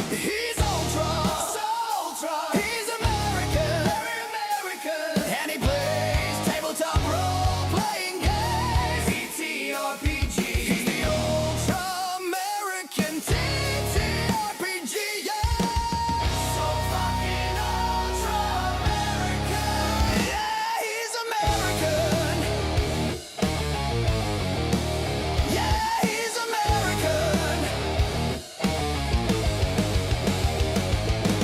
He's ultra, he's American, very American, and he plays tabletop role-playing games. TTRPG, he's the ultra American TTRPG, yeah. So fucking ultra American, yeah, he's American. Yeah, he's American.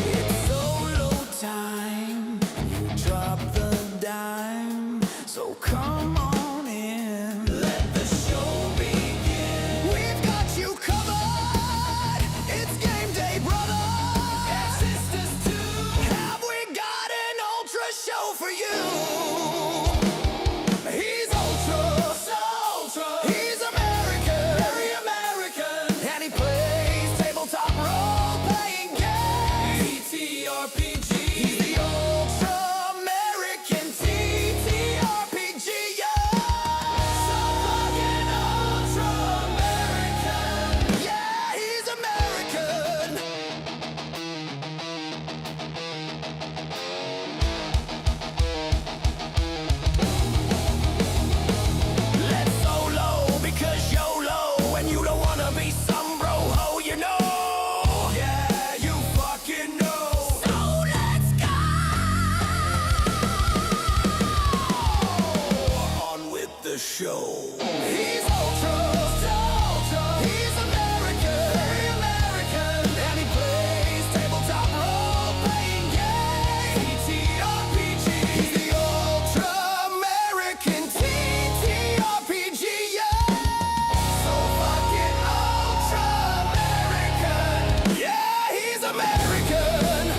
It's solo time. You drop the dime. So come on in. Let the show begin. We've got you covered. It's game day, brother. And sisters too. Have we got an ultra show for you? He's ultra, he's American, very American, and he plays tabletop role-playing games. TTRPG, he's the ultra American TTRPG, yeah. So fucking ultra American, yeah, he's American. Let's solo because YOLO, and you don't wanna be some bro ho, you know. Yeah, you fucking know. So let's go. On with the show. He's ultra, he's American, very American, and he plays tabletop role-playing games. TTRPG, he's the ultra American TTRPG, yeah. So fucking ultra American, yeah, he's American.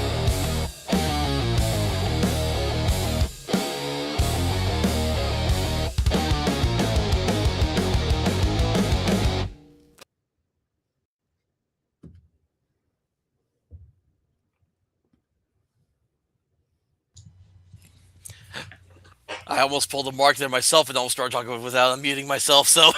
I almost pulled a mark there myself and almost started talking without unmuting myself. So,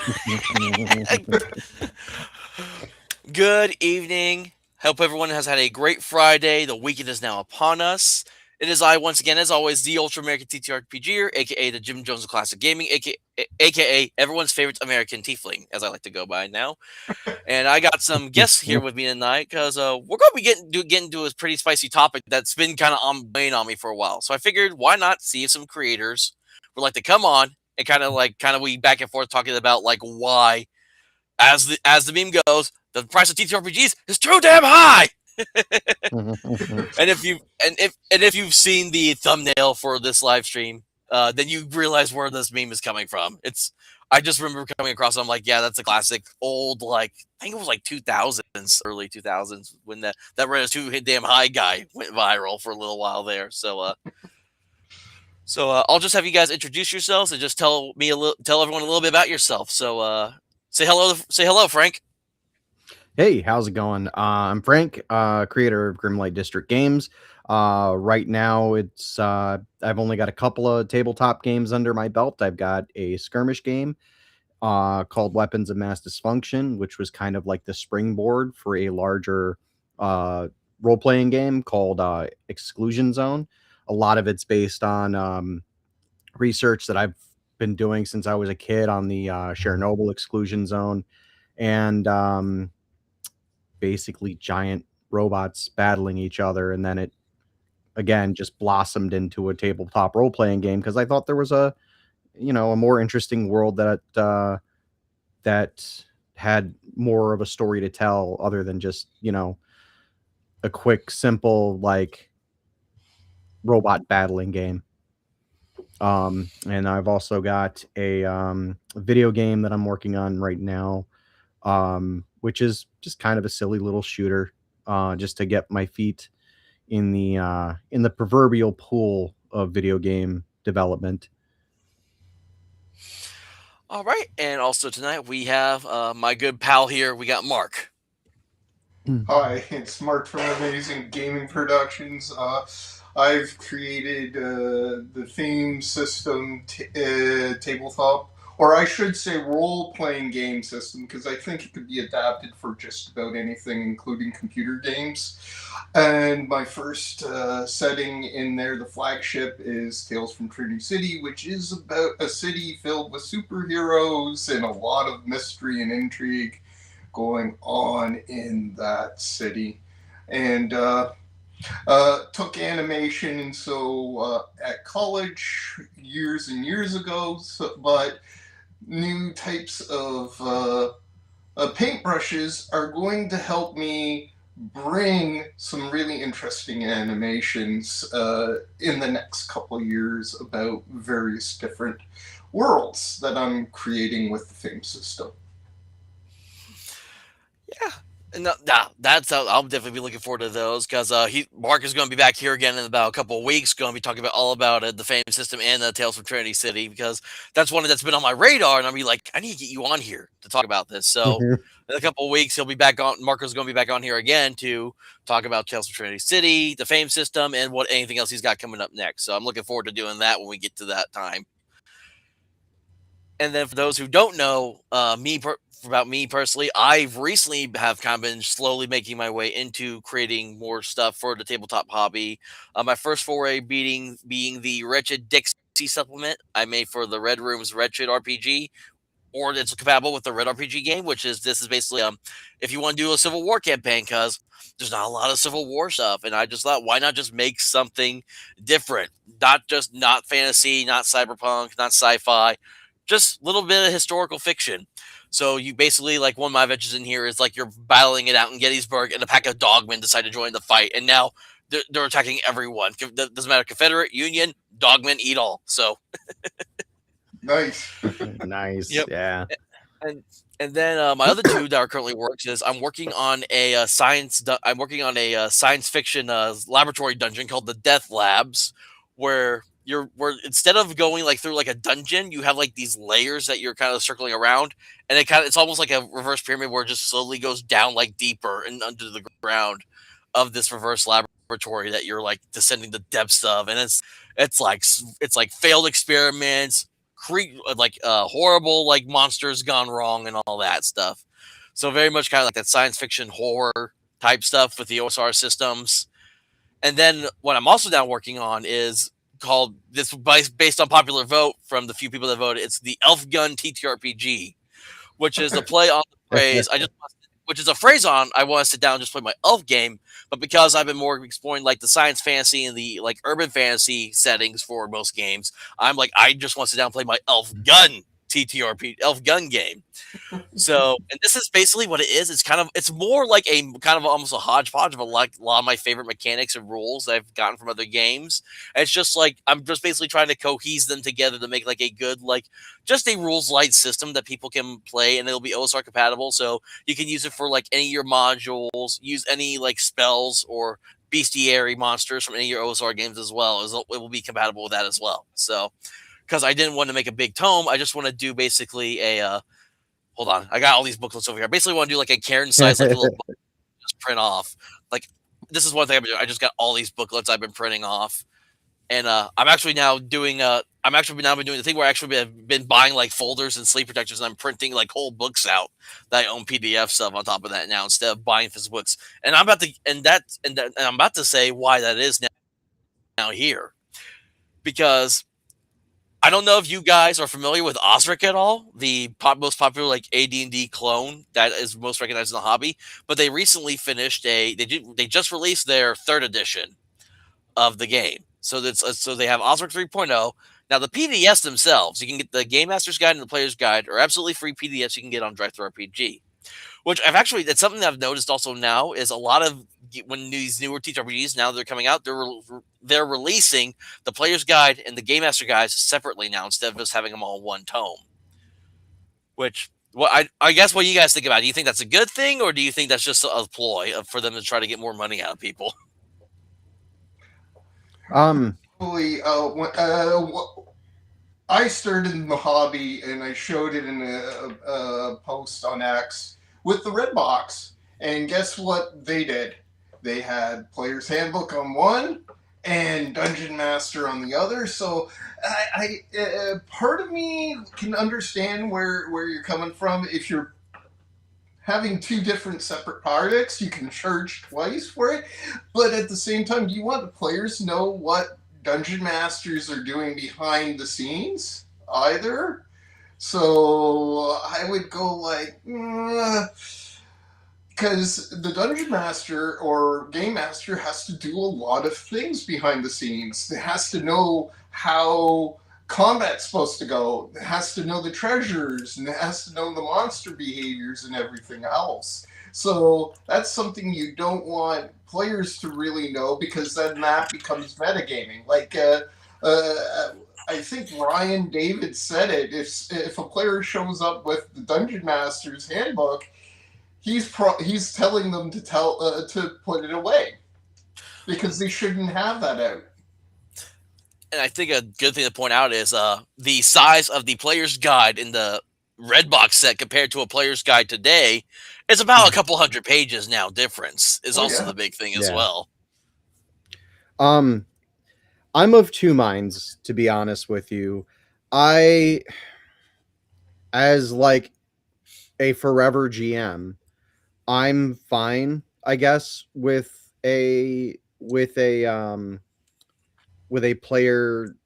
good evening. Hope everyone has had a great Friday. The weekend is now upon us. It is I, once again, as always, the Ultra American TTRPGer, aka the Jim Jones of Classic Gaming, aka everyone's favorite American tiefling, as I like to go by now. And I got some guests here with me tonight because we're going to be getting into a pretty spicy topic that's been kind of weighing on me for a while. So I figured, why not see if some creators would like to come on and kind of we back and forth talking about like why, as the meme goes, the price of TTRPGs is too damn high. And if you've seen the thumbnail for this live stream, then you realize where this meme is coming from. I just remember coming across it. I'm like, yeah, that's a classic old, like, I think it was like 2000s, early 2000s, when that ran a too damn high guy went viral for a little while there. So I'll just have you guys introduce yourselves and just tell everyone a little bit about yourself. So say hello, Frank. Hey, how's it going? I'm Frank, creator of Grimlight District Games. Right now, I've only got a couple of tabletop games under my belt. I've got a skirmish game called Weapons of Mass Dysfunction, which was kind of like the springboard for a larger role-playing game called Exclusion Zone. A lot of it's based on research that I've been doing since I was a kid on the Chernobyl exclusion zone, and basically giant robots battling each other. And then it again just blossomed into a tabletop role-playing game because I thought there was a more interesting world that had more of a story to tell other than just a quick, simple, like, robot battling game. And I've also got a video game that I'm working on right now, which is just kind of a silly little shooter, just to get my feet in the proverbial pool of video game development. All right, and also tonight we have my good pal here. We got Mark. Hi, it's Mark from Amazing Gaming Productions. I've created the theme system tabletop, or I should say role playing game system, because I think it could be adapted for just about anything, including computer games. And my first setting in there, the flagship, is Tales from Trinity City, which is about a city filled with superheroes and a lot of mystery and intrigue going on in that city. And took animation, and so at college years and years ago, but new types of paintbrushes are going to help me bring some really interesting animations in the next couple years about various different worlds that I'm creating with the theme system. Yeah. No, that's I'll definitely be looking forward to those because Mark is going to be back here again in about a couple of weeks. Going to be talking about all about the Fame system and the Tales from Trinity City because that's one that's been on my radar, and I'll be like, I need to get you on here to talk about this. So in a couple of weeks, he'll be back on. Marco's going to be back on here again to talk about Tales from Trinity City, the Fame system, and what anything else he's got coming up next. So I'm looking forward to doing that when we get to that time. And then for those who don't know about me personally, I've recently have kind of been slowly making my way into creating more stuff for the tabletop hobby. My first foray being the Wretched Dixie supplement I made for the Red Room's Wretched RPG, or it's compatible with the Red RPG game, which is this is basically if you want to do a Civil War campaign, because there's not a lot of Civil War stuff, and I just thought, why not just make something different? Not fantasy, not cyberpunk, not sci-fi, just a little bit of historical fiction. So you basically like one of my adventures in here is like you're battling it out in Gettysburg, and a pack of dogmen decide to join the fight, and now they're attacking everyone. Doesn't matter, Confederate, Union, dogmen eat all. So Nice. Nice. yep. Yeah. and and then my other two that are currently works is I'm working on a science fiction laboratory dungeon called the Death Labs, where where instead of going like through like a dungeon, you have like these layers that you're kind of circling around, and it's almost like a reverse pyramid where it just slowly goes down like deeper and under the ground of this reverse laboratory that you're like descending the depths of, and it's like failed experiments, horrible like monsters gone wrong and all that stuff. So very much kind of like that science fiction horror type stuff with the OSR systems. And then what I'm also now working on is called this based on popular vote from the few people that voted. It's the Elf Gun TTRPG, which is a play on the phrase. Which is a phrase on I want to sit down and just play my elf game, but because I've been more exploring like the science fantasy and the like urban fantasy settings for most games, I'm like I just want to sit down and play my elf gun TTRP elf gun game. So, and this is basically what it is. It's more like a kind of almost a hodgepodge of a lot of my favorite mechanics and rules that I've gotten from other games. And it's just like I'm just basically trying to cohese them together to make like a good like just a rules light system that people can play, and it'll be OSR compatible, so you can use it for like any of your modules, use any like spells or bestiary monsters from any of your OSR games as well. It will be compatible with that as well. So, because I didn't want to make a big tome, I just want to do basically a hold on. I got all these booklets over here. I basically want to do like a Karen size, like a little book, just print off. Like this is one thing I've been doing. I just got all these booklets I've been printing off, and I'm actually now doing. I'm actually now been doing the thing where I actually have been buying like folders and sleeve protectors, and I'm printing like whole books out that I own PDF stuff on top of that now instead of buying physical books. And I'm about to and I'm about to say why that is now here, because I don't know if you guys are familiar with Osric at all, the most popular like AD&D clone that is most recognized in the hobby. But they recently finished they just released their third edition of the game. So so they have Osric 3.0. Now the PDFs themselves, you can get the Game Master's Guide and the Player's Guide are absolutely free PDFs you can get on DriveThruRPG. Which it's something that I've noticed also now is a lot of when these newer TTRPGs now they're coming out, they're releasing the Player's Guide and the Game Master Guides separately now instead of just having them all in one tome. Which I guess what you guys think about it? Do you think that's a good thing, or do you think that's just a ploy for them to try to get more money out of people? Probably, I started in the hobby and I showed it in a post on X with the red box. And guess what they did? They had Player's Handbook on one and Dungeon Master on the other. So part of me can understand where you're coming from. If you're having two different separate products, you can charge twice for it. But at the same time, do you want the players to know what Dungeon Masters are doing behind the scenes either? So I would go like, because the dungeon master or game master has to do a lot of things behind the scenes. It has to know how combat's supposed to go. It has to know the treasures, and it has to know the monster behaviors and everything else. So that's something you don't want players to really know, because then that becomes metagaming. I think Ryan David said it. If a player shows up with the Dungeon Master's handbook, he's telling them to put it away, because they shouldn't have that out. And I think a good thing to point out is the size of the player's guide in the red box set compared to a player's guide today is about a couple hundred pages now. Difference is Oh also yeah. the big thing as Yeah. well. I'm of two minds, to be honest with you. I, as like a forever GM, I'm fine, I guess, with a player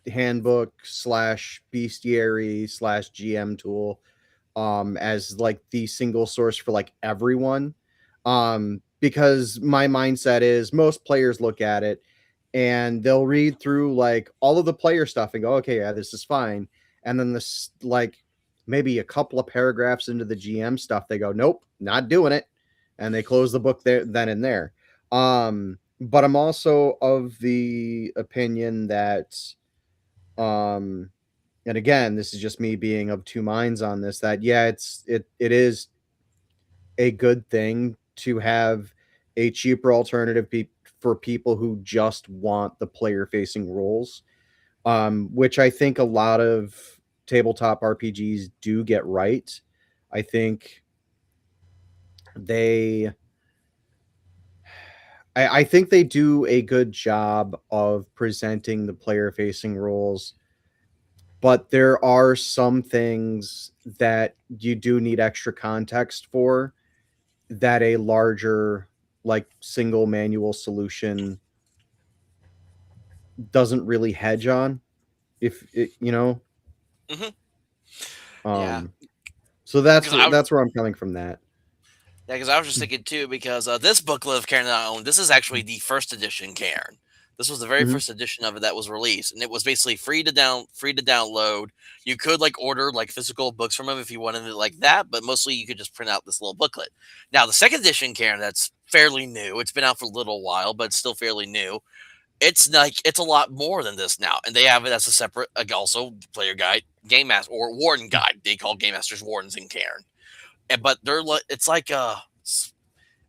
handbook slash bestiary slash GM tool as like the single source for like everyone. Because my mindset is most players look at it and they'll read through like all of the player stuff and go, okay, yeah, this is fine. And then this, like, maybe a couple of paragraphs into the GM stuff, they go, nope, not doing it. And they close the book there, then and there. But I'm also of the opinion that, and again, this is just me being of two minds on this, that yeah, it is a good thing to have a cheaper alternative for people who just want the player facing roles, which I think a lot of tabletop RPGs do get right. I think they I think they do a good job of presenting the player facing roles, but there are some things that you do need extra context for that a larger, like, single manual solution doesn't really hedge on, if it, Hmm. Yeah, um so that's because I where I'm coming from that. Yeah, because I was just thinking too, because this booklet of Cairn that I own, this is actually the first edition Cairn. This was the very Mhm. first edition of it that was released, and it was basically free to download. You could like order like physical books from them if you wanted it like that, but mostly you could just print out this little booklet. Now the second edition Cairn, that's fairly new. It's been out for a little while, but it's still fairly new. It's like it's a lot more than this now, and they have it as a separate, also player guide, game master or warden guide. They call game masters wardens in Cairn, and but they're like it's like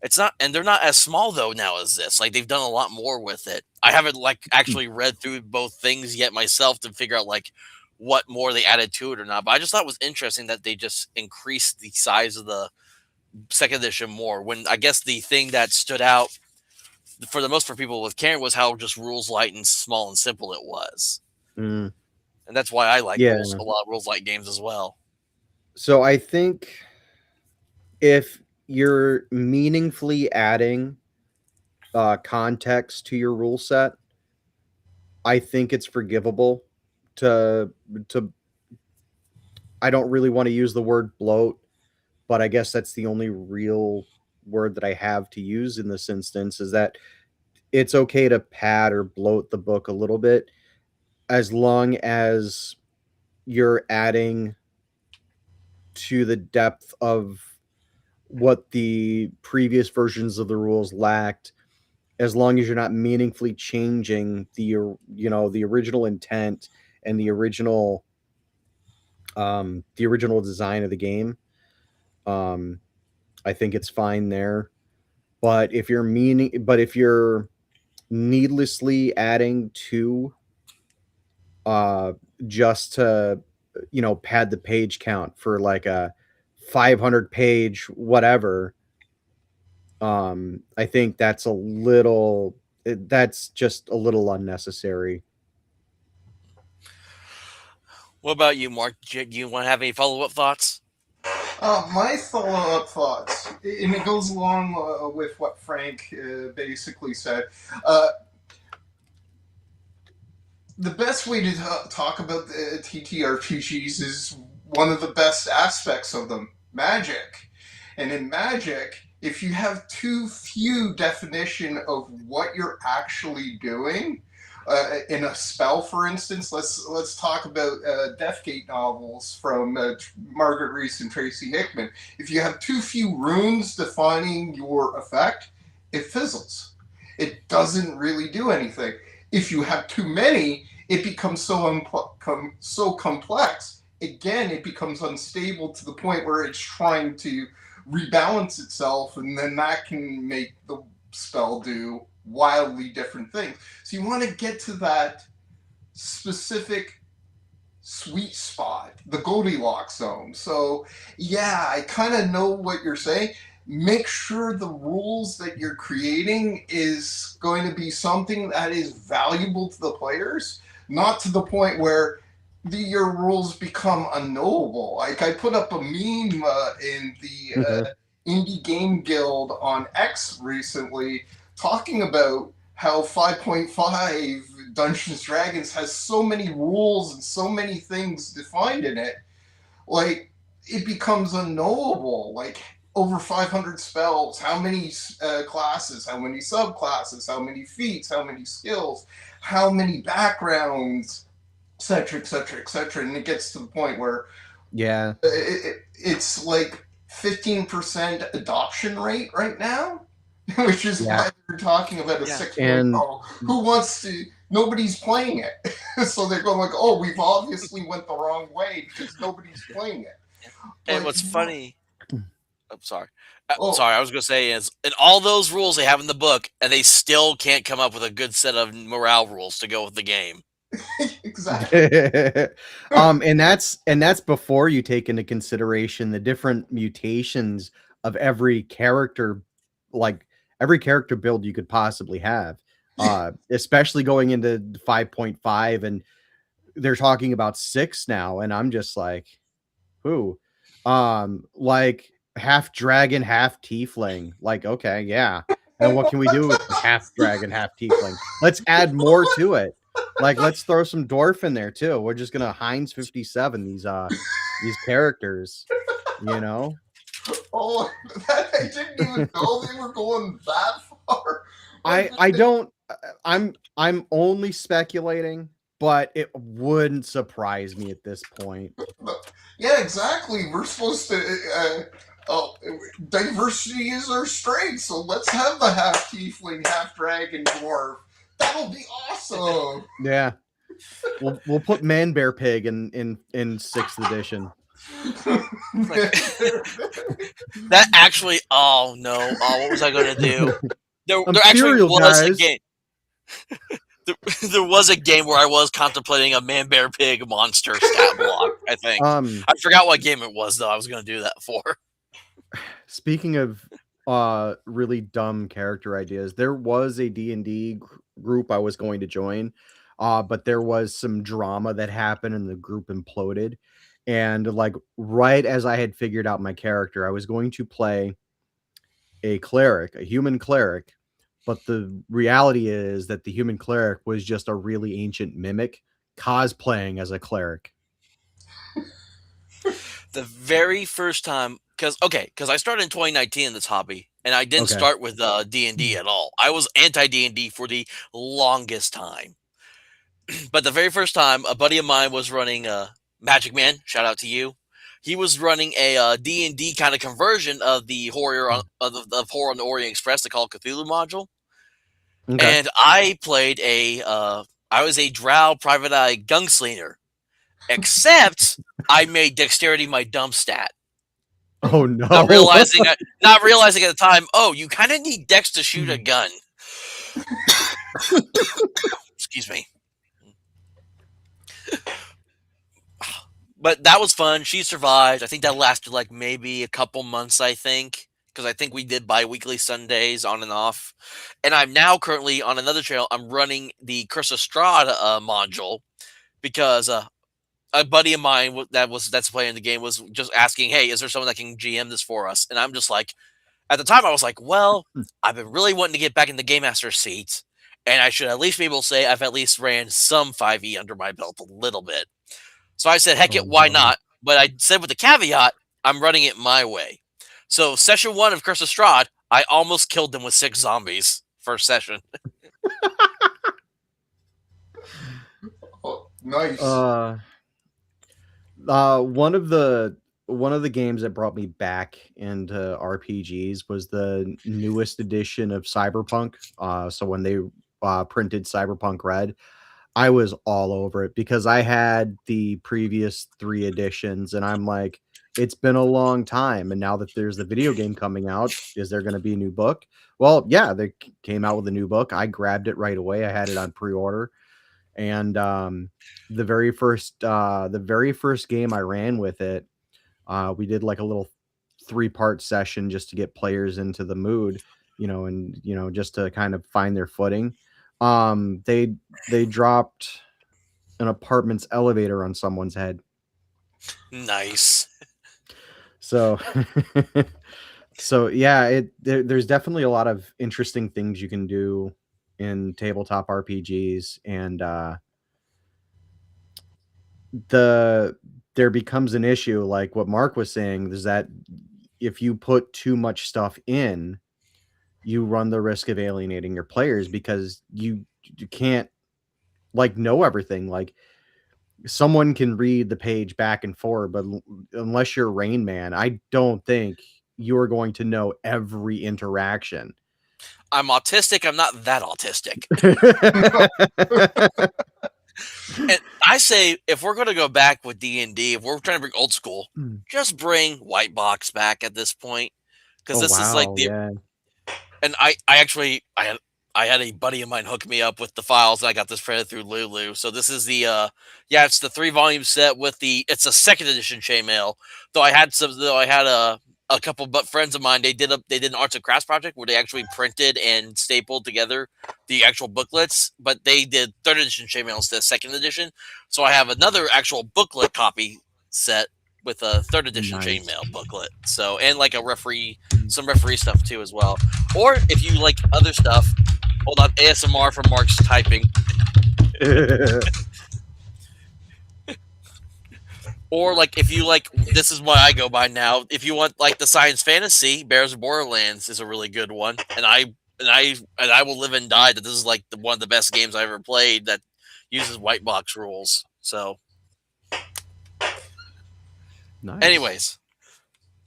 it's not, and they're not as small though now as this. Like they've done a lot more with it. I haven't like actually read through both things yet myself to figure out like what more they added to it or not. But I just thought it was interesting that they just increased the size of the second edition more. When I guess the thing that stood out for the most for people with Karen was how just rules light and small and simple it was, Mm, and that's why I like rules yeah. a lot of rules light games as well. So I think if you're meaningfully adding context to your rule set, I think it's forgivable to to I don't really want to use the word bloat, but I guess that's the only real word that I have to use in this instance, is that it's okay to pad or bloat the book a little bit, as long as you're adding to the depth of what the previous versions of the rules lacked, as long as you're not meaningfully changing the original intent and the original design of the game. um I think it's fine there. But if you're needlessly adding to, uh just to, pad the page count for like a 500 page whatever, I think that's a little that's just a little unnecessary. What about you, Mark? Do you want to have any follow up thoughts? My follow-up thoughts, and it goes along with what Frank basically said. Uh, the best way to talk about the TTRPGs is one of the best aspects of them, magic. And in magic, if you have too few definition of what you're actually doing, in a spell, for instance, let's talk about Deathgate novels from Margaret Reese and Tracy Hickman. If you have too few runes defining your effect, it fizzles. It doesn't really do anything. If you have too many, it becomes so complex. Again, it becomes unstable to the point where it's trying to rebalance itself, and then that can make the spell do wildly different things. So you want to get to that specific sweet spot, the Goldilocks zone. So yeah, I kind of know what you're saying. Make sure the rules that you're creating is going to be something that is valuable to the players, not to the point where your rules become unknowable. Like I put up a meme in the Mhm. Indie Game Guild on X recently talking about how 5.5 Dungeons Dragons has so many rules and so many things defined in it. Like it becomes unknowable. Like over 500 spells, how many classes, how many subclasses, how many feats, how many skills, how many backgrounds, etc., etc., etc. And it gets to the point where Yeah. it's like 15% adoption rate right now, which is Yeah. why they're talking about a Yeah. 6.0. And Who wants to? Nobody's playing it, so they're going like, "Oh, we've obviously went the wrong way because nobody's playing it." And Like, what's funny, I'm sorry. oh, Sorry, I was going to say is in all those rules they have in the book, and they still can't come up with a good set of morale rules to go with the game. exactly. and that's before you take into consideration the different mutations of every character, like every character build you could possibly have. Especially going into 5.5, and they're talking about 6 now, and I'm just like, who? Like half dragon, half tiefling. Like, okay, yeah. And what can we do with half dragon, half tiefling? Let's add more to it. Like, let's throw some dwarf in there too. We're just gonna Heinz 57 these characters, you know. Oh, that, I didn't even know they were going that far. I Like, I don't. I'm only speculating, but it wouldn't surprise me at this point. yeah, exactly. We're supposed to. Oh, diversity is our strength, so let's have the half tiefling, half dragon dwarf. That'll be awesome. Yeah, we'll put Man Bear Pig in 6th edition. Like that actually. Oh no! Oh, what was I going to do? There actually Imperial was a guys. game. There, there was a game where I was contemplating a man bear pig monster stat block. I think Um, I forgot what game it was though. I was going to do that for. Speaking of really dumb character ideas, there was a D&D group I was going to join, but there was some drama that happened and the group imploded. And like right as I had figured out my character, I was going to play a cleric, a human cleric, but the reality is that the human cleric was just a really ancient mimic cosplaying as a cleric. The very first time, because I started in 2019 in this hobby, and I didn't Okay. start with D&D at all. I was anti D&D for the longest time. But the very first time, a buddy of mine was running Magic Man. Shout out to you. He was running a D&D kind of conversion of the horror of Horror on the Orient Express, the Call of Cthulhu module, Okay. and I was a Drow Private Eye Gunslinger, except I made Dexterity my dump stat. Oh Not no. realizing, not realizing at the time, oh, you kind of need Dex to shoot a gun. Excuse me. But that was fun. She survived. I think that lasted like maybe a couple months, I think. because I think we did bi-weekly Sundays on and off. And I'm now currently on another channel. I'm running the Curse of Strahd module because a buddy of mine that's playing the game was just asking, "Hey, is there someone that can GM this for us?" And I'm just like, at the time, I was like, "Well, I've been really wanting to get back in the Game Master seat, and I should at least be able to say I've at least ran some 5e under my belt a little bit." So I said, "Heck Oh it, why no. not?" But I said with the caveat, I'm running it my way. So session 1 of Curse of Strahd, I almost killed them with 6 zombies first session. Oh, nice. One of the games that brought me back into RPGs was the newest edition of Cyberpunk. So when they printed Cyberpunk Red, I was all over it because I had the previous 3 editions, and I'm like, it's been a long time, and now that there's the video game coming out, is there going to be a new book? Well, yeah, they came out with a new book. I grabbed it right away. I had it on pre-order, and the very first game I ran with it, we did like a little 3-part session just to get players into the mood, and just to kind of find their footing. They dropped an apartment's elevator on someone's head. Nice. So so yeah, there's definitely a lot of interesting things you can do in tabletop RPGs, and there becomes an issue like what Mark was saying, is that if you put too much stuff in, you run the risk of alienating your players because you can't like know everything. Like someone can read the page back and forth, but unless you're Rain Man, I don't think you're going to know every interaction. I'm autistic. I'm not that autistic. And I say, if we're going to go back with D&D, if we're trying to bring old school, just bring White Box back at this point, because Oh this is like wow, the. yeah. And I had a buddy of mine hook me up with the files, and I got this printed through Lulu. So this is the it's the 3-volume set with it's a second edition chainmail. Though I had a couple but friends of mine, they did an arts and crafts project where they actually printed and stapled together the actual booklets, but they did 3rd edition chainmail instead of 2nd edition. So I have another actual booklet copy set with a 3rd edition Nice. chainmail booklet. So, and like some referee stuff too as well. Or if you like other stuff, hold on, ASMR from Mark's typing. Or like if you like, this is what I go by now. If you want like the science fantasy, Bears of Borderlands is a really good one, and I will live and die that this is like one of the best games I ever played that uses white box rules. So, Nice. anyways,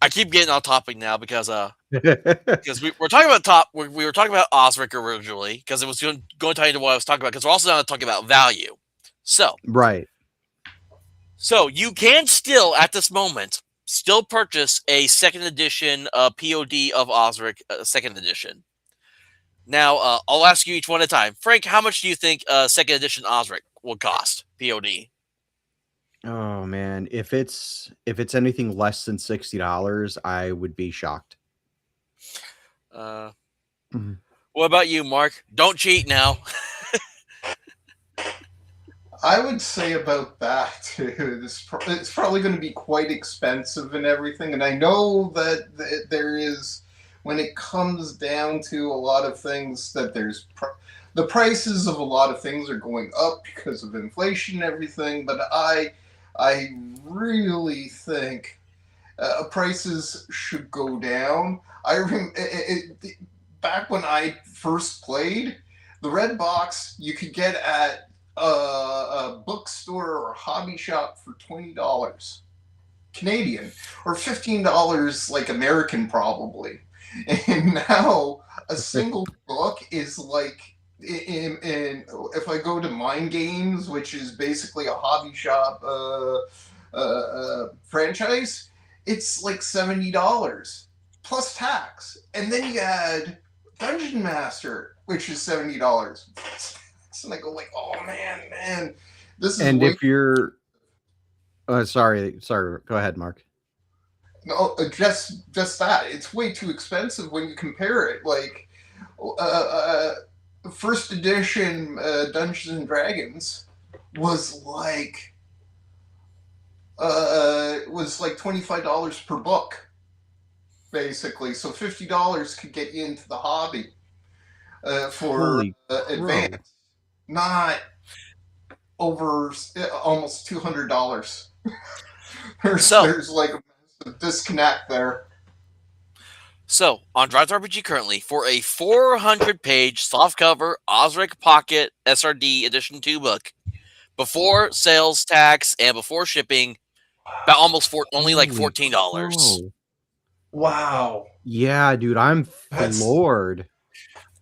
I keep getting off topic now because we're talking about we were talking about Osric originally because it was going to tie into what I was talking about, because we're also now talking about value. So Right. So you can still, at this moment, still purchase a 2nd edition POD of Osric, 2nd edition. Now, I'll ask you each one at a time. Frank, how much do you think 2nd edition Osric will cost, POD? Oh man, if it's anything less than $60, I would be shocked. Mhm. What about you, Mark? Don't cheat now. I would say about that too. It's probably going to be quite expensive and everything. And I know that there is, when it comes down to a lot of things, that the prices of a lot of things are going up because of inflation and everything. But I really think prices should go down. Back when I first played, the red box you could get at a bookstore or a hobby shop for $20 Canadian, or $15 like American probably. And now a single book is like in if I go to Mind Games, which is basically a hobby shop franchise, it's like $70 plus tax, and then you add Dungeon Master, which is $70. And I go like, oh man, this is. And if you're sorry, go ahead, Mark. No, just that. It's way too expensive when you compare it. Like, uh, uh, first edition Dungeons and Dragons was like $25 per book, basically. So $50 could get you into the hobby for Holy crow. advance, not over almost $200. So, There's like a disconnect there. so on Drive RPG currently, for a 400-page softcover Osric Pocket SRD Edition 2 book, before sales tax and before shipping, about only like Holy $14. crow. Wow, Yeah, dude, I'm that's floored.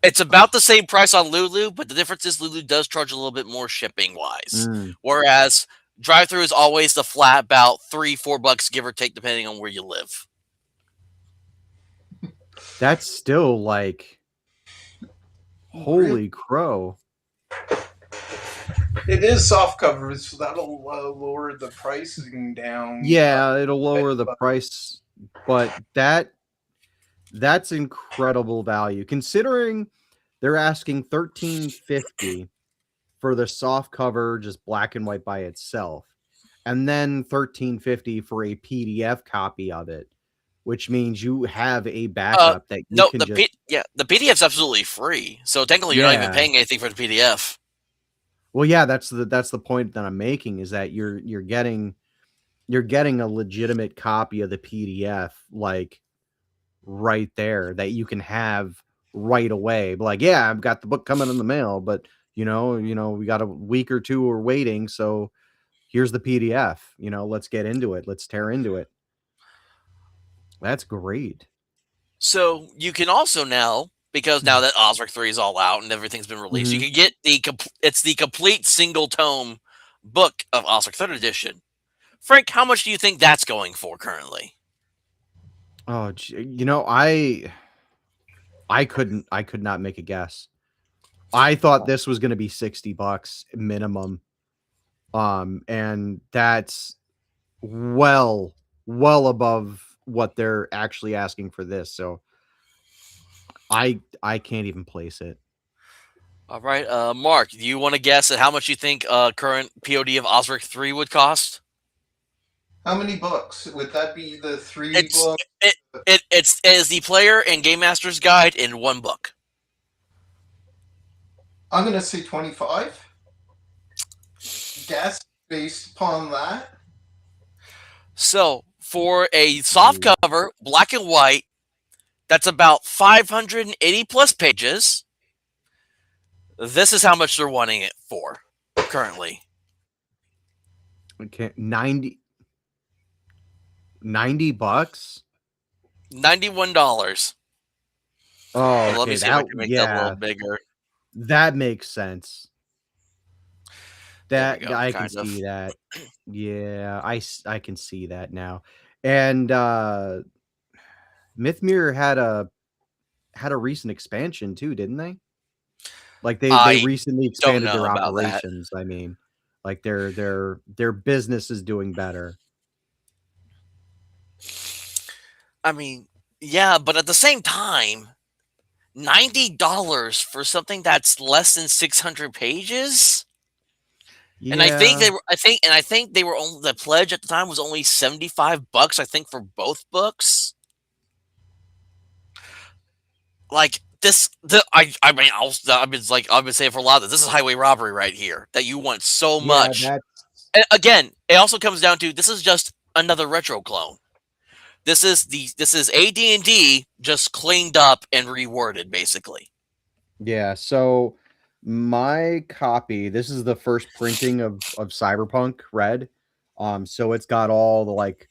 It's about the same price on Lulu, but the difference is Lulu does charge a little bit more shipping wise. Mm, Whereas drive through is always the flat about $3-4, give or take, depending on where you live. that's still like, really. holy crow. It is soft cover, so that'll lower the pricing down. Yeah, it'll Bit, lower the but price, but that's incredible value considering they're asking $13.50 for the soft cover, just black and white by itself, and then $13.50 for a PDF copy of it, which means you have a Uh, backup that you no, can just the PDF's absolutely free, so technically you're not even yeah. paying anything for the PDF. Well, yeah, that's the point that I'm making is that you're getting a legitimate copy of the PDF like right there that you can have right away. But like, yeah, I've got the book coming in the mail, but we got a week or two we're waiting, so here's the PDF. Let's get into it. Let's tear into it. That's great. So you can also now, because now that Osric 3 is all out and everything's been released, you Mm-hmm. can get it's the complete single tome book of Osric 3rd edition. Frank, how much do you think that's going for currently? Oh, I could not make a guess. I thought this was going to be $60 minimum. And that's well, well above what they're actually asking for this. So I can't even place it. All right, Mark, do you want to guess at how much you think current POD of Osric 3 would cost? how many books would that be? The three It's book? it is the player and game master's guide in one book. I'm gonna say 25. Guess based upon that. So for a soft Ooh. cover, black and white, that's about 580 plus pages. This is how much they're wanting it for currently. Okay, 90 bucks. $91. Oh, Let me okay, see if I that can make that a little yeah, bigger. that makes sense. There we That go, I can kind see of. that. Yeah, I can see that now. And Mythmere had a recent expansion too, didn't they? Like they I recently don't expanded know their about that. operations. I mean, like their business is doing better. I mean, yeah, but at the same time, $90 for something that's less than 600 pages? And I think Yeah, they were I think they were only the pledge at the time was only $75, I think, for both books. Like this I mean I've been saying for a lot of this is highway robbery right here that you want so yeah, much. that And again, it also comes down to this is just another retro clone. This is AD&D just cleaned up and reworded basically. yeah. So my copy, this is the first printing of Cyberpunk Red. So it's got all the like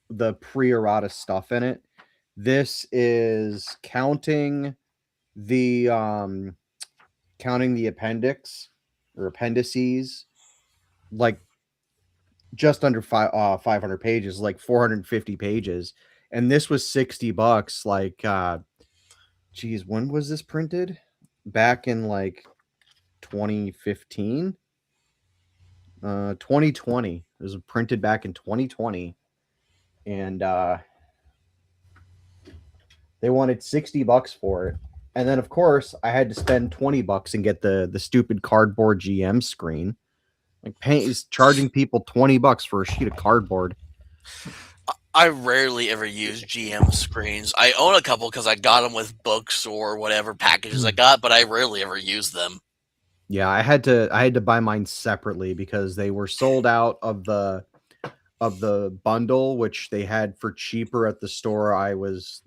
the pre-errata stuff in it. This is the counting the appendix or appendices, like just under 500 pages, like 450 pages. And this was $60. Like, geez, when was this printed? Back in like 2015, 2020. It was printed back in 2020. And They wanted $60 for it. And then of course I had to spend $20 and get the stupid cardboard GM screen. Like paying is charging people $20 for a sheet of cardboard. I rarely ever use GM screens. I own a couple because I got them with books or whatever packages I got, but I rarely ever use them. Yeah, I had to buy mine separately because they were sold out of the bundle, which they had for cheaper at the store I was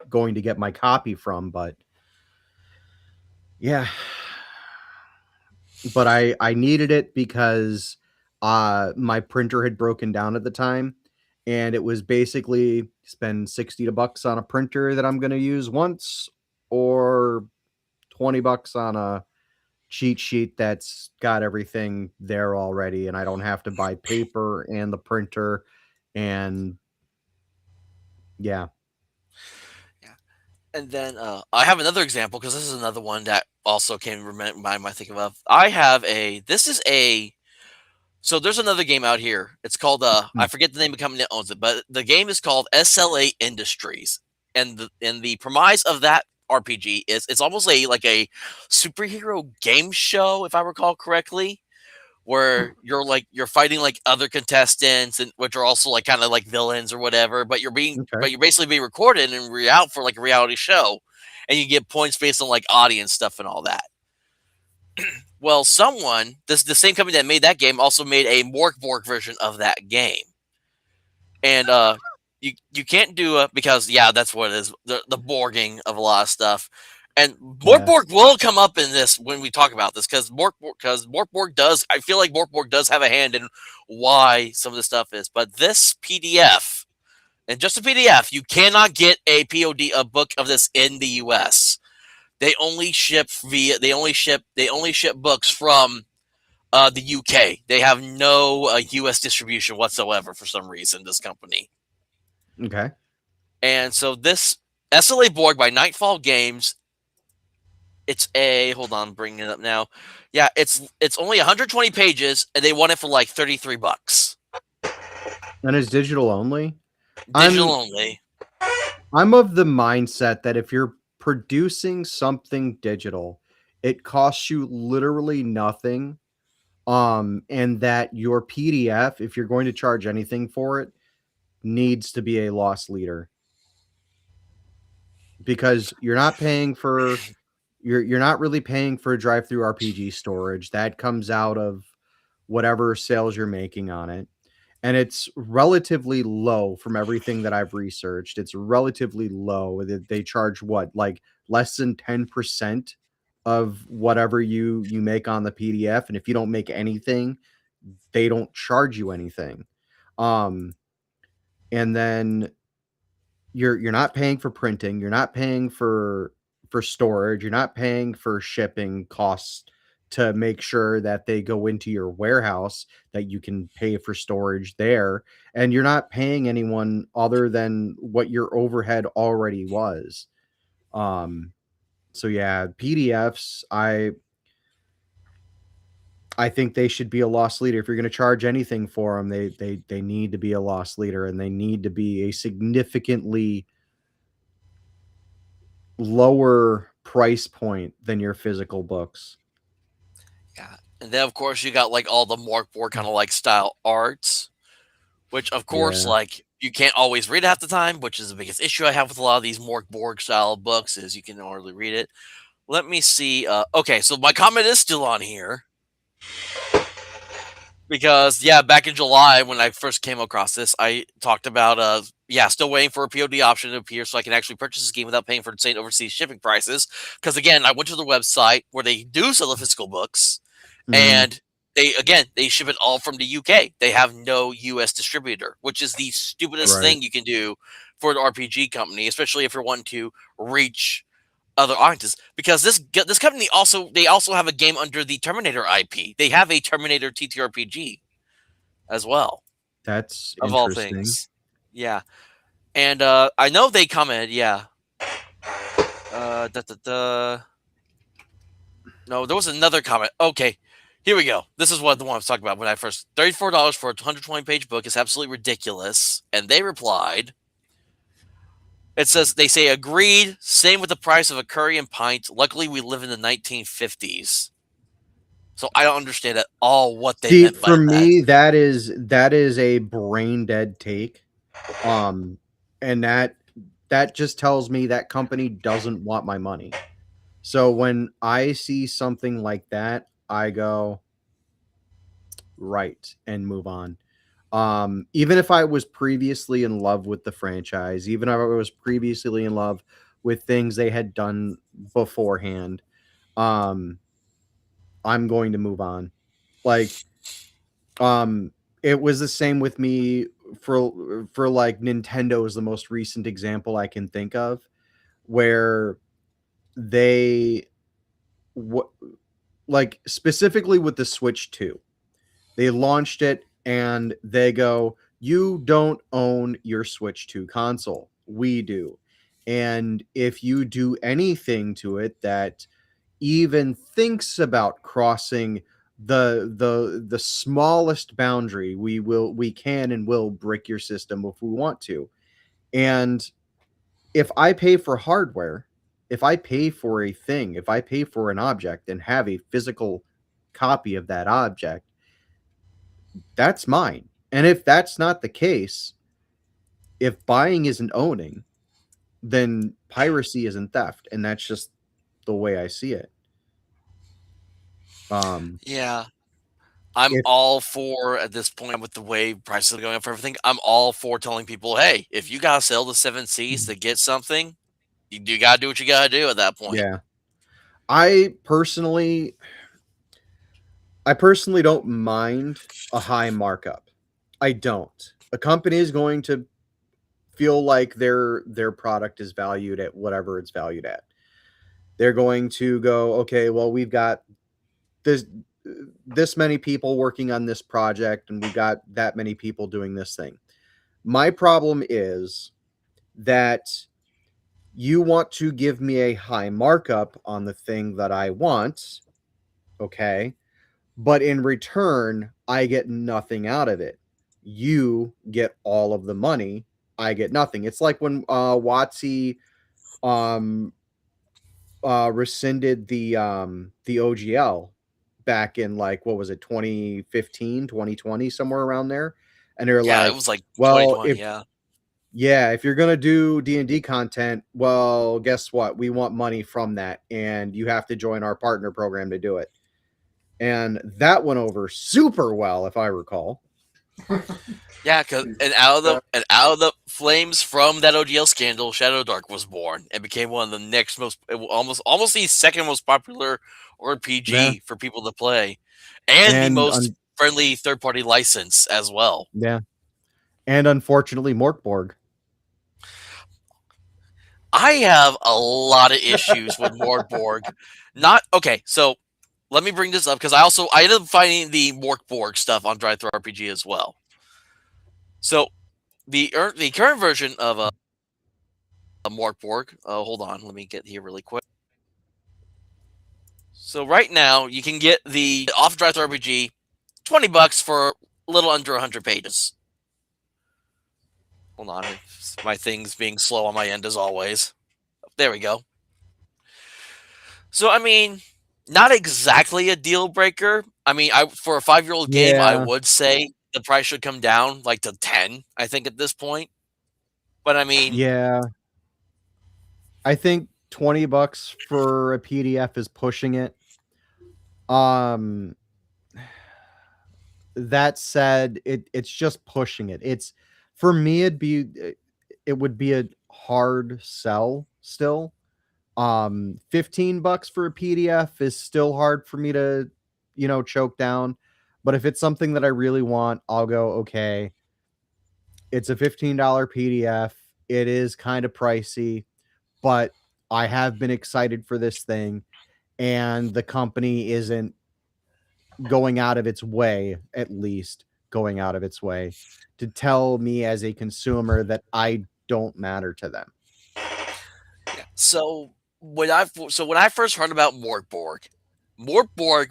going to get my copy from. But yeah, but I needed it because my printer had broken down at the time, and it was basically spend $60 on a printer that I'm going to use once, or $20 on a cheat sheet that's got everything there already, and I don't have to buy paper and the printer. And yeah. Yeah. And then I have another example because this is another one that also came to mind my thinking of. I have this is so there's another game out here. It's called I Mm, forget the name of the company that owns it, but the game is called SLA Industries. And the premise of that RPG is it's almost like a superhero game show, if I recall correctly, where you're fighting like other contestants and which are also like kind of like villains or whatever, okay. but you're basically being recorded and out for like a reality show, and you get points based on like audience stuff and all that. Well, the same company that made that game also made a Morkborg version of that game, and you can't do it because yeah, that's what it is, the borging of a lot of stuff. And Yeah. Morkborg will come up in this when we talk about this because Morkborg does, I feel like Morkborg does have a hand in why some of this stuff is. But this PDF, and just a PDF, you cannot get a POD, a book of this in the US. They only ship books from the UK. They have no US distribution whatsoever for some reason, this company. Okay. And so this SLA board by Nightfall Games, it's a hold on, I'm bringing it up now. Yeah, it's only 120 pages, and they want it for like $33. And it's digital only. Digital I'm only. I'm of the mindset that if you're producing something digital, it costs you literally nothing. And that your PDF, if you're going to charge anything for it, needs to be a loss leader, because you're not really paying for drive through RPG storage. That comes out of whatever sales you're making on it. And it's relatively low from everything that I've researched. It's relatively low. They charge what, like less than 10% of whatever you make on the PDF. And if you don't make anything, they don't charge you anything. Um, and then you're not paying for printing, you're not paying for storage, you're not paying for shipping costs to make sure that they go into your warehouse, that you can pay for storage there, and you're not paying anyone other than what your overhead already was. um so yeah, PDFs, I think they should be a loss leader. If you're going to charge anything for them, they need to be a loss leader, and they need to be a significantly lower price point than your physical books. Yeah. And then of course you got like all the Morkborg kind of like style arts, which of course Yeah. like you can't always read it half the time, which is the biggest issue I have with a lot of these Morkborg style books is you can hardly read it. Let me see. Okay, so my comment is still on here because yeah, back in July when I first came across this, I talked about yeah, still waiting for a POD option to appear so I can actually purchase this game without paying for insane overseas shipping prices. Because again, I went to the website where they do sell the physical books, Mhm. and they ship it all from the UK. They have no US distributor, which is the stupidest Right. thing you can do for an RPG company, especially if you're wanting to reach other audiences. Because this company also have a game under the Terminator IP. They have a Terminator TTRPG as well, That's of all interesting. things. Yeah, and I know they commented. Yeah, da, da, da. No, there was another comment. Okay, here we go. This is what the one I was talking about when I first $34 for a 120-page book is absolutely ridiculous. And they replied, It says they say agreed. Same with the price of a curry and pint. Luckily, we live in the 1950s, so I don't understand at all what they See, meant for by that. me, that is a brain dead take. Um, and that just tells me that company doesn't want my money. So when I see something like that, I go right and move on. Even if I was previously in love with the franchise, even if I was previously in love with things they had done beforehand, um, I'm going to move on. Like, um, it was the same with me for like Nintendo is the most recent example I can think of where they what like specifically with the Switch 2. They launched it and they go, "You don't own your Switch 2 console. We do. And if you do anything to it that even thinks about crossing the smallest boundary, we can and will brick your system if we want to." And if I pay for hardware, if I pay for a thing, if I pay for an object and have a physical copy of that object, that's mine. And if that's not the case, if buying isn't owning, then piracy isn't theft. And that's just the way I see it. Um, Yeah, I'm if all for at this point with the way prices are going up for everything. I'm all for telling people, hey, if you gotta sell the seven C's to get something, you gotta do what you gotta do at that point. yeah, I personally, I personally don't mind a high markup. I don't. A company is going to feel like their product is valued at whatever it's valued at. They're going to go, okay, well, we've got this this many people working on this project and we've got that many people doing this thing. My problem is that you want to give me a high markup on the thing that I want, okay? But in return, I get nothing out of it. You get all of the money, I get nothing. It's like when WotC um rescinded the OGL back in like what was it 2015, 2020, somewhere around there, and they're Yeah, it like, was like well, 2020. if Yeah, yeah, if you're going to do D&D content, well, guess what, we want money from that and you have to join our partner program to do it. And that went over super well, if I recall. yeah, cause and out of the flames from that OGL scandal, Shadow Dark was born and became one of the next almost the second most popular Yeah. RPG for people to play, and the and most friendly third party license as well. yeah, and unfortunately Morkborg. I have a lot of issues with Mordborg. Not okay, so let me bring this up because I ended up finding the Morkborg stuff on Dry Throw RPG as well. So the current version of Morkborg. Hold on, let me get here really quick. So right now you can get the off Dry Throw RPG, $20 for a little under 100 pages. Hold on, my thing's being slow on my end as always. There we go. So I mean, not exactly a deal breaker. I mean, I for a 5-year-old game, I Yeah, would say the price should come down like to 10, I think at this point. But I mean, yeah, I think $20 for a PDF is pushing it. um that said, it's just pushing it. It's for me, it would be a hard sell still. $15 for a PDF is still hard for me to, choke down. But if it's something that I really want, I'll go, okay, it's a $15 PDF. It is kind of pricey, but I have been excited for this thing, and the company isn't going out of its way, at least going out of its way, to tell me as a consumer that I don't matter to them. so when I first heard about Morkborg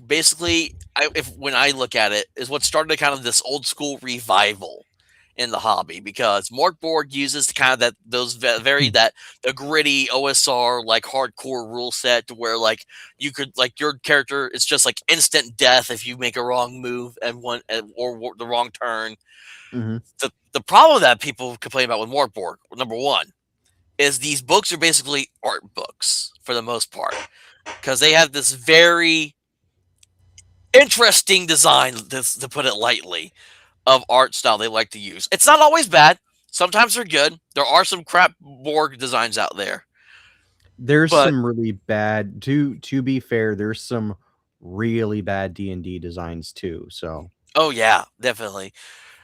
basically, if when I look at it, is what started kind of this old school revival. in the hobby, because Morkborg uses kind of that the gritty OSR like hardcore rule set, to where like you could like your character, it's just like instant death if you make a wrong move or the wrong turn. Hmm. The problem that people complain about with Morkborg, number one, is these books are basically art books for the most part, because they have this very interesting design, to put it lightly, of art style they like to use. It's not always bad. Sometimes they're good. There are some crap Borg designs out there. There's But some really bad. To be fair, there's some really bad D&D designs too. So oh yeah, definitely.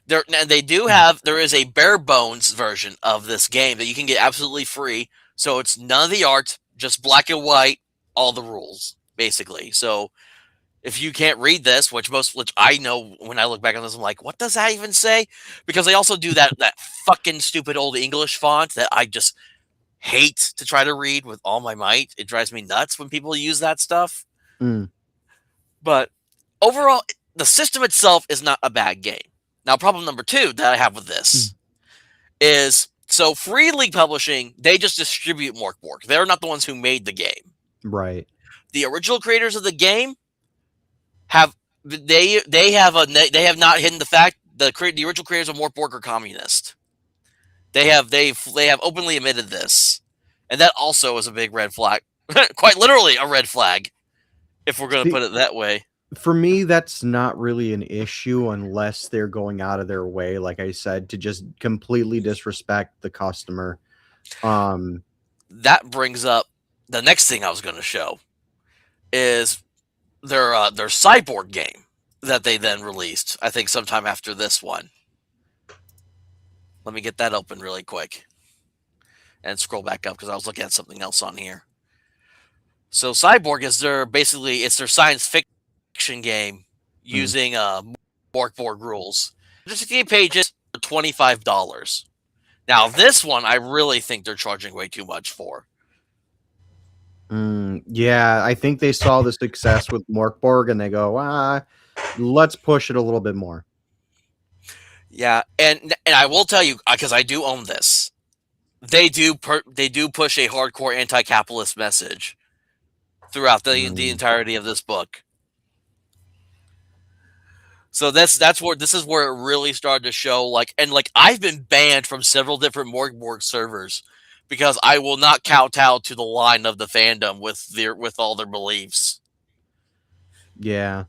There is a bare bones version of this game that you can get absolutely free. So it's none of the art, just black and white, all the rules, basically. So if you can't read this, which I know when I look back on this, I'm like, what does that even say? Because they also do that fucking stupid old English font that I just hate to try to read with all my might. It drives me nuts when people use that stuff. mm, But overall, the system itself is not a bad game. Now, problem number two that I have with mm, this is, so Free League Publishing, they just distribute Morkborg. They're not the ones who made the game. right. The original creators of the game have they have not hidden the fact the original creators of Morkborg are communist. They have openly admitted this, and that also is a big red flag. Quite literally a red flag, if we're going to See, put it that way. for me, that's not really an issue unless they're going out of their way, like I said, to just completely disrespect the customer. Um, That brings up the next thing I was going to show is their cyborg game that they then released. I think sometime after this one. Let me get that open really quick and scroll back up, because I was looking at something else on here. So Cyborg is it's their science fiction game mm, using Morkborg rules. Just 68 pages for $25. Now this one I really think they're charging way too much for. yeah, I think they saw the success with Morkborg and they go, let's push it a little bit more. Yeah, and I will tell you, because I do own this, they do push a hardcore anti-capitalist message throughout the Mm, entirety of this book. So this is where it really started to show, like I've been banned from several different Morgborg servers because I will not kowtow to the line of the fandom with all their beliefs. yeah.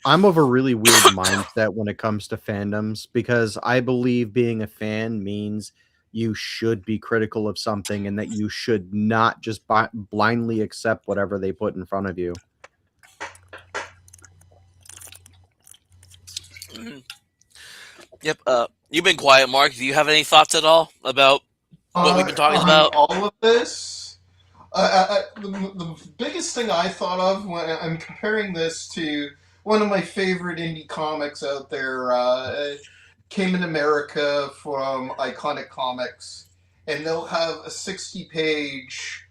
I'm of a really weird mindset when it comes to fandoms because I believe being a fan means you should be critical of something and that you should not just blindly accept whatever they put in front of you. Mhm. Yep. You've been quiet, Mark. Do you have any thoughts at all about what we've been talking On about? all of this, the biggest thing I thought of when I'm comparing this to one of my favorite indie comics out there, came in America from Iconic Comics, and they'll have a 60-page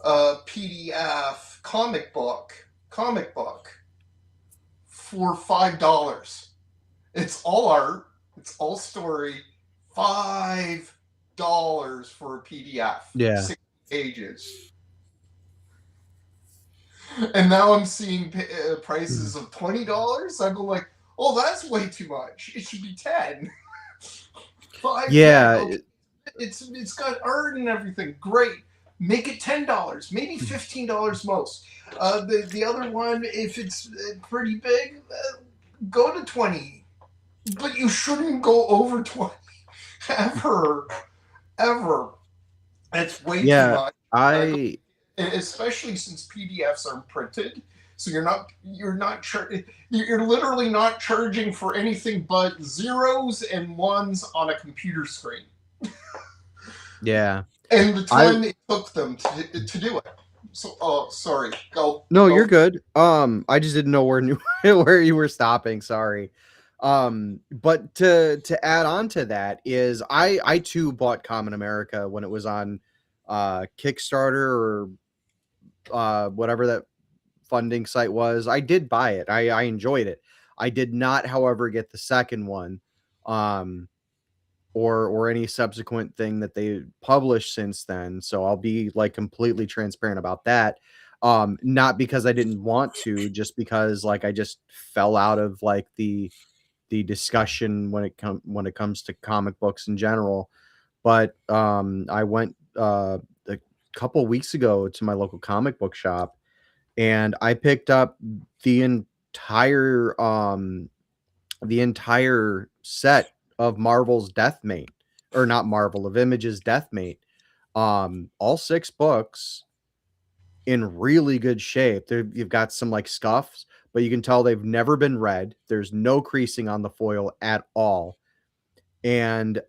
PDF comic book for $5. It's all art, it's all story, $5 for a PDF, Yeah. 60 pages. And now I'm seeing prices of $20. I go like, oh, that's way too much. It should be 10. 5, 10. Yeah. Okay, it's got art and everything. Great. Make it $10, maybe $15 most. The other one, if it's pretty big, go to 20. But you shouldn't go over 20 ever, ever. That's way too Yeah. much. I Especially since PDFs are printed, so you're literally not charging for anything but zeros and ones on a computer screen, yeah. and the I time it took them to do it. So, oh, sorry, No, you're go. good. I just didn't know where you were stopping. Sorry. But to add on to that is I too bought Common America when it was on Kickstarter or whatever that funding site was. I did buy it. I enjoyed it. I did not, however, get the second one. um, or any subsequent thing that they published since then. So I'll be like completely transparent about that. Not because I didn't want to, just because like I just fell out of like the discussion when it comes to comic books in general. But I went a couple weeks ago to my local comic book shop, and I picked up the entire set of Marvel's Deathmate, or not Marvel, of Image's Deathmate. All 6 books in really good shape. You've got some like scuffs, but you can tell they've never been read. There's no creasing on the foil at all. And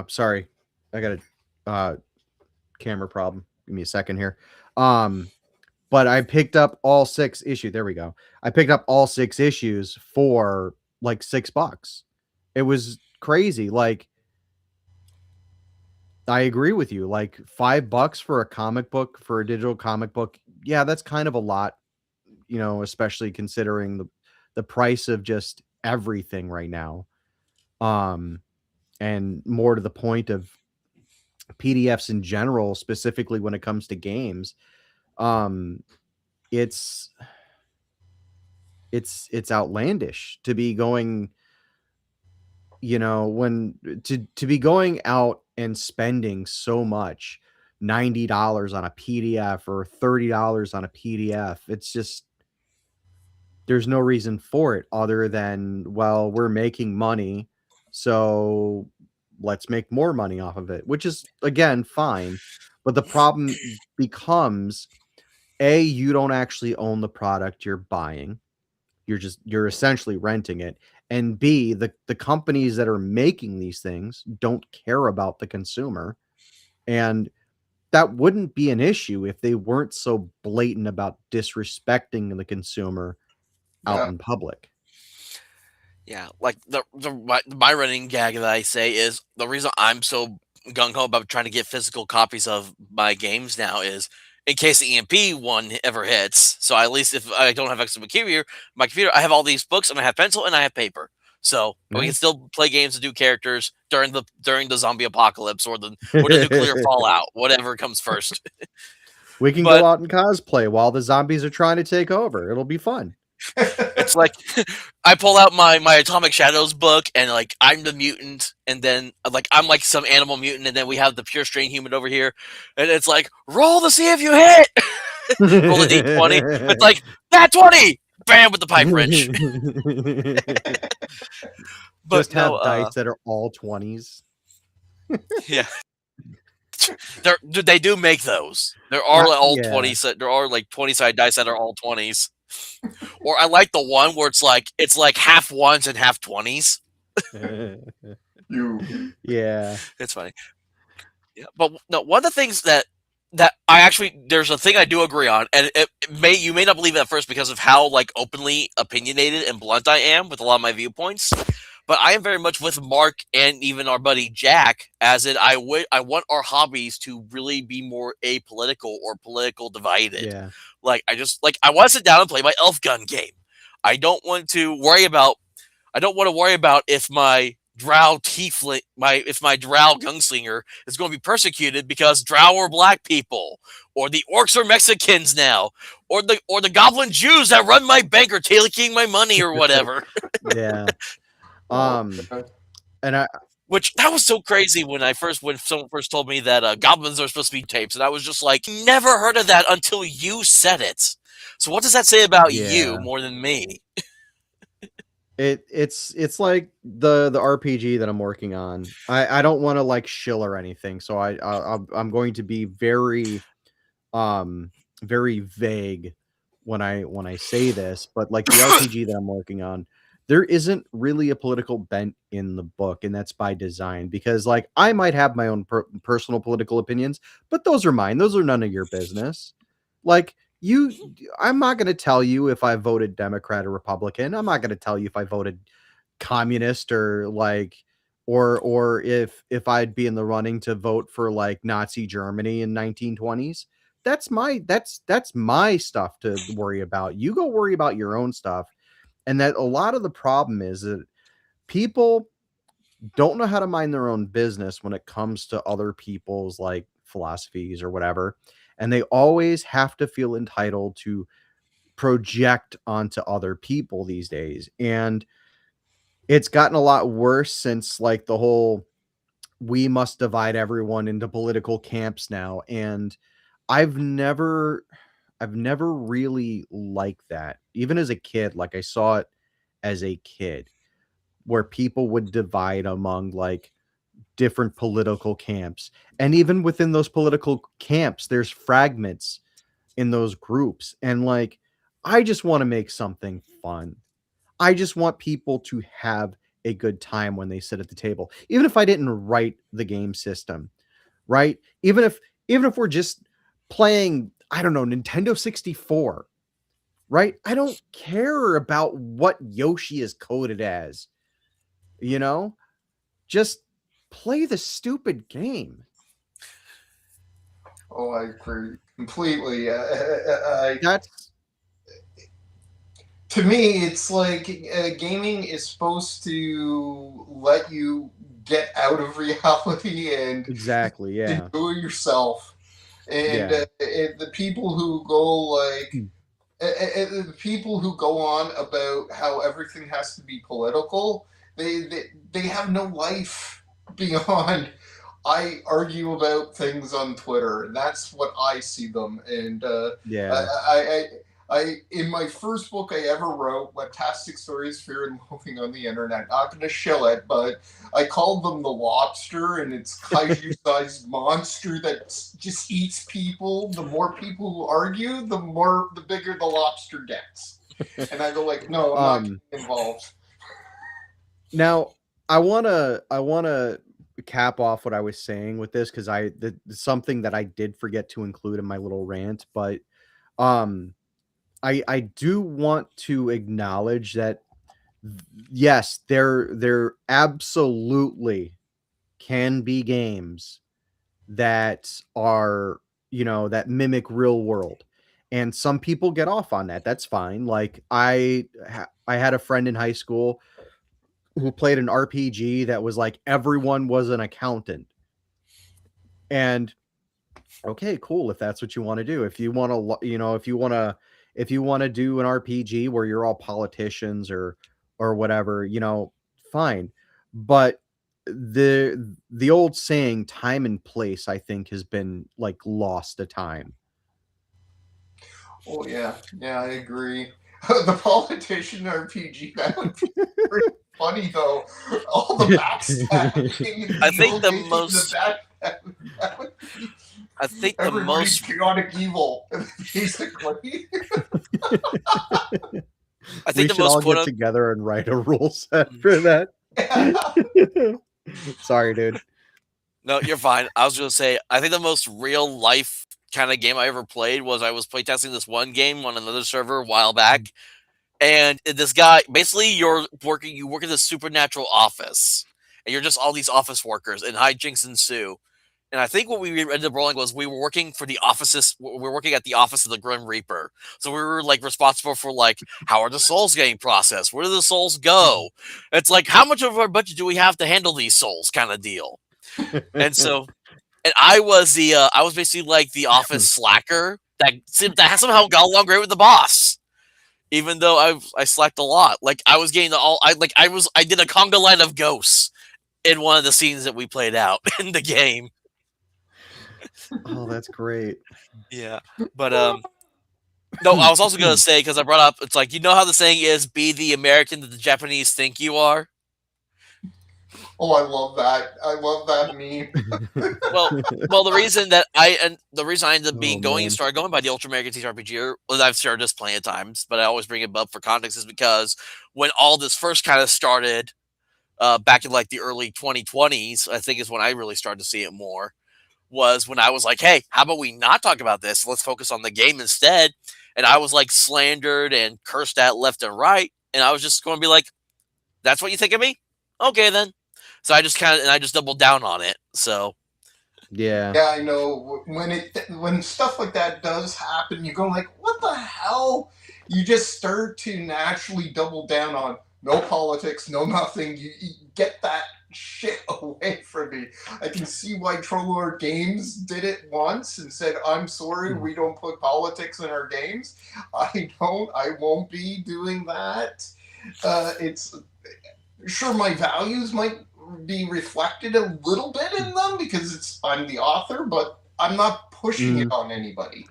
sorry, I got a camera problem. Give me a second here. But I picked up all 6 issues. There we go. I picked up all 6 issues for like $6. It was crazy. Like, I agree with you. Like $5 for a comic book, for a digital comic book. Yeah, that's kind of a lot, especially considering the price of just everything right now. And more to the point of PDFs in general, specifically when it comes to games. Um, it's it's outlandish to be going, when to be going out and spending so much, $90 on a PDF or $30 on a PDF. It's just, there's no reason for it other than, well, we're making money, so let's make more money off of it, which is again fine. But the problem becomes, A, you don't actually own the product you're buying. You're essentially renting it. And B, the companies that are making these things don't care about the consumer. And that wouldn't be an issue if they weren't so blatant about disrespecting the consumer out Yeah. in public. Yeah, like my running gag that I say is the reason I'm so gung ho about trying to get physical copies of my games now is in case the EMP one ever hits. So at least if I don't have extra my computer, I have all these books and I have pencil and I have paper. So we can still play games and do characters during the zombie apocalypse or the nuclear fallout, whatever comes first. We can But go out and cosplay while the zombies are trying to take over. It'll be fun. it's like I pull out my Atomic Shadows book and like I'm the mutant, and then like I'm like some animal mutant, and then we have the pure strain human over here, and it's like roll to see if you hit. Roll a d20. It's like that 20. Bam with the pipe wrench. But Just have no, dice that are all 20s. yeah. They do make those. There are like all Yeah. 20s. There are like 20-side dice that are all 20s. Or I like the one where it's like half ones and half 20s. Yeah. It's funny. Yeah, but no, one of the things that I actually there's a thing I do agree on, and you may not believe it at first because of how like openly opinionated and blunt I am with a lot of my viewpoints. But I am very much with Mark and even our buddy Jack, as in I want our hobbies to really be more apolitical or political divided. Yeah. Like I want to sit down and play my elf gun game. I don't want to worry about if my drow tiefling, if my drow gunslinger is going to be persecuted because drow are black people, or the orcs are Mexicans now, or the goblin Jews that run my bank are taking my money or whatever. Yeah. And Which that was so crazy when someone first told me that goblins are supposed to be tapes, and I was just like, never heard of that until you said it. So what does that say about you more than me? It's like the RPG that I'm working on. I don't want to like shill or anything, so I'm going to be very very vague when I say this, but like the RPG that I'm working on, there isn't really a political bent in the book, and that's by design, because like I might have my own personal political opinions, but those are mine. Those are none of your business. Like I'm not going to tell you if I voted Democrat or Republican. I'm not going to tell you if I voted communist or like or if I'd be in the running to vote for like Nazi Germany in 1920s. That's my stuff to worry about. You go worry about your own stuff. And that a lot of the problem is that people don't know how to mind their own business when it comes to other people's like philosophies or whatever. And they always have to feel entitled to project onto other people these days. And it's gotten a lot worse since like the whole we must divide everyone into political camps now. And I've never I've never really liked that. Even as a kid, like I saw it as a kid where people would divide among like different political camps. And even within those political camps, there's fragments in those groups. And like, I just want to make something fun. I just want people to have a good time when they sit at the table. Even if I didn't write the game system, right? Even if we're just playing, I don't know, Nintendo 64, right? I don't care about what Yoshi is coded as, you know? Just play the stupid game. Oh, I agree completely. That's To me, it's like gaming is supposed to let you get out of reality and exactly, yeah. enjoy yourself. Yeah. And the people who go like Hmm. the people who go on about how everything has to be political, they have no life beyond. I argue about things on Twitter, and that's what I see them. And Yeah. I, in my first book I ever wrote, Fantastic Stories, Fear and Loathing on the Internet. Not going to shill it, but I called them the Lobster, and it's kaiju-sized monster that just eats people. The more people who argue, the bigger the lobster gets. And I go like, no, I'm not Um getting involved. Now I wanna cap off what I was saying with this because something that I did forget to include in my little rant, but um I do want to acknowledge that yes, there absolutely can be games that are, that mimic real world. And some people get off on that. That's fine. Like I had a friend in high school who played an RPG that was like everyone was an accountant. And okay, cool if that's what you want to do. If you want to, if you want to do an RPG where you're all politicians or whatever, fine. But the old saying time and place I think has been like lost to time. Oh yeah, yeah, I agree. The politician RPG, that would be pretty funny though. All the backstabbing and I evil think the making the most that would be I think the everybody's most chaotic evil, basically. I We think the should most all quote get unquote together and write a rule set for that. Sorry, dude. no, you're fine. I was gonna say I think the most real life kind of game I ever played was I was playtesting this one game on another server a while back. And this guy, basically, you work in this supernatural office, and you're just all these office workers, and hijinks ensue. And I think what we ended up rolling was we were working for the offices. We were working at the office of the Grim Reaper, so we were like responsible for like how are the souls getting processed? Where do the souls go? It's like how much of our budget do we have to handle these souls, kind of deal. And so, and I was basically like the office slacker that somehow got along great with the boss even though I slacked a lot. Like I was getting I did a conga line of ghosts in one of the scenes that we played out in the game. Oh, that's great. Yeah, but no, I was also gonna say because I brought up it's like you know how the saying is be the American that the Japanese think you are. Oh, I love that. I love that meme. Well, the reason I ended up Oh being going man. started going by the Ultra American TTRPG, well, I've shared this plenty of times, but I always bring it up for context is because when all this first kind of started, back in like the early 2020s, I think is when I really started to see it more. Was when I was like, hey, how about we not talk about this? Let's focus on the game instead. And I was like slandered and cursed at left and right. And I was just going to be like, that's what you think of me? Okay, then. So I just doubled down on it. So, Yeah. Yeah, I know. When stuff like that does happen, you go like, "What the hell?" you just start to naturally double down on no politics, no nothing. You get that shit away from me. I can see why Trollord Games did it once and said, I'm sorry, we don't put politics in our games. I won't be doing that. It's sure my values might be reflected a little bit in them because I'm the author, but I'm not pushing it on anybody.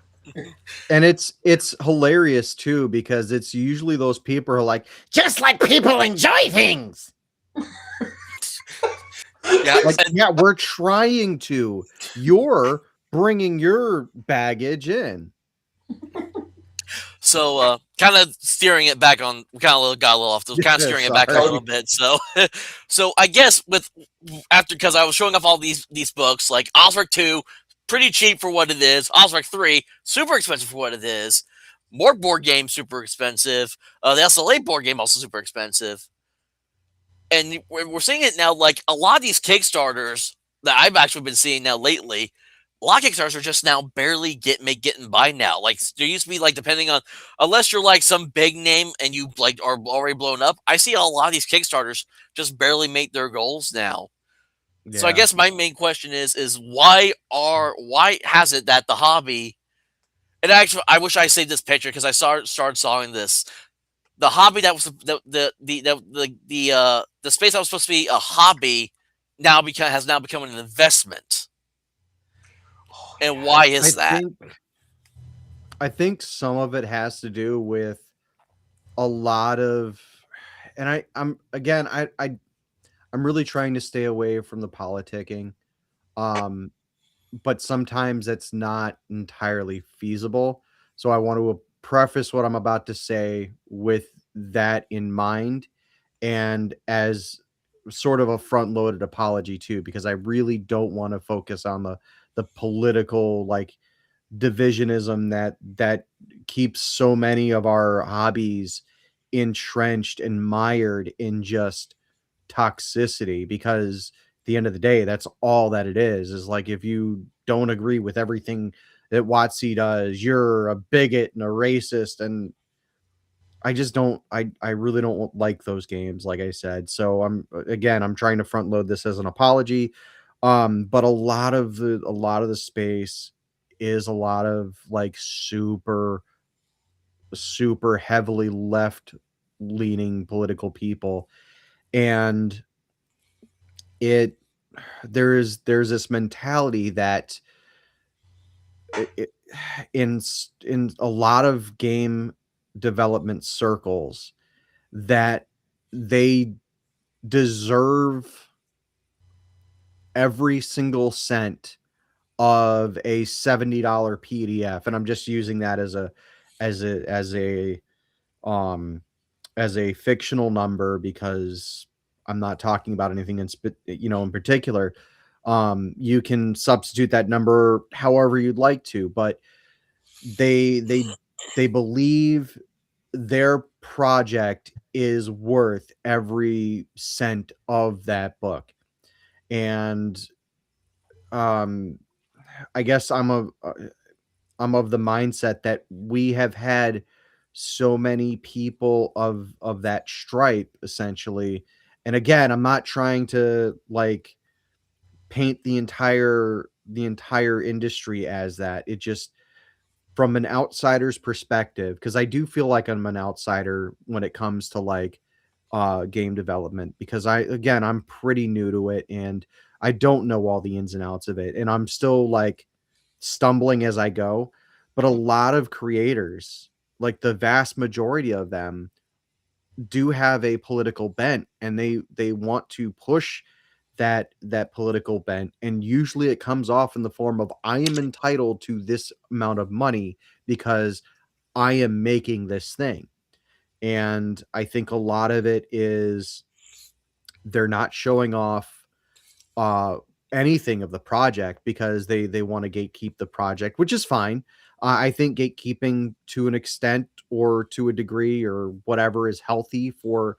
And it's hilarious too, because it's usually those people who are like, just like people enjoy things. Yeah, Like, yeah, we're trying to. You're bringing your baggage in. so kind of steering it back on, we kind of got a little off. Kind of steering it back on a Sorry. little bit. So, so I guess because I was showing off all these books, like Osric 2, pretty cheap for what it is. Osric 3, super expensive for what it is. More board game, super expensive. The SLA board game also super expensive. And we're seeing it now. Like a lot of these Kickstarters that I've actually been seeing now lately, a lot of Kickstarters are just now barely getting by now. Like there used to be, like, depending on, unless you're like some big name and you like are already blown up, I see a lot of these Kickstarters just barely make their goals now. So I Yeah. guess my main question is why has it that the hobby, and actually I wish I saved this picture because I started sawing this, the hobby that was the space that was supposed to be a hobby has now become an investment. And why I is that? think I think some of it has to do with a lot of, and I'm again I'm really trying to stay away from the politicking. Um but sometimes it's not entirely feasible. So I want to preface what I'm about to say with that in mind, and as sort of a front loaded apology too, because I really don't want to focus on the political, like, divisionism that keeps so many of our hobbies entrenched and mired in just toxicity, because at the end of the day, that's all that it is like, if you don't agree with everything that Watsy does, you're a bigot and a racist. And I just don't, I really don't like those games, like I said. So I'm trying to front load this as an apology. But a lot of the space is a lot of, like, super heavily left leaning political people. And it there's this mentality that it in a lot of game development circles, that they deserve every single cent of a $70 PDF. And I'm just using that as a as a um as a fictional number, because I'm not talking about anything in particular. You can substitute that number however you'd like to, but they believe their project is worth every cent of that book. And um I guess I'm of the mindset that we have had so many people of that stripe, essentially. And again, I'm not trying to, like, paint the entire industry as that. It just, from an outsider's perspective, because I do feel like I'm an outsider when it comes to, like, game development, because I'm pretty new to it, and I don't know all the ins and outs of it, and I'm still, like, stumbling as I go. But a lot of creators, like the vast majority of them, do have a political bent, and they want to push that political bent, and usually it comes off in the form of, I am entitled to this amount of money because I am making this thing. And I think a lot of it is they're not showing off uh anything of the project, because they want to gatekeep the project, which is fine. I think gatekeeping to an extent or to a degree or whatever is healthy for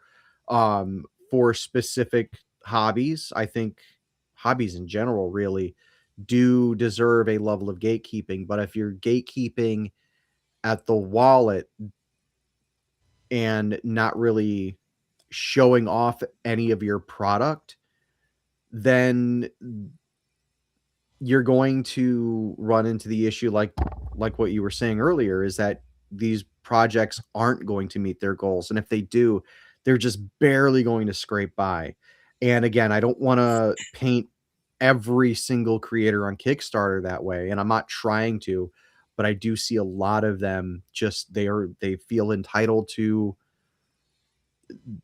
specific hobbies. I think hobbies in general really do deserve a level of gatekeeping, but if you're gatekeeping at the wallet, and not really showing off any of your product, then you're going to run into the issue like what you were saying earlier, is that these projects aren't going to meet their goals, and if they do, they're just barely going to scrape by. And again, I don't want to paint every single creator on Kickstarter that way, and I'm not trying to, but I do see a lot of them just they feel entitled to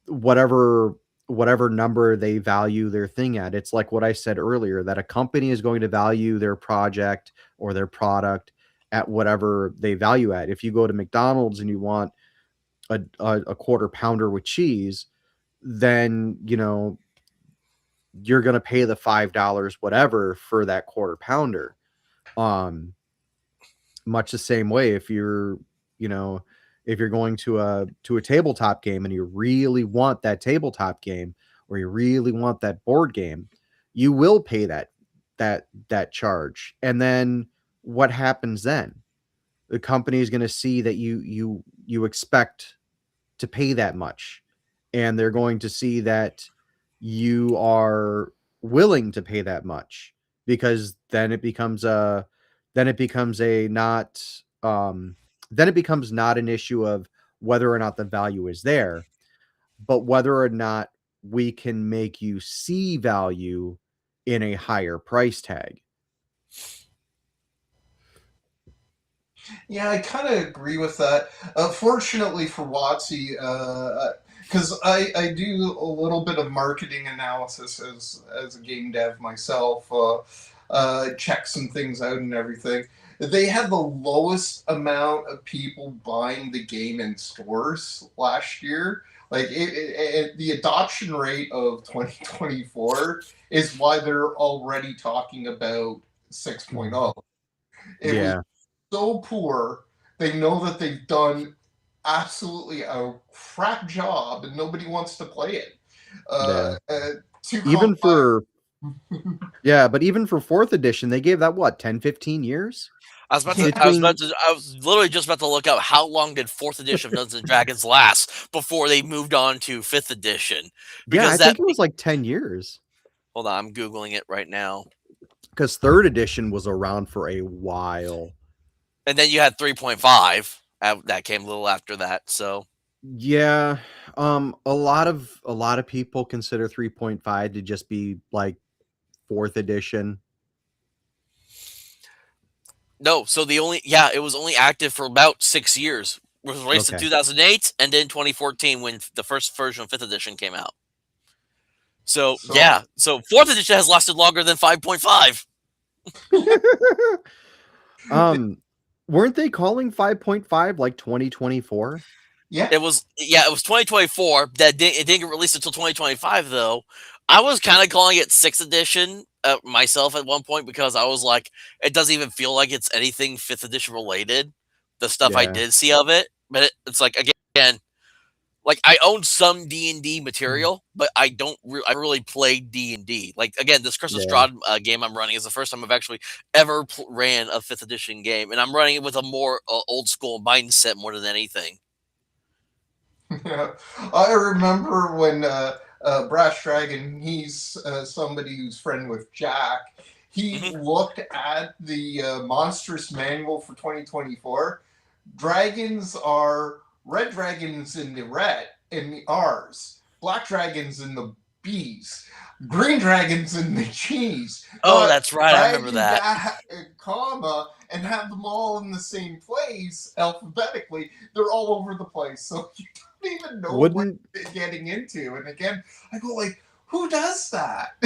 whatever number they value their thing at. It's like what I said earlier, that a company is going to value their project or their product at whatever they value at. If you go to McDonald's and you want a quarter pounder with cheese, then you're going to pay the $5 whatever for that quarter pounder. Much the same way, if you're going to a tabletop game and you really want that tabletop game, or you really want that board game, you will pay that charge. And then what happens then? The company is going to see that you expect to pay that much, and they're going to see that you are willing to pay that much, because then it becomes a not then it becomes not an issue of whether or not the value is there, but whether or not we can make you see value in a higher price tag. Yeah, I kind of agree with that. Fortunately for WotC, because I do a little bit of marketing analysis as a game dev myself, check some things out and everything. They had the lowest amount of people buying the game in stores last year. Like the adoption rate of 2024 is why they're already talking about 6.0. It was Yeah, so poor. They know that they've done absolutely a crap job, and nobody wants to play it. yeah. Too Even complex. for Yeah, but even for 4th edition, they gave that what, 10, 15 years? Between I was literally just about to look up how long did 4th edition of Dungeons and Dragons last before they moved on to 5th edition. Yeah, I Because think it was like 10 years. hold on, I'm Googling it right now. Because 3rd edition was around for a while. And then you had 3.5 that came a little after that. So Yeah, a lot of people consider 3.5 to just be like 4th edition. no, so it was only active for about 6 years. It was released in Okay. 2008 and then 2014 when the first version of 5th edition came out. So So yeah, so 4th edition has lasted longer than 5.5. um weren't they calling 5.5 like 2024? yeah, It was 2024. It didn't get released until 2025 though. I was kind of calling it 6th edition myself at one point because I was like, it doesn't even feel like it's anything 5th edition related. The stuff I Yeah. did see of it, but it's like again, like I own some D&D material, but I really played D&D. Like again, this Crystal Yeah. Strahd game I'm running is the first time I've actually ever ran a 5th edition game, and I'm running it with a more old school mindset more than anything. yeah. I remember when Brash Dragon, he's somebody who's friend with Jack. He Hmm. looked at the monstrous manual for 2024. Dragons are red dragons in the red in the R's, black dragons in the B's, green dragons in the G's. Oh, Not that's right. I remember dragon that. comma and have them all in the same place alphabetically. They're all over the place, so you don't even know what Wouldn't you're getting into. And again, I go like, who does that?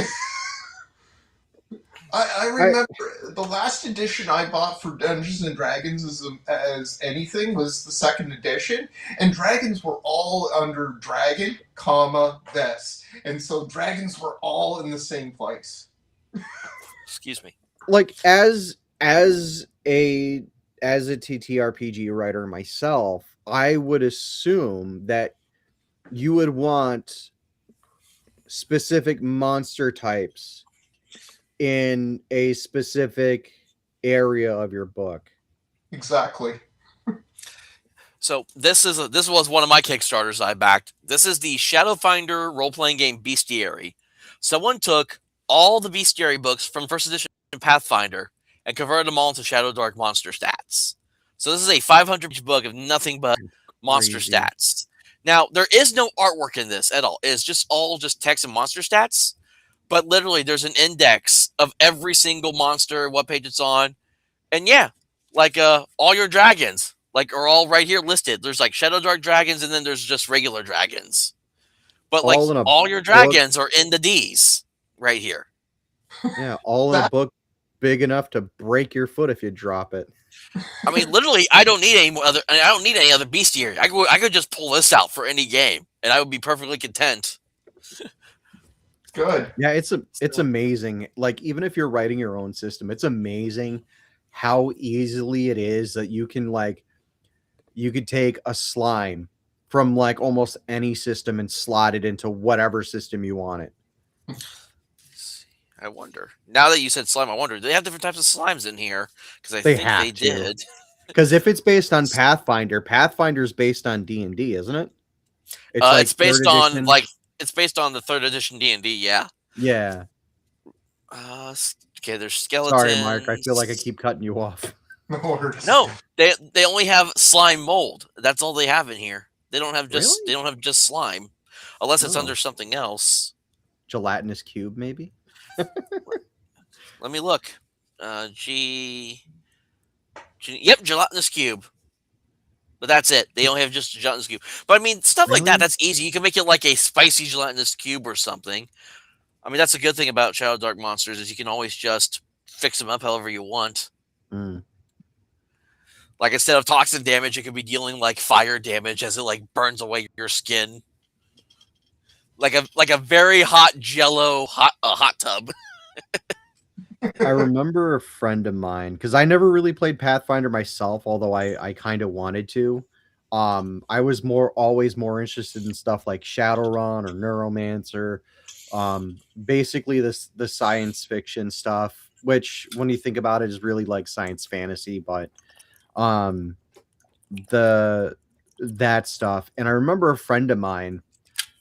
I I remember the last edition I bought for Dungeons and Dragons as anything was the 2nd edition, and dragons were all under dragon, comma this, and so dragons were all in the same place. Excuse me. like as a TTRPG writer myself, I would assume that you would want specific monster types in a specific area of your book. Exactly. So this was one of my Kickstarters I backed. This is the Shadowfinder role-playing game Bestiary. Someone took all the Bestiary books from first edition Pathfinder and converted them all into Shadow Dark monster stats. So this is a 500-page book of nothing but monster Crazy. stats. Now, there is no artwork in this at all. It's just all just text and monster stats. But literally, there's an index of every single monster, what page it's on, and yeah, like all your dragons are all right here listed. There's like Shadow Dark dragons, and then there's just regular dragons. But like All in a all your book. dragons are in the D's right here. Yeah, all in a That- book big enough to break your foot if you drop it. I mean, literally, I don't need I don't need any other bestiary. I could just pull this out for any game, and I would be perfectly content. Good. Yeah, it's amazing. Like even if you're writing your own system, it's amazing how easily it is that you could take a slime from like almost any system and slot it into whatever system you want it. I wonder. Now that you said slime, I wonder. Do they have different types of slimes in here? Because I They think have they to. did. Because if it's based on Pathfinder, Pathfinder's based on D&D, isn't it? It's based third on edition. it's based on the third edition D&D. Yeah. Yeah. Okay. There's skeletons. Sorry, Mark. I feel like I keep cutting you off. No worries. No, they only have slime mold. That's all they have in here. They don't have just Really? they don't have just slime, unless it's Oh. under something else. Gelatinous cube, maybe? Let me look. Yep, gelatinous cube. But that's it. They only have just a gelatinous cube. But I mean, stuff like that, Really? that's easy. You can make it like a spicy gelatinous cube or something. I mean, that's a good thing about Shadow Dark monsters is you can always just fix them up however you want. Mm. Like instead of toxin damage, it could be dealing like fire damage as it like burns away your skin. Like a very hot Jello hot tub. I remember a friend of mine, because I never really played Pathfinder myself, although I kind of wanted to. I was always more interested in stuff like Shadowrun or Neuromancer. Basically the science fiction stuff, which when you think about it is really like science fantasy, but that stuff. And I remember a friend of mine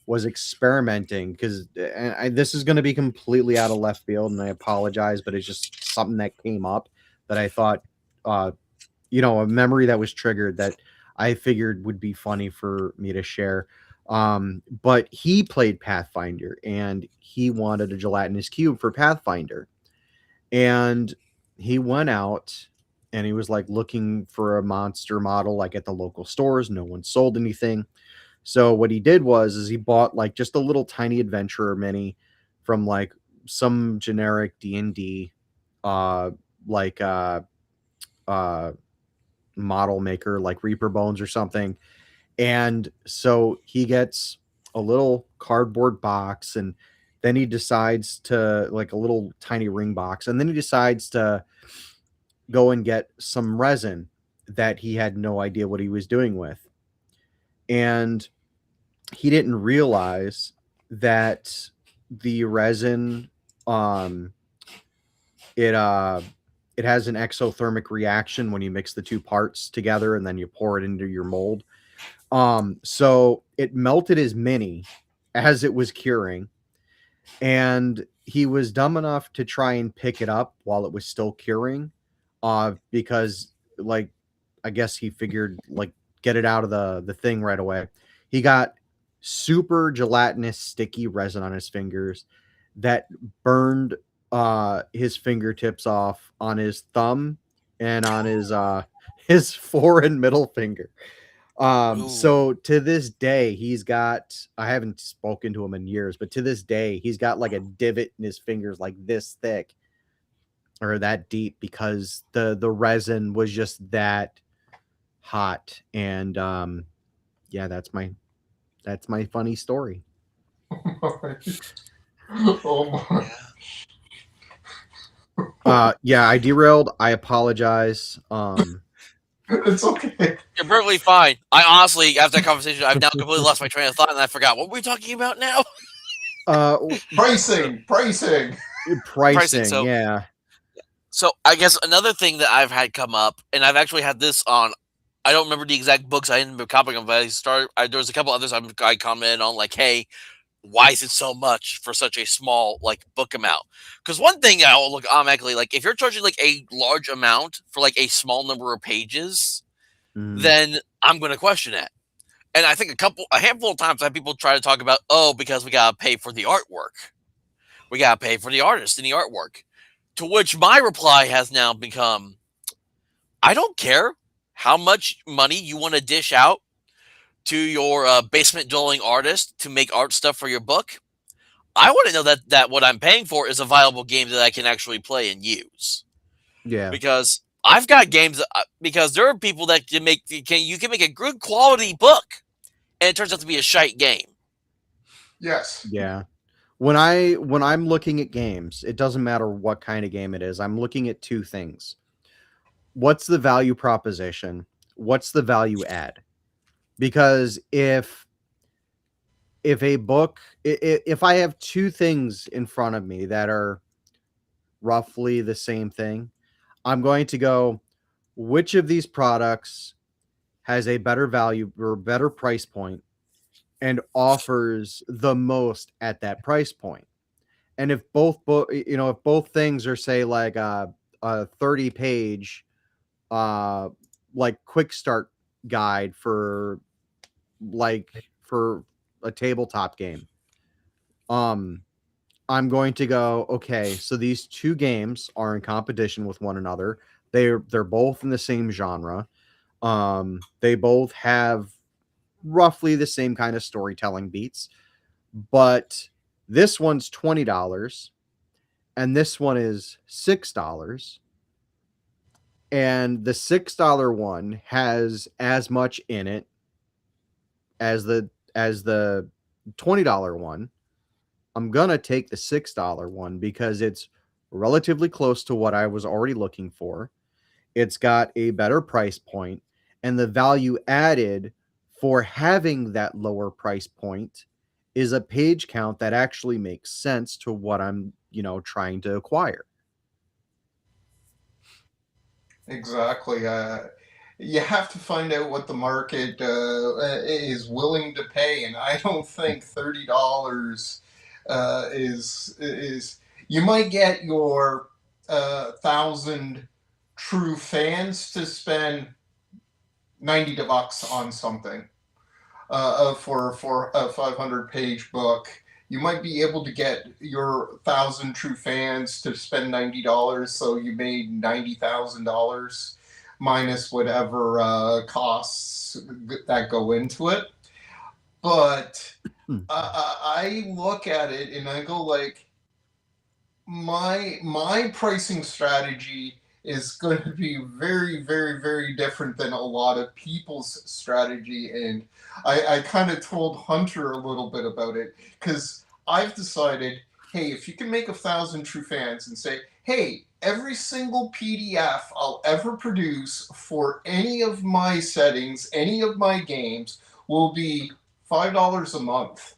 was experimenting because this is going to be completely out of left field, and I apologize, but it's just something that came up that I thought, a memory that was triggered that I figured would be funny for me to share. But he played Pathfinder and he wanted a gelatinous cube for Pathfinder, and he went out and he was like looking for a monster model like at the local stores. No one sold anything. So what he did is he bought like just a little tiny adventurer mini from like some generic D&D model maker like Reaper Bones or something. And so he gets a little cardboard box, and then he decides to like a little tiny ring box, and then he decides to go and get some resin that he had no idea what he was doing with. And he didn't realize that the resin it has an exothermic reaction when you mix the two parts together and then you pour it into your mold. So it melted his mini as it was curing, and he was dumb enough to try and pick it up while it was still curing, because like I guess he figured like get it out of the thing right away. He got super gelatinous sticky resin on his fingers that burned his fingertips off on his thumb and on his fore and middle finger. So to this day, I haven't spoken to him in years, but to this day, he's got like a divot in his fingers like this thick or that deep because the resin was just that hot. And yeah, that's my funny story. Oh my. Yeah, I derailed. I apologize. It's okay. You're perfectly fine. I honestly, after that conversation, I've now completely lost my train of thought and I forgot what were we talking about now. Pricing. Pricing, So- yeah. So I guess another thing that I've had come up, and I've actually had this on I don't remember the exact books I ended up copying them, but there was a couple others I commented on, like, hey, why is it so much for such a small like book amount? Because one thing I'll look automatically, like, if you're charging like a large amount for like a small number of pages, Mm, then I'm going to question it. And I think a handful of times I had people try to talk about, oh, because we gotta pay for the artwork, we gotta pay for the artist and the artwork. To which my reply has now become, I don't care how much money you want to dish out to your basement dwelling artist to make art stuff for your book. I want to know that what I'm paying for is a viable game that I can actually play and use. yeah, Because I've got games because there are people that you can make a good quality book and it turns out to be a shite game. Yes. yeah. When I'm looking at games, it doesn't matter what kind of game it is. I'm looking at two things. What's the value proposition? What's the value add? Because if a book if I have two things in front of me that are roughly the same thing, I'm going to go, which of these products has a better value or better price point and offers the most at that price point. And if if both things are, say, like a 30 page uh like quick start guide for a tabletop game, um I'm going to go, okay, so these two games are in competition with one another. They're both in the same genre. They both have roughly the same kind of storytelling beats, but this one's $20 and this one is $6. And the $6 one has as much in it as the $20 one. I'm gonna take the $6 one because it's relatively close to what I was already looking for. It's got a better price point, and the value added for having that lower price point is a page count that actually makes sense to what I'm, trying to acquire. Exactly. You have to find out what the market is willing to pay, and I don't think $30 is. You might get your 1,000 true fans to spend $90 on something for a 500-page book. You might be able to get your 1,000 true fans to spend $90, so you made $90,000 minus whatever costs that go into it. But Hmm. I look at it and I go like, my pricing strategy is going to be very, very, very different than a lot of people's strategy. And I kind of told Hunter a little bit about it because I've decided, hey, if you can make 1,000 true fans and say, hey, every single PDF I'll ever produce for any of my settings, any of my games, will be $5 a month,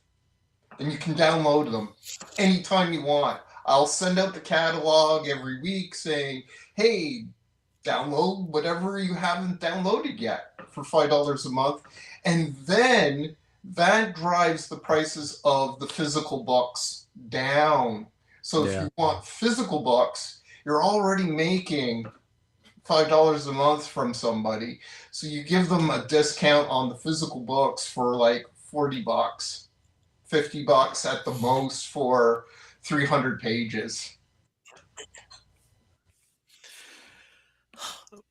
and you can download them anytime you want. I'll send out the catalog every week saying, hey, download whatever you haven't downloaded yet for $5 a month. And then that drives the prices of the physical books down. So if Yeah. you want physical books, you're already making $5 a month from somebody. So you give them a discount on the physical books for like $40. $50 at the most for 300 pages.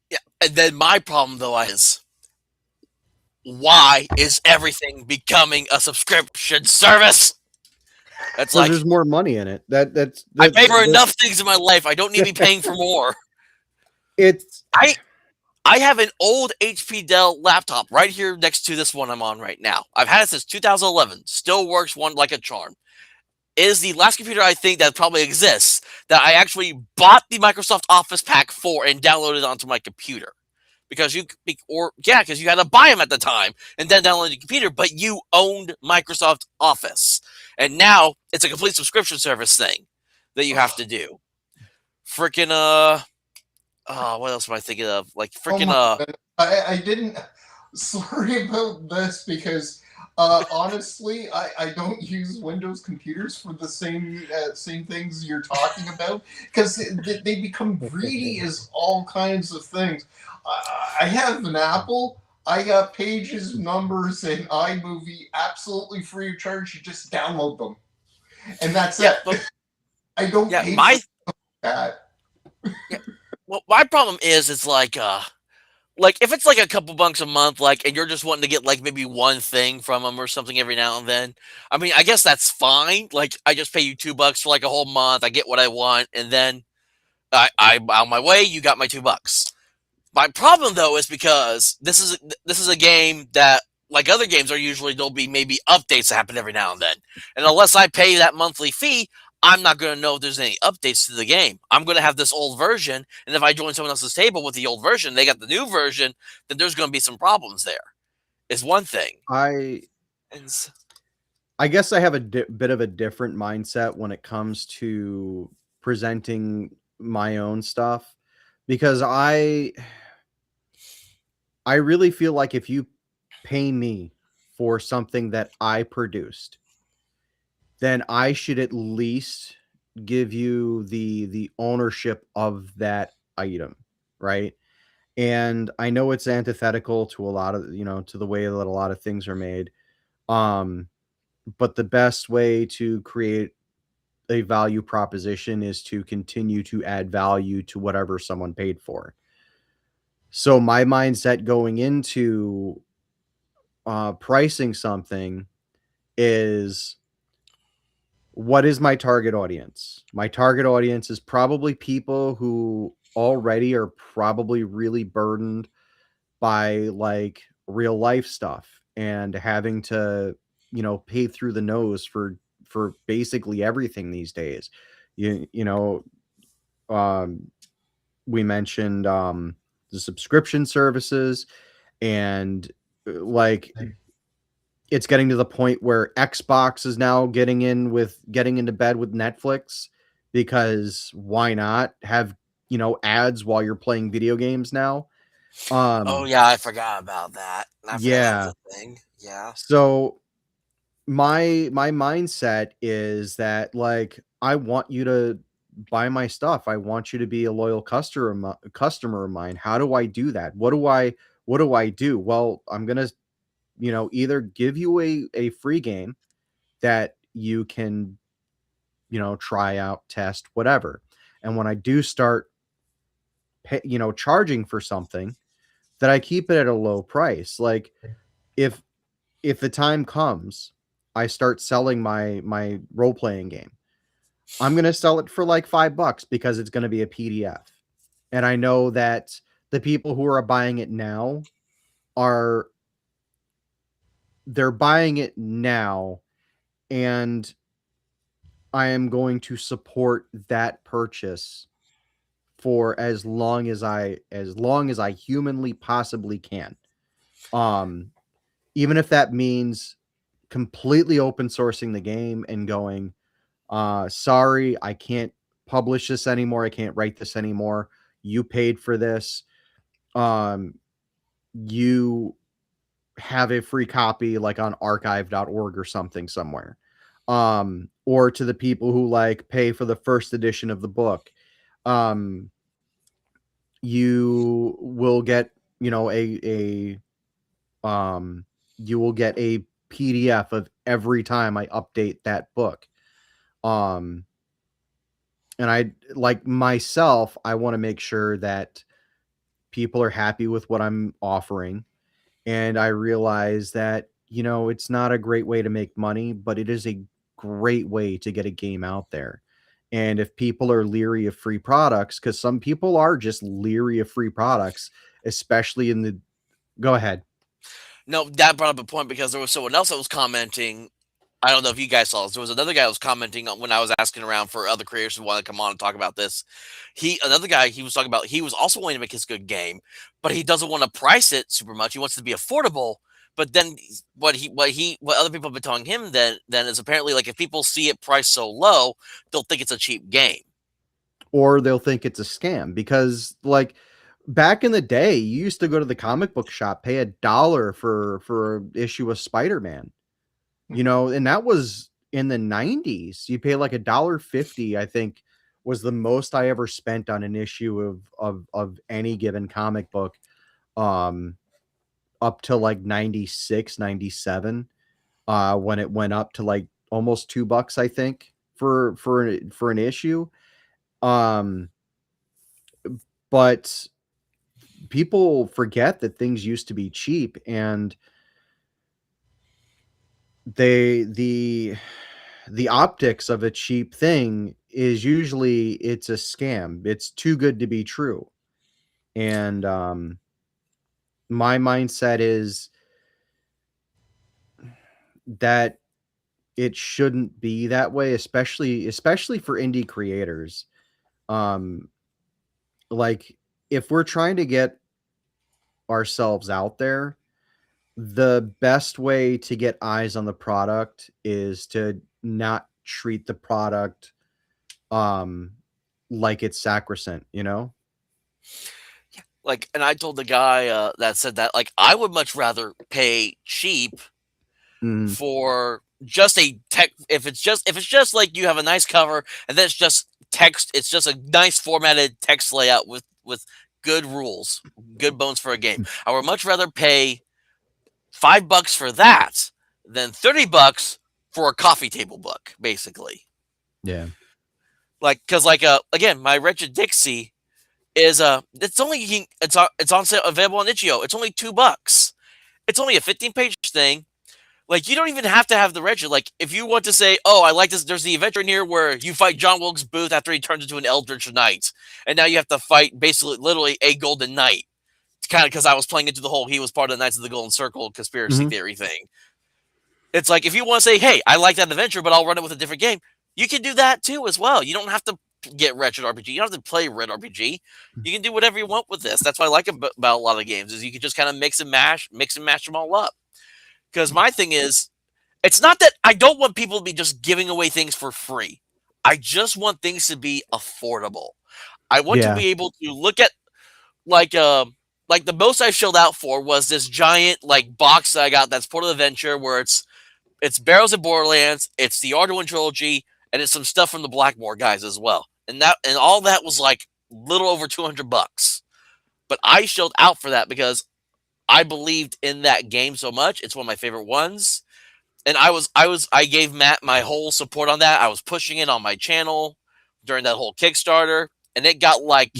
Yeah, and then my problem though is, why is everything becoming a subscription service? That's Because like, there's more money in it. That's I that pay for that enough things in my life. I don't need to be paying for more. it's I I have an old HP Dell laptop right here next to this one I'm on right now. I've had it since 2011. Still works one like a charm. It is the last computer I think that probably exists that I actually bought the Microsoft Office pack for and downloaded onto my computer. Because you had to buy them at the time and then download the computer, but you owned Microsoft Office. And now it's a complete subscription service thing that you have to do. Freaking What else am I thinking of? Like Oh freaking my goodness. I didn't. Sorry about this because honestly, I don't use Windows computers for the same things you're talking about because they become greedy as all kinds of things. I have an Apple. I got Pages, Numbers, and iMovie absolutely free of charge. You just download them, and that's yeah, it. but I don't yeah, pay for my that. yeah, well, my problem is it's like if it's like a couple bucks a month, like, and you're just wanting to get like maybe one thing from them or something every now and then. I mean, I guess that's fine. Like, I just pay you $2 for like a whole month. I get what I want, and then I'm on my way. You got my $2. My problem though is because this is a game that, like other games, are usually there'll be maybe updates that happen every now and then, and unless I pay that monthly fee, I'm not going to know if there's any updates to the game. I'm going to have this old version, and if I join someone else's table with the old version, they got the new version, then there's going to be some problems there. Is one thing. I And I guess I have a bit of a different mindset when it comes to presenting my own stuff because I really feel like if you pay me for something that I produced, then I should at least give you the ownership of that item, right? And I know it's antithetical to a lot of, to the way that a lot of things are made. Um, but the best way to create a value proposition is to continue to add value to whatever someone paid for. So my mindset going into pricing something is, what is my target audience? My target audience is probably people who already are probably really burdened by like real life stuff and having to, pay through the nose for basically everything these days. You know, um we mentioned the subscription services and like it's getting to the point where Xbox is now getting into bed with Netflix because why not have, ads while you're playing video games now? oh Um yeah, I forgot about that. I forgot that was yeah. a thing. Yeah. So my mindset is that like I want you to buy my stuff. I want you to be a loyal customer of mine. How do I do that? What do I do? Well, I'm going to, either give you a free game that you can, try out, test, whatever. And when I do start charging for something, that I keep it at a low price. Like if if the time comes, I start selling my role playing game. I'm gonna sell it for like $5 because it's gonna be a PDF, and I know that the people who are buying it now are they're buying it now, and I am going to support that purchase for as long as I humanly possibly can. Um, Even if that means completely open sourcing the game and going, sorry, I can't publish this anymore. I can't write this anymore. You paid for this. You have a free copy like on archive.org or something somewhere. Or to the people who like pay for the first edition of the book. Um, you will get, you know, um you will get a PDF of every time I update that book. Um and I like myself, I want to make sure that people are happy with what I'm offering. And I realize that, it's not a great way to make money, but it is a great way to get a game out there. And if people are leery of free products, because some people are just leery of free products, especially in the go ahead. No, that brought up a point because there was someone else that was commenting. I don't know if you guys saw this. There was another guy that was commenting on when I was asking around for other creators who want to come on and talk about this. Another guy, he was talking about he was also wanting to make his good game, but he doesn't want to price it super much. He wants it to be affordable. But then what other people have been telling him then is apparently like if people see it priced so low, they'll think it's a cheap game. or they'll think it's a scam because like back in the day, you used to go to the comic book shop, pay $1 for an issue of Spider-Man, you know, and that was in the 90s. You pay like $1.50, I think was the most I ever spent on an issue of any given comic book. Um Up to like 96, 97, when it went up to like almost $2, I think, for an issue. Um, but people forget that things used to be cheap, and they the optics of a cheap thing is usually it's a scam. It's too good to be true. And my mindset is that it shouldn't be that way, especially for indie creators. Um, like if we're trying to get ourselves out there, the best way to get eyes on the product is to not treat the product um like it's sacrosanct, you know? Like, and I told the guy that said that, like, I would much rather pay cheap Mhm. for just a tech. If it's just like you have a nice cover and then it's just text. It's just a nice formatted text layout with good rules, good bones for a game. I would much rather pay $5 for that than $30 for a coffee table book, basically. Yeah. Like, because again, my Wretched Dixie is it's only it's on sale available on itch.io. It's only $2. It's only a 15-page thing. Like, you don't even have to have the Wretched. Like, if you want to say, oh, I like this, there's the adventure in here where you fight John Wilkes Booth after he turns into an Eldritch Knight, and now you have to fight basically literally a Golden Knight. Kind of because I was playing into the whole he was part of the Knights of the Golden Circle conspiracy Mhm. theory thing. It's like, if you want to say, hey, I like that adventure, but I'll run it with a different game, you can do that too as well. You don't have to get Wretched RPG. You don't have to play Red RPG. You can do whatever you want with this. That's what I like about a lot of games is you can just kind of mix and mash them all up. Because my thing is, it's not that I don't want people to be just giving away things for free. I just want things to be affordable. I want to Yeah. be able to look at like the most I shelled out for was this giant like box that I got that's part of the venture where it's Barrows and Borderlands, it's the Arduin trilogy, and it's some stuff from the Blackmore guys as well. And all that was like little over $200. But I shelled out for that because I believed in that game so much. It's one of my favorite ones. And I gave Matt my whole support on that. I was pushing it on my channel during that whole Kickstarter, and it got like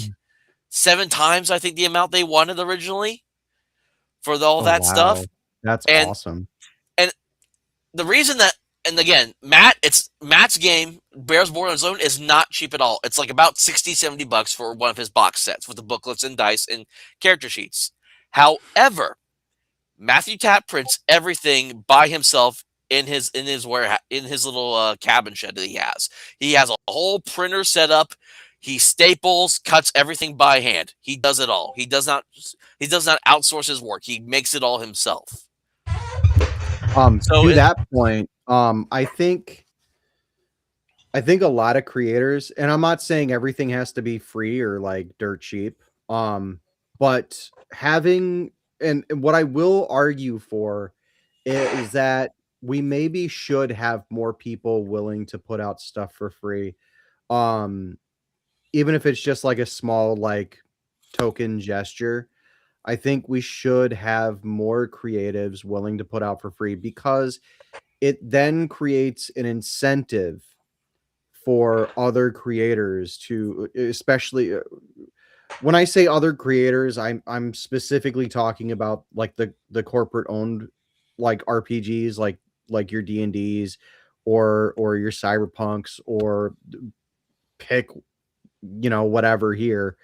7 times I think the amount they wanted originally for all Oh, that stuff. wow. That's And awesome. and the reason that, and again, it's Matt's game, Bears Born on His Own, is not cheap at all. It's like about $60-$70 for one of his box sets with the booklets and dice and character sheets. However, Matthew Tapp prints everything by himself in his warehouse, in his little cabin shed that he has. He has a whole printer set up. He staples, cuts everything by hand. He does it all. He does not outsource his work. He makes it all himself. So To it, that point, I think a lot of creators, and I'm not saying everything has to be free or like dirt cheap, but having and what I will argue for is that we maybe should have more people willing to put out stuff for free. Um, Even if it's just like a small like token gesture. I think we should have more creatives willing to put out for free because it then creates an incentive for other creators to, especially when I say other creators, I'm specifically talking about like the corporate owned like RPGs, like your D&Ds or your cyberpunks, or pick, whatever here.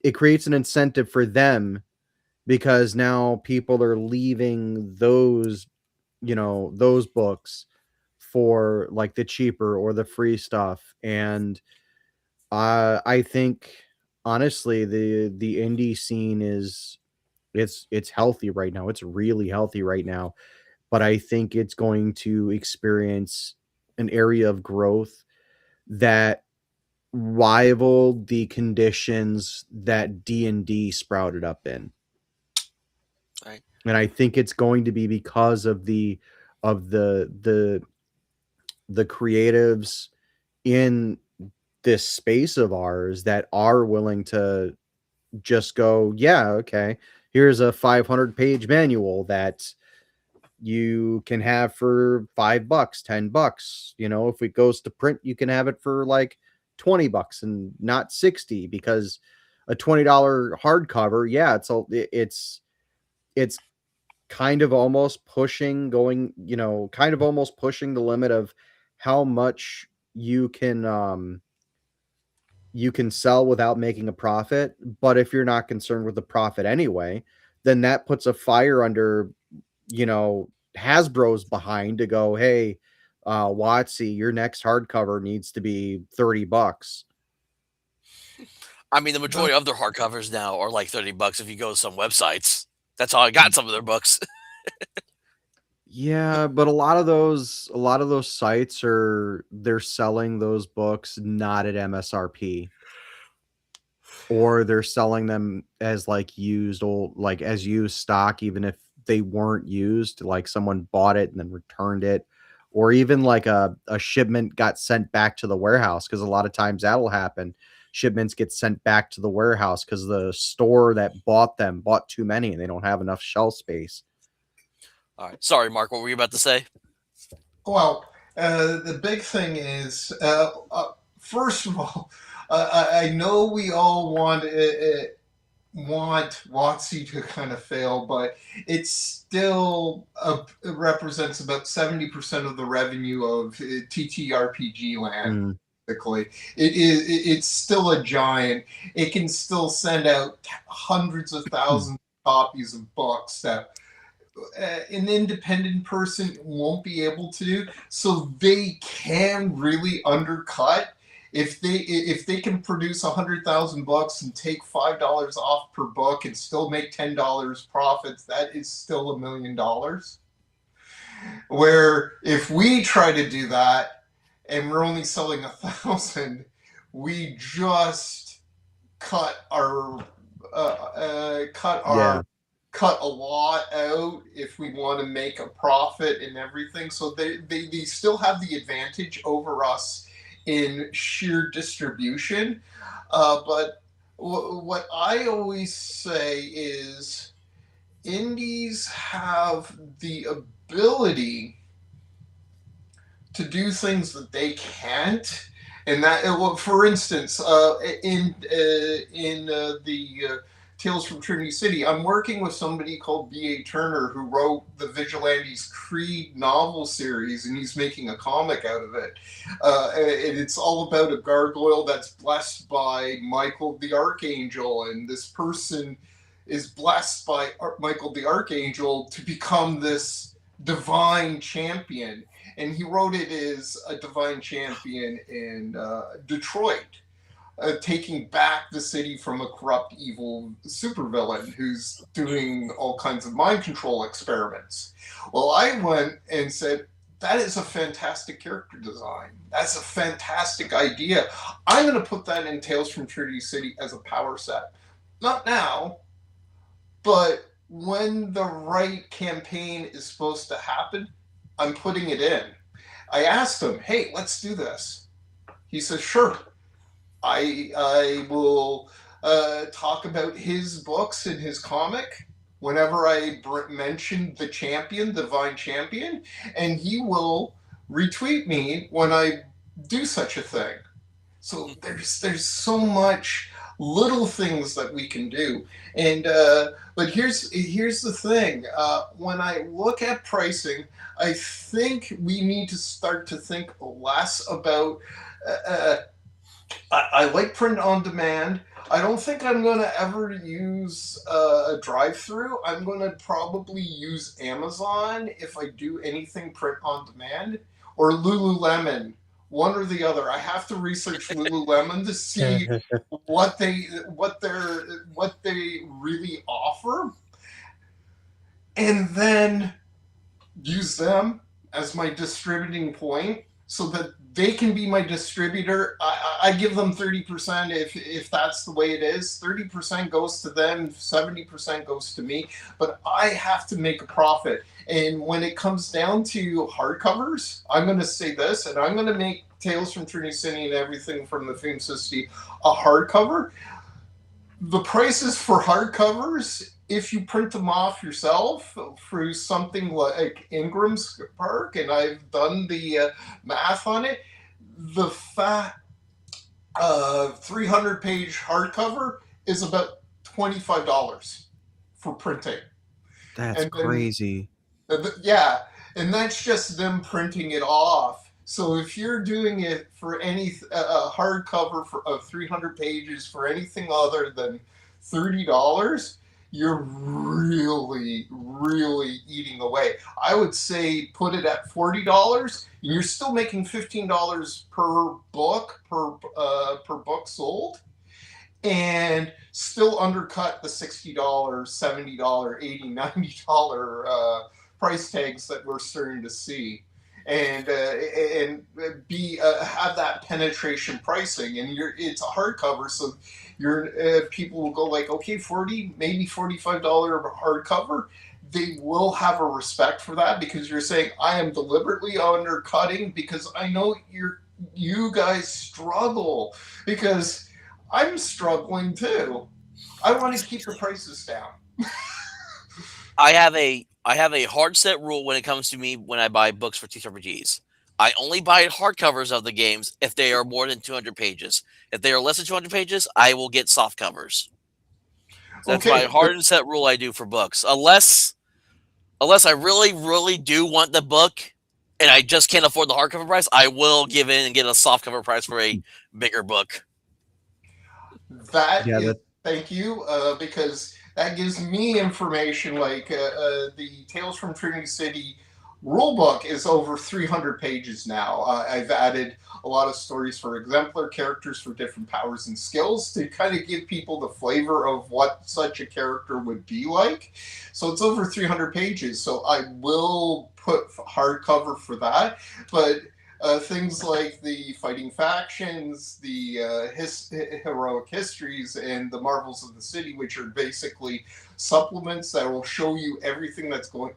It creates an incentive for them because now people are leaving those books for like the cheaper or the free stuff. And I think honestly the indie scene is, it's healthy right now. It's really healthy right now, but I think it's going to experience an area of growth that rival the conditions that D&D sprouted up in. Right. And I think it's going to be because of the creatives in this space of ours that are willing to just go, yeah, okay, here's a 500-page manual that you can have for $5, $10. You know, if it goes to print, you can have it for like $20 and not 60, because a $20 hardcover, yeah, it's kind of almost pushing the limit of how much you can sell without making a profit. But if you're not concerned with the profit anyway, then that puts a fire under, Hasbro's behind to go, hey, Watsy, your next hardcover needs to be $30. I mean, the majority of their hardcovers now are like $30 if you go to some websites. That's how I got some of their books. Yeah, but a lot of those sites they're selling those books not at MSRP, or they're selling them as like used stock, even if they weren't used, like someone bought it and then returned it, or even like a shipment got sent back to the warehouse, because a lot of times that'll happen. Shipments get sent back to the warehouse because the store that bought them bought too many and they don't have enough shelf space. All right. Sorry, Mark. What were you about to say? Well, the big thing is, first of all, I know we all want WotC to kind of fail, but it still it represents about 70% of the revenue of TTRPG land. Mm, Basically, it's still a giant. It can still send out hundreds of thousands of copies of books that an independent person won't be able to do. So they can really undercut if they can produce 100,000 bucks and take $5 off per book and still make $10 profits. That is still $1,000,000. Where if we try to do that and we're only selling 1,000, we just cut our cut yeah. our cut a lot out if we want to make a profit and everything. So they still have the advantage over us in sheer distribution. But what I always say is indies have the ability to do things that they can't. And that, well, for instance, in the Tales from Trinity City, I'm working with somebody called B.A. Turner who wrote the Vigilantes Creed novel series, and he's making a comic out of it. And it's all about a gargoyle that's blessed by Michael the Archangel, and this person is blessed by Michael the Archangel to become this divine champion. And he wrote it as a divine champion in Detroit, taking back the city from a corrupt, evil supervillain who's doing all kinds of mind control experiments. Well, I went and said, that is a fantastic character design. That's a fantastic idea. I'm going to put that in Tales from Trinity City as a power set. Not now, but when the right campaign is supposed to happen, I'm putting it in. I asked him, hey, let's do this. He says, sure. I will talk about his books and his comic whenever I mention the champion, the Divine Champion, and he will retweet me when I do such a thing. So there's so much little things that we can do, and but here's the thing. When I look at pricing, I think we need to start to think less about. I like print on demand. I don't think I'm going to ever use a drive-through. I'm going to probably use Amazon if I do anything print on demand, or Lululemon, one or the other. I have to research Lululemon to see what they really offer, and then use them as my distributing point. so that they can be my distributor. I give them 30% if that's the way it is. 30% goes to them, 70% goes to me, but I have to make a profit. And when it comes down to hardcovers, I'm going to say this, and I'm going to make Tales from Trinity City and everything from the Theme Society a hardcover. The prices for hardcovers, if you print them off yourself through something like Ingram's Park, and I've done the math on it, the 300-page hardcover is about $25 for printing. That's And then crazy. yeah, and that's just them printing it off. So if you're doing it for any hardcover of 300 pages for anything other than $30, you're really, really eating away. I would say put it at $40, and you're still making $15 per book per book sold, and still undercut the $60, $70, $80, $90 price tags that we're starting to see, and be have that penetration pricing. And it's a hardcover, so your people will go like, okay, 40, maybe $45 hardcover. They will have a respect for that because you're saying I am deliberately undercutting because I know you guys struggle, because I'm struggling too. I want to keep the prices down. I have a hard set rule when it comes to me when I buy books for TTRPGs. I only buy hardcovers of the games if they are more than 200 pages. If they are less than 200 pages, I will get soft covers. So that's my Okay, hard and set rule I do for books. Unless I really, really do want the book and I just can't afford the hardcover price, I will give in and get a soft cover price for a bigger book. that Yeah, is, that thank you, because that gives me information like the Tales from Trinity City rulebook is over 300 pages now. I've added a lot of stories for exemplar characters for different powers and skills to kind of give people the flavor of what such a character would be like. So it's over 300 pages. So I will put hardcover for that. But things like the fighting factions, the heroic histories, and the marvels of the city, which are basically supplements that will show you everything that's going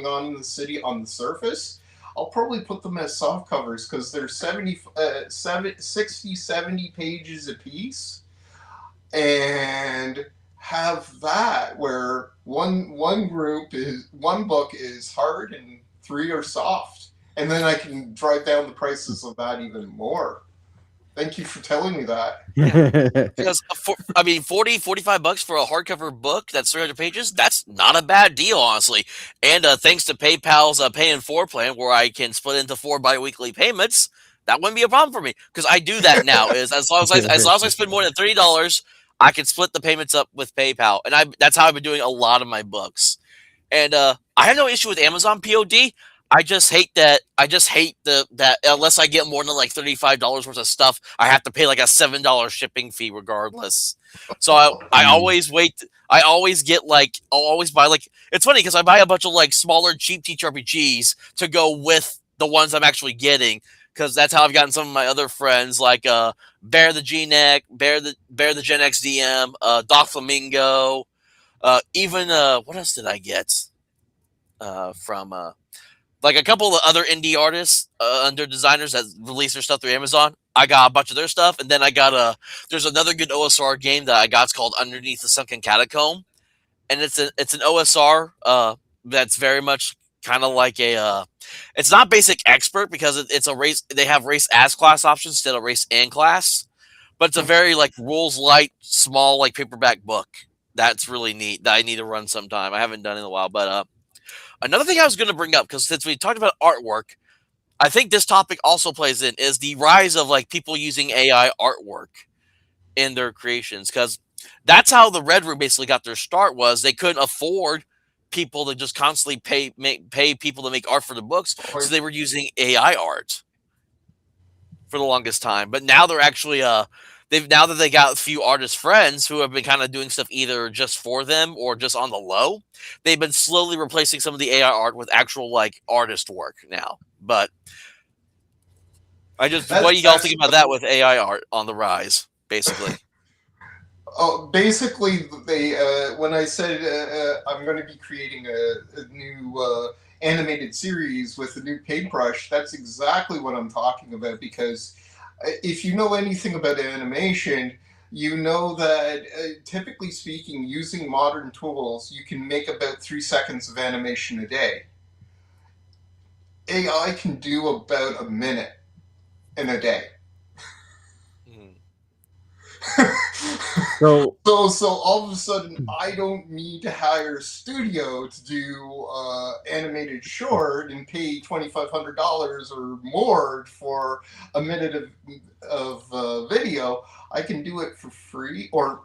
on in the city on the surface. I'll probably put them as soft covers because they're 60, 70 pages a piece, and have that where one book is hard and three are soft, and then I can drive down the prices of that even more. Thank you for telling me that. Because, I mean, 40, 45 bucks for a hardcover book that's 300 pages, that's not a bad deal, honestly. And thanks to PayPal's Pay in 4 plan, where I can split into 4 bi-weekly payments, that wouldn't be a problem for me. Because I do that now. Is as long as I spend more than $30, I can split the payments up with PayPal. And that's how I've been doing a lot of my books. And I have no issue with Amazon POD. I just hate that. I just hate that unless I get more than like $35 worth of stuff, I have to pay like a $7 shipping fee regardless. So I Mm. always wait. I always get like I'll always buy like it's funny because I buy a bunch of like smaller cheap TTRPGs to go with the ones I'm actually getting, because that's how I've gotten some of my other friends like Bear the G Neck, Bear the Gen X DM, Doc Flamingo, even what else did I get from like a couple of other indie artists under designers that release their stuff through Amazon. I got a bunch of their stuff, and then I got there's another good OSR game that I got. It's called Underneath the Sunken Catacomb, and it's an OSR that's very much kind of like a it's not basic expert because it's a race. They have race as class options instead of race and class, but it's a very like rules light, small like paperback book. That's really neat. That I need to run sometime. I haven't done it in a while, but another thing I was going to bring up, because since we talked about artwork, I think this topic also plays in is the rise of like people using AI artwork in their creations, because that's how the Red Room basically got their start. Was they couldn't afford people to just constantly pay people to make art for the books, so they were using AI art for the longest time. But now they're actually they've now that they got a few artist friends who have been kind of doing stuff either just for them or just on the low, they've been slowly replacing some of the AI art with actual like artist work now. But What do y'all think That's about that with AI art on the rise, basically? basically they when I said I'm going to be creating a new animated series with a new paintbrush, that's exactly what I'm talking about. Because if you know anything about animation, you know that typically speaking, using modern tools, you can make about 3 seconds of animation a day. AI can do about a minute in a day. Hmm. So So all of a sudden, I don't need to hire a studio to do animated short and pay $2,500 or more for a minute of video. I can do it for free, or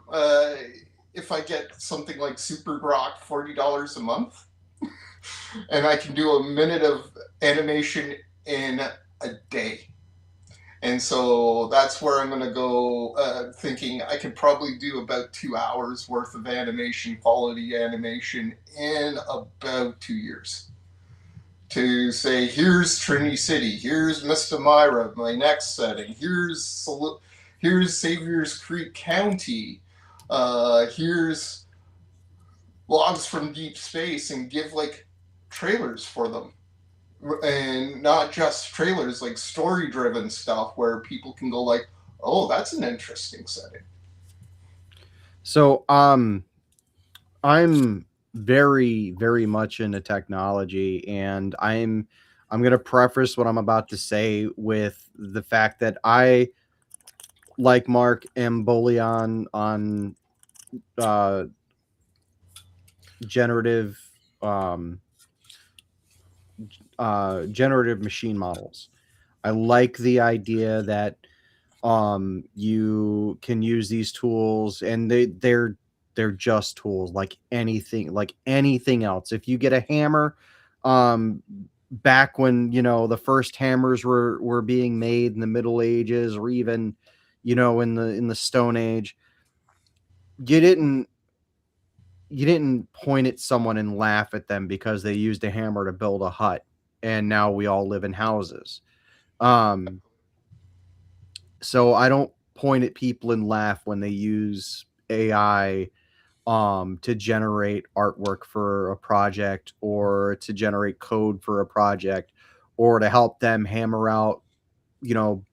if I get something like Super Grok, $40 a month, and I can do a minute of animation in a day. And so that's where I'm going to go, thinking I could probably do about 2 hours worth of animation, quality animation, in about 2 years. To say, here's Trinity City, here's Mista Myra, my next setting, here's Saviors Creek County, here's logs from deep space, and give like trailers for them, and not just trailers, like story driven stuff where people can go like, oh, that's an interesting setting. so I'm very, very much into technology, and I'm gonna preface what I'm about to say with the fact that I, like Mark, am bully on uh generative um generative machine models. I like the idea that you can use these tools, and they're just tools like anything else. If you get a hammer, um back when, the first hammers were being made in the Middle Ages, or even, in the Stone Age, you didn't you didn't point at someone and laugh at them because they used a hammer to build a hut, and now we all live in houses. um so I don't point at people and laugh when they use AI to generate artwork for a project, or to generate code for a project, or to help them hammer out,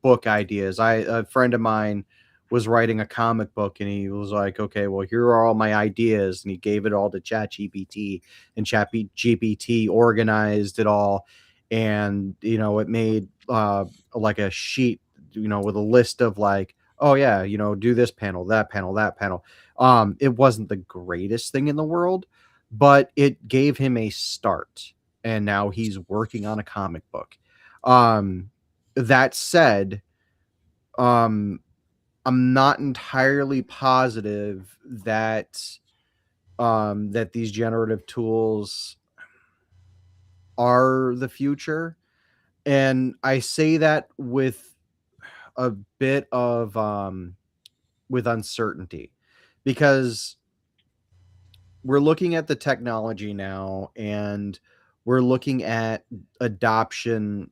book ideas. A friend of mine was writing a comic book, and he was like, okay, well, here are all my ideas. And he gave it all to ChatGPT, and ChatGPT organized it all. And, it made like a sheet, with a list of like, oh yeah, do this panel, that panel, that panel. It wasn't the greatest thing in the world, but it gave him a start. And now he's working on a comic book. That said, um, I'm not entirely positive that these generative tools are the future. And I say that with a bit of with uncertainty, because we're looking at the technology now, and we're looking at adoption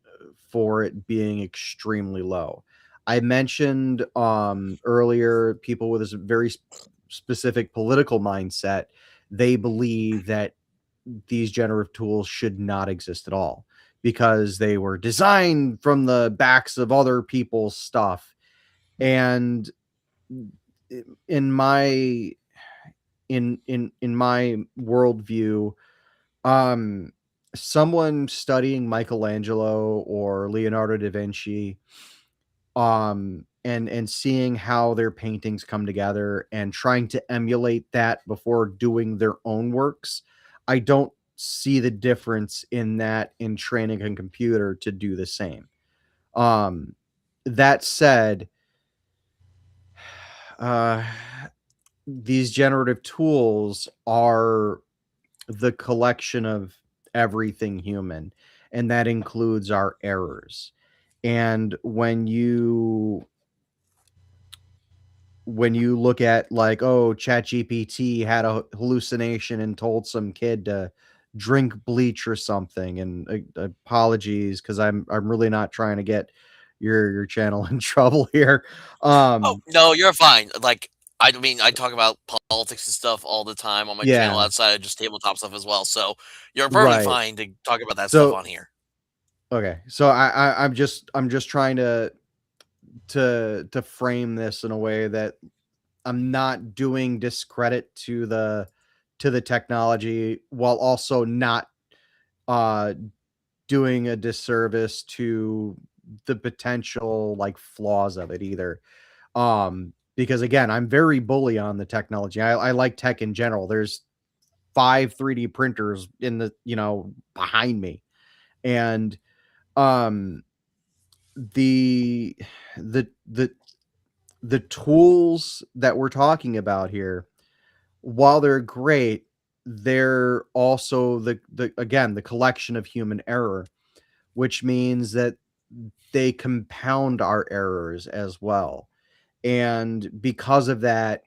for it being extremely low. I mentioned earlier, people with a very specific political mindset, they believe that these generative tools should not exist at all because they were designed from the backs of other people's stuff. And in my in my worldview, um someone studying Michelangelo or Leonardo da Vinci, and seeing how their paintings come together and trying to emulate that before doing their own works, I don't see the difference in that in training a computer to do the same. That said, uh these generative tools are the collection of everything human, and that includes our errors. And when you look at, like, oh, ChatGPT had a hallucination and told some kid to drink bleach or something, and apologies, because I'm really not trying to get your channel in trouble here. Oh no, you're fine. Like I mean, I talk about politics and stuff all the time on my channel Yeah, outside of just tabletop stuff as well. So you're perfectly right. fine to talk about that stuff So on here. okay, so I'm just trying to frame this in a way that I'm not doing discredit to the technology while also not uh doing a disservice to the potential like flaws of it either. Because again, I'm very bully on the technology. I like tech in general. There's 5 3D printers in the, behind me. And um the the the the tools that we're talking about here, while they're great, they're also the again the collection of human error, which means that they compound our errors as well. And because of that,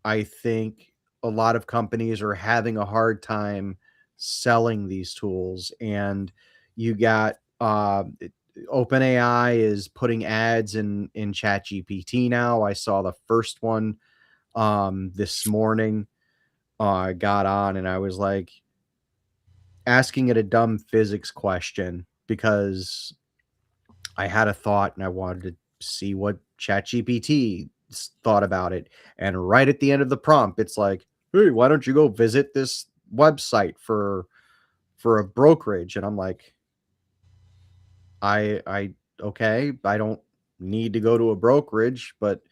I think a lot of companies are having a hard time selling these tools. And you got OpenAI is putting ads in Chat GPT now. I saw the first one this morning. I got on and I was like asking it a dumb physics question because I had a thought and I wanted to see what ChatGPT thought about it. And right at the end of the prompt, it's like, "Hey, why don't you go visit this website for a brokerage?" And I'm like, I okay, I don't need to go to a brokerage, but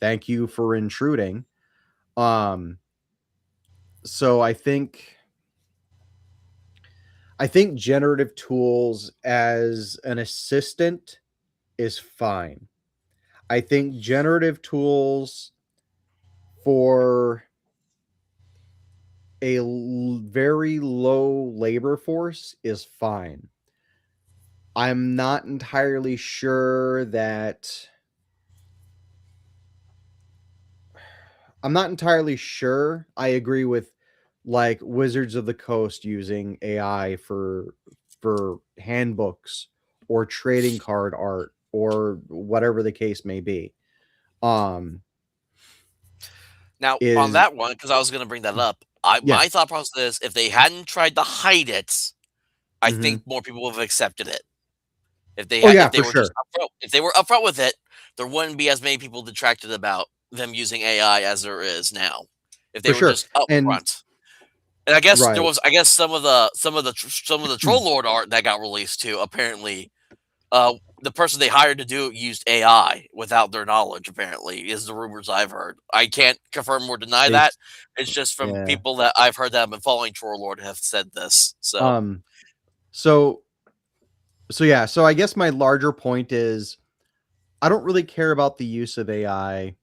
thank you for intruding." Um, so I think generative tools as an assistant is fine. I think generative tools for a very low labor force is fine. I'm not entirely sure that I'm not entirely sure I agree with like Wizards of the Coast using AI for handbooks or trading card art or whatever the case may be. Um Now on is that one, because I was going to bring that up, I yeah. my thought process is if they hadn't tried to hide it, I think Mhm. more people would have accepted it. Oh yeah, If they for were just sure. upfront, if they were upfront with it, there wouldn't be as many people detracted about them using AI as there is now. If they For were sure. just And upfront. And I guess there right. was, some of the troll lord art that got released too. Apparently, the person they hired to do it used AI without their knowledge. Apparently, is the rumors I've heard. I can't confirm or deny They that. It's just from yeah. people that I've heard that have been following troll lord have said this. So Um so yeah, so I guess my larger point is I don't really care about the use of AI.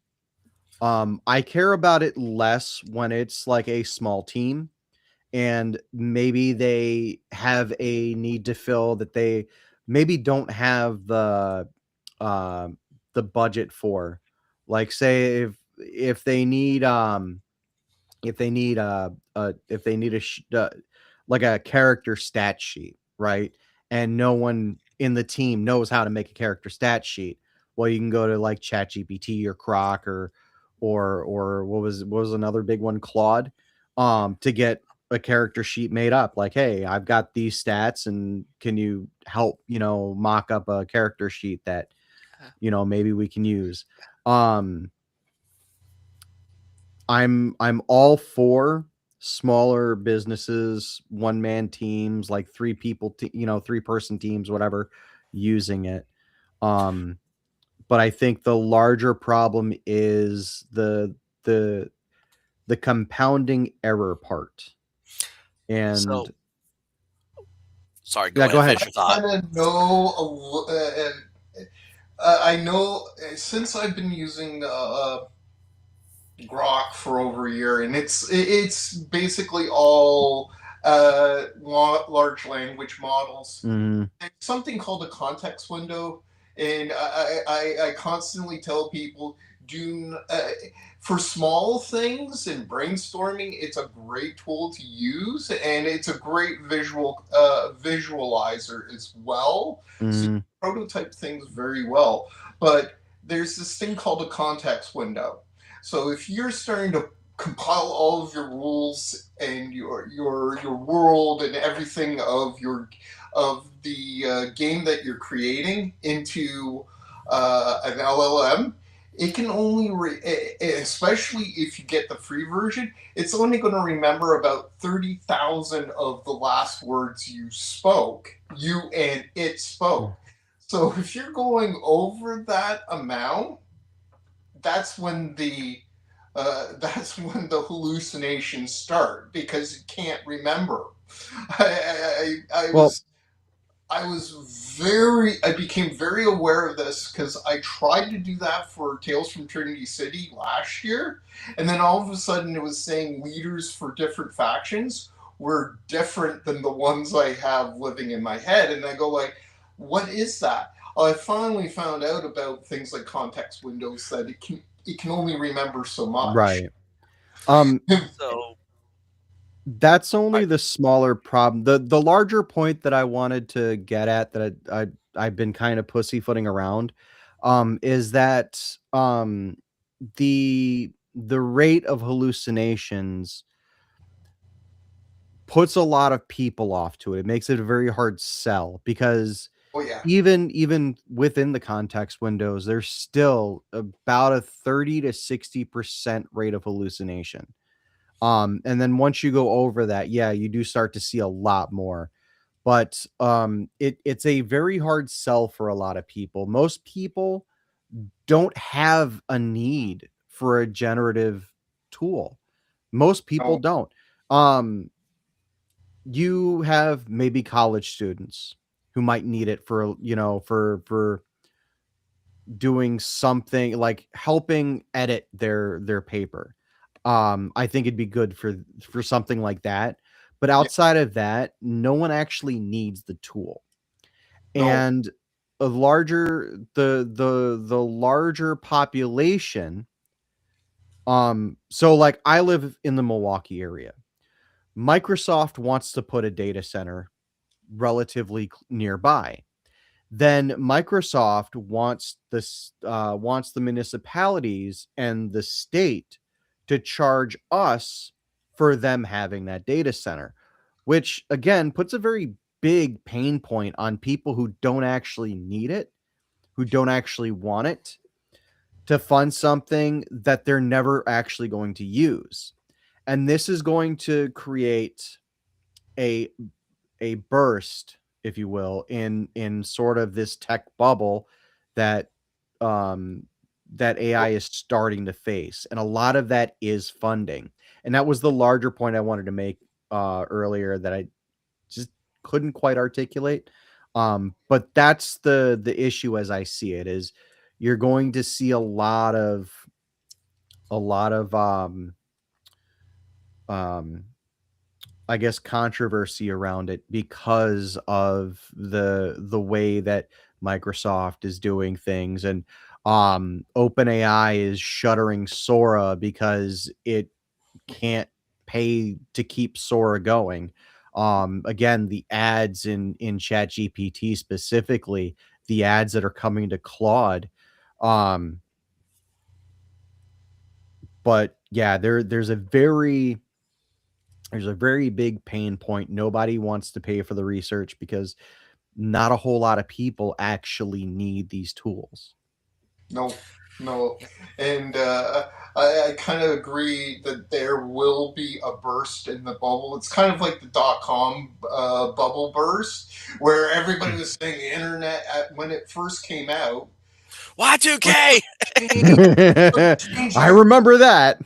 I care about it less when it's like a small team and maybe they have a need to fill that they maybe don't have uh, the budget for. Like say if they need if they need like a character stat sheet, right? And no one in the team knows how to make a character stat sheet. Well, you can go to like ChatGPT or Croc or what was another big one, Claude, to get a character sheet made up. Like, hey, I've got these stats, and can you help mock up a character sheet that maybe we can use. Um, I'm all for smaller businesses, one man teams, like 3 person teams, whatever, using it. Um, but I think the larger problem is the the compounding error part. so And sorry. Go yeah, go ahead. ahead. Finish your thought. Kind of know I know since I've been using Grok for over a year, and it's basically all large language models. Mhm. There's something called a context window, and I constantly tell people for small things and brainstorming, it's a great tool to use, and it's a great visualizer as well. So you Mm, prototype things very well. But there's this thing called a context window. So if you're starting to compile all of your rules and your world and everything of the game that you're creating into an LLM, it can only, especially if you get the free version, it's only going to remember about 30,000 of the last words you and it spoke. So if you're going over that amount, that's when the hallucinations start because it can't remember. I well, I became very aware of this because I tried to do that for Tales from Trinity City last year, and then all of a sudden it was saying leaders for different factions were different than the ones I have living in my head, and I go like, what is that? I finally found out about things like context windows that it can only remember so much. right. Um, So that's only the smaller problem. The larger point that I wanted to get at that I've been kind of pussyfooting around, is that the rate of hallucinations puts a lot of people off to it. It makes it a very hard sell because Oh yeah, even within the context windows, there's still about a 30 to 60% rate of hallucination. And then once you go over that, yeah, you do start to see a lot more. But it's a very hard sell for a lot of people. Most people don't have a need for a generative tool. Most people no, don't. You have maybe college students who might need it for, for doing something like helping edit their paper. I think it'd be good for something like that. But yeah, outside of that, no one actually needs the tool. no, And the larger population, so like I live in the Milwaukee area. Microsoft wants to put a data center relatively nearby. Then Microsoft wants the municipalities and the state to charge us for them having that data center, which again puts a very big pain point on people who don't actually need it, who don't actually want it, to fund something that they're never actually going to use. And this is going to create a burst, if you will, in sort of this tech bubble that um that AI is starting to face. And a lot of that is funding. And that was the larger point I wanted to make earlier that I just couldn't quite articulate. But that's the issue as I see it is you're going to see a lot of um I guess controversy around it because of the way that Microsoft is doing things. And OpenAI is shuttering Sora because it can't pay to keep Sora going. Again, the ads in ChatGPT specifically, the ads that are coming to Claude. Um but yeah, there's a very big pain point. Nobody wants to pay for the research because not a whole lot of people actually need these tools. no, no. And I kind of agree that there will be a burst in the bubble. It's kind of like the .com bubble burst, where everybody was saying the internet when it first came out was Y2K. I changing. remember that.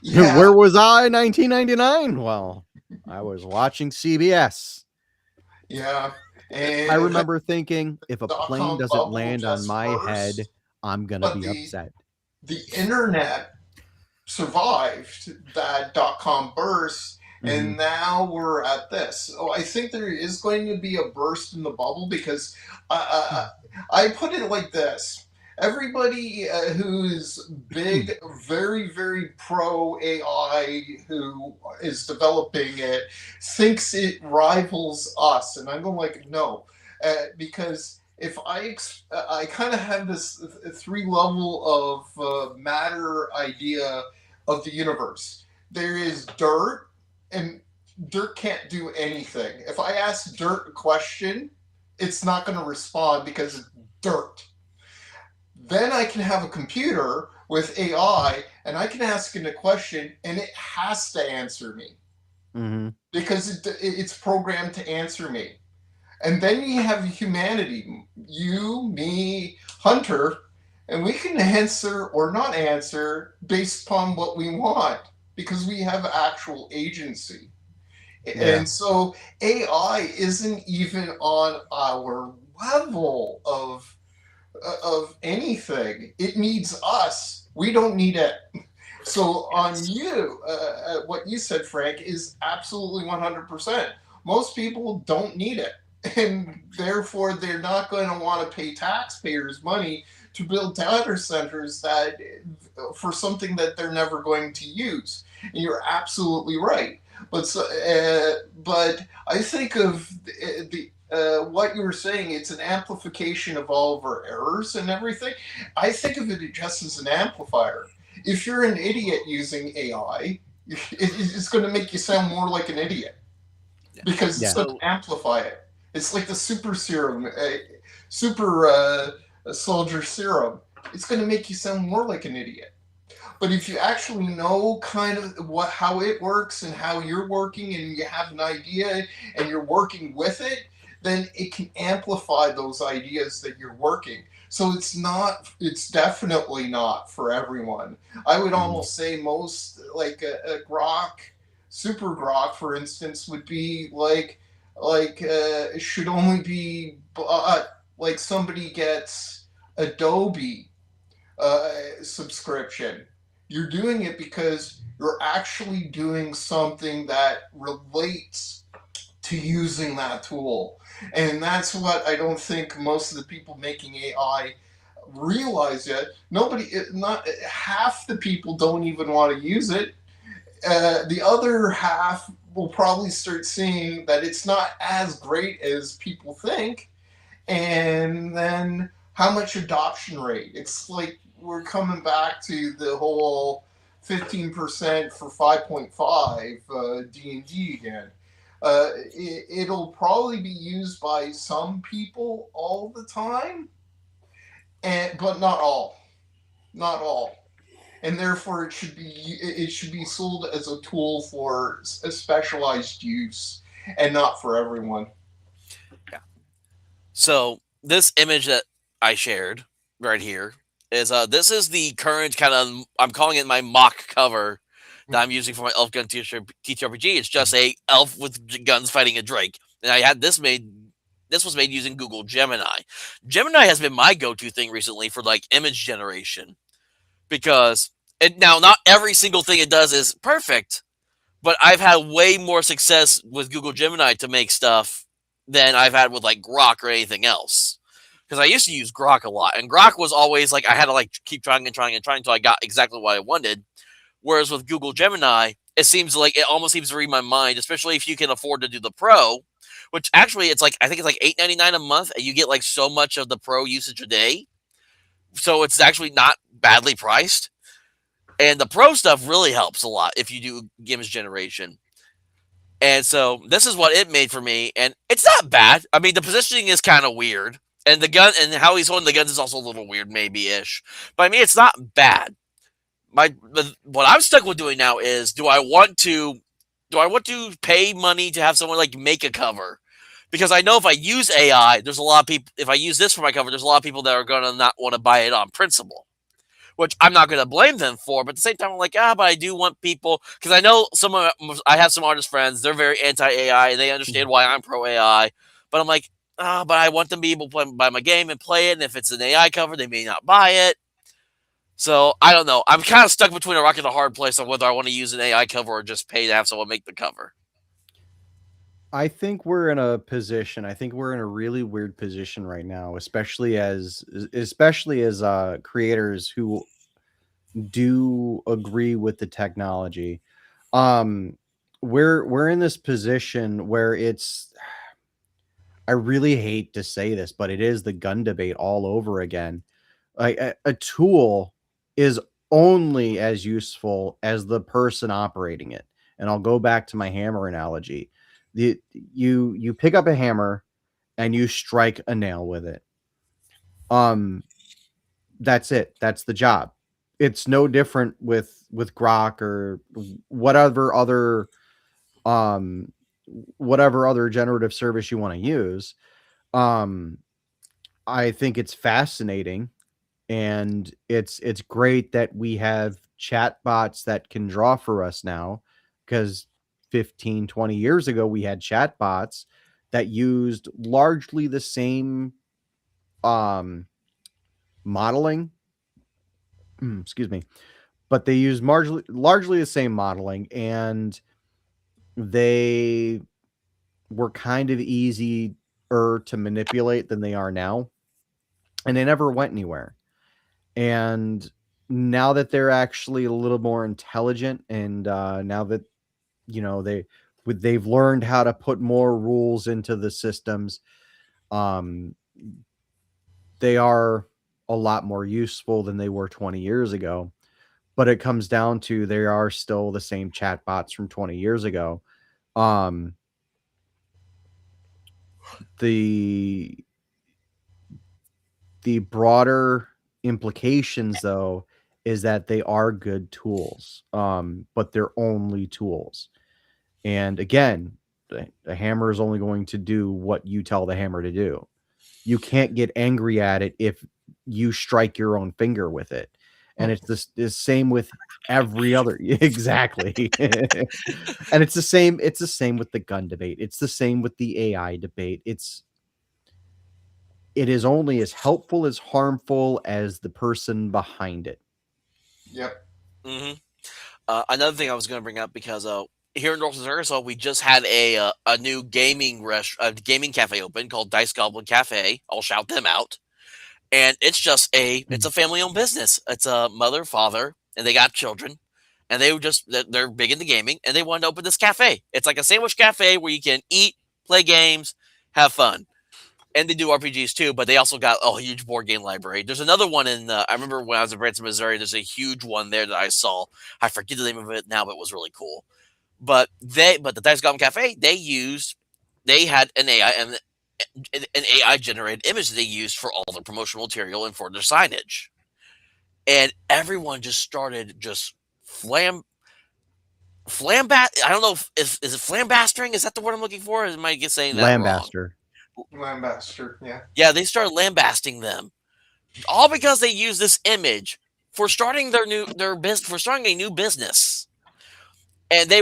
Yeah, Where was I in 1999? Well, I was watching CBS. yeah. I And that remember thinking, if a plane .com doesn't bubble land on just my head, burst, I'm going to but be upset. the internet survived that .com burst, Hmm. and now we're at this. So I think there is going to be a burst in the bubble because I put it like this: everybody who's big, very, very pro AI, who is developing it, thinks it rivals us, and I'm going like, no, because if I kind of have this three level of matter idea of the universe. There is dirt, and dirt can't do anything. If I ask dirt a question, it's not going to respond because it's dirt. Then I can have a computer with AI, and I can ask it a question, and it has to answer me Mm-hmm. because it's programmed to answer me. And then you have humanity, you, me, Hunter, and we can answer or not answer based upon what we want because we have actual agency. Yeah. And so AI isn't even on our level of anything. It needs us. We don't need it. So on you, what you said, Frank, is absolutely 100%. Most people don't need it, and therefore they're not going to want to pay taxpayers money to build data centers that for something that they're never going to use. And you're absolutely right. But I think of the what you were saying. It's an amplification of all of our errors and everything. I think of it just as an amplifier. If you're an idiot using AI, it's going to make you sound more like an idiot because it's Yeah. going So to amplify it. It's like the super serum, super soldier serum. It's going to make you sound more like an idiot. But if you actually know kind of how it works and how you're working, and you have an idea and you're working with it, then it can amplify those ideas that you're working. So it's definitely not for everyone. I would Mhm. almost say most, like a grok, super grok, for instance, would be should only be like somebody gets Adobe subscription. You're doing it because you're actually doing something that relates to using that tool. And that's what I don't think most of the people making AI realize yet. Not half the people don't even want to use it. The other half will probably start seeing that it's not as great as people think, and then how much adoption rate? It's like we're coming back to the whole 15% for 5.5 D&D again. It'll probably be used by some people all the time, but not all. Not all. And therefore, it should be sold as a tool for a specialized use and not for everyone. yeah. So this image that I shared right here is this is the current kind of, I'm calling it my mock cover that I'm using for my elf gun TTRPG. It's just a elf with guns fighting a drake, and I had this made. This was made using Google Gemini. Gemini has been my go-to thing recently for like image generation because now not every single thing it does is perfect, but I've had way more success with Google Gemini to make stuff than I've had with like Grok or anything else. Because I used to use Grok a lot, and Grok was always like I had to like keep trying and trying and trying until I got exactly what I wanted. Whereas with Google Gemini, it seems like it almost seems to read my mind, especially if you can afford to do the Pro, which actually it's like I think it's like $8.99 a month, and you get like so much of the Pro usage a day. So it's actually not badly priced. And the Pro stuff really helps a lot if you do image generation. And so this is what it made for me, and it's not bad. I mean, the positioning is kind of weird, and the gun and how he's holding the guns is also a little weird, maybe ish. But I mean, it's not bad. What I'm stuck with doing now is do I want to pay money to have someone like make a cover? Because I know if I use AI, there's a lot of people. If I use this for my cover, there's a lot of people that are gonna not want to buy it on principle, which I'm not going to blame them for. But at the same time, I'm like, but I do want people because I know I have some artist friends. They're very anti AI. They understand why I'm pro AI. But I'm like, but I want them to be able to buy my game and play it. And if it's an AI cover, they may not buy it. So I don't know. I'm kind of stuck between a rock and a hard place on whether I want to use an AI cover or just pay to have someone make the cover. I think we're in a position. I think we're in a really weird position right now, especially as creators who do agree with the technology. Um, we're in this position where it's. I really hate to say this, but it is the gun debate all over again. Like a tool is only as useful as the person operating it. And I'll go back to my hammer analogy. You pick up a hammer and you strike a nail with it. Um, that's it. That's the job. It's no different with Grok or whatever other um whatever other generative service you want to use. Um, I think it's fascinating, and it's great that we have chat bots that can draw for us now, because 15-20 years ago we had chat bots that used largely the same um modeling. Excuse me, but they used largely the same modeling, and they were kind of easier to manipulate than they are now, and they never went anywhere. And now that they're actually a little more intelligent, and now that they've learned how to put more rules into the systems, um, they are a lot more useful than they were 20 years ago. But it comes down to they are still the same chatbots from 20 years ago. Um, the the broader implications, though, is that they are good tools, but they're only tools. And again, the hammer is only going to do what you tell the hammer to do. You can't get angry at it if you strike your own finger with it. And it's the same with every other exactly. And it's the same with the gun debate. It's the same with the AI debate. It is only as helpful as harmful as the person behind it. Yep. Hmm. Another thing I was going to bring up, because here in Northwest Arkansas, we just had a new gaming cafe open called Dice Goblin Cafe. I'll shout them out. And it's a family owned business. It's a mother, father, and they got children. And they're big into gaming, and they wanted to open this cafe. It's like a sandwich cafe where you can eat, play games, have fun. And they do RPGs too, but they also got a huge board game library. There's another one I remember when I was in Branson, Missouri, there's a huge one there that I saw. I forget the name of it now, but it was really cool. But the Dice Goblin Cafe, they had an AI generated image that they used for all their promotional material and for their signage. And everyone just started just flambat. I don't know if is it flambastering? Is that the word I'm looking for? Or am I just saying that wrong? Lambaster. Lambaster, yeah. Yeah, they started lambasting them, all because they use this image for starting their business, for starting a new business. And they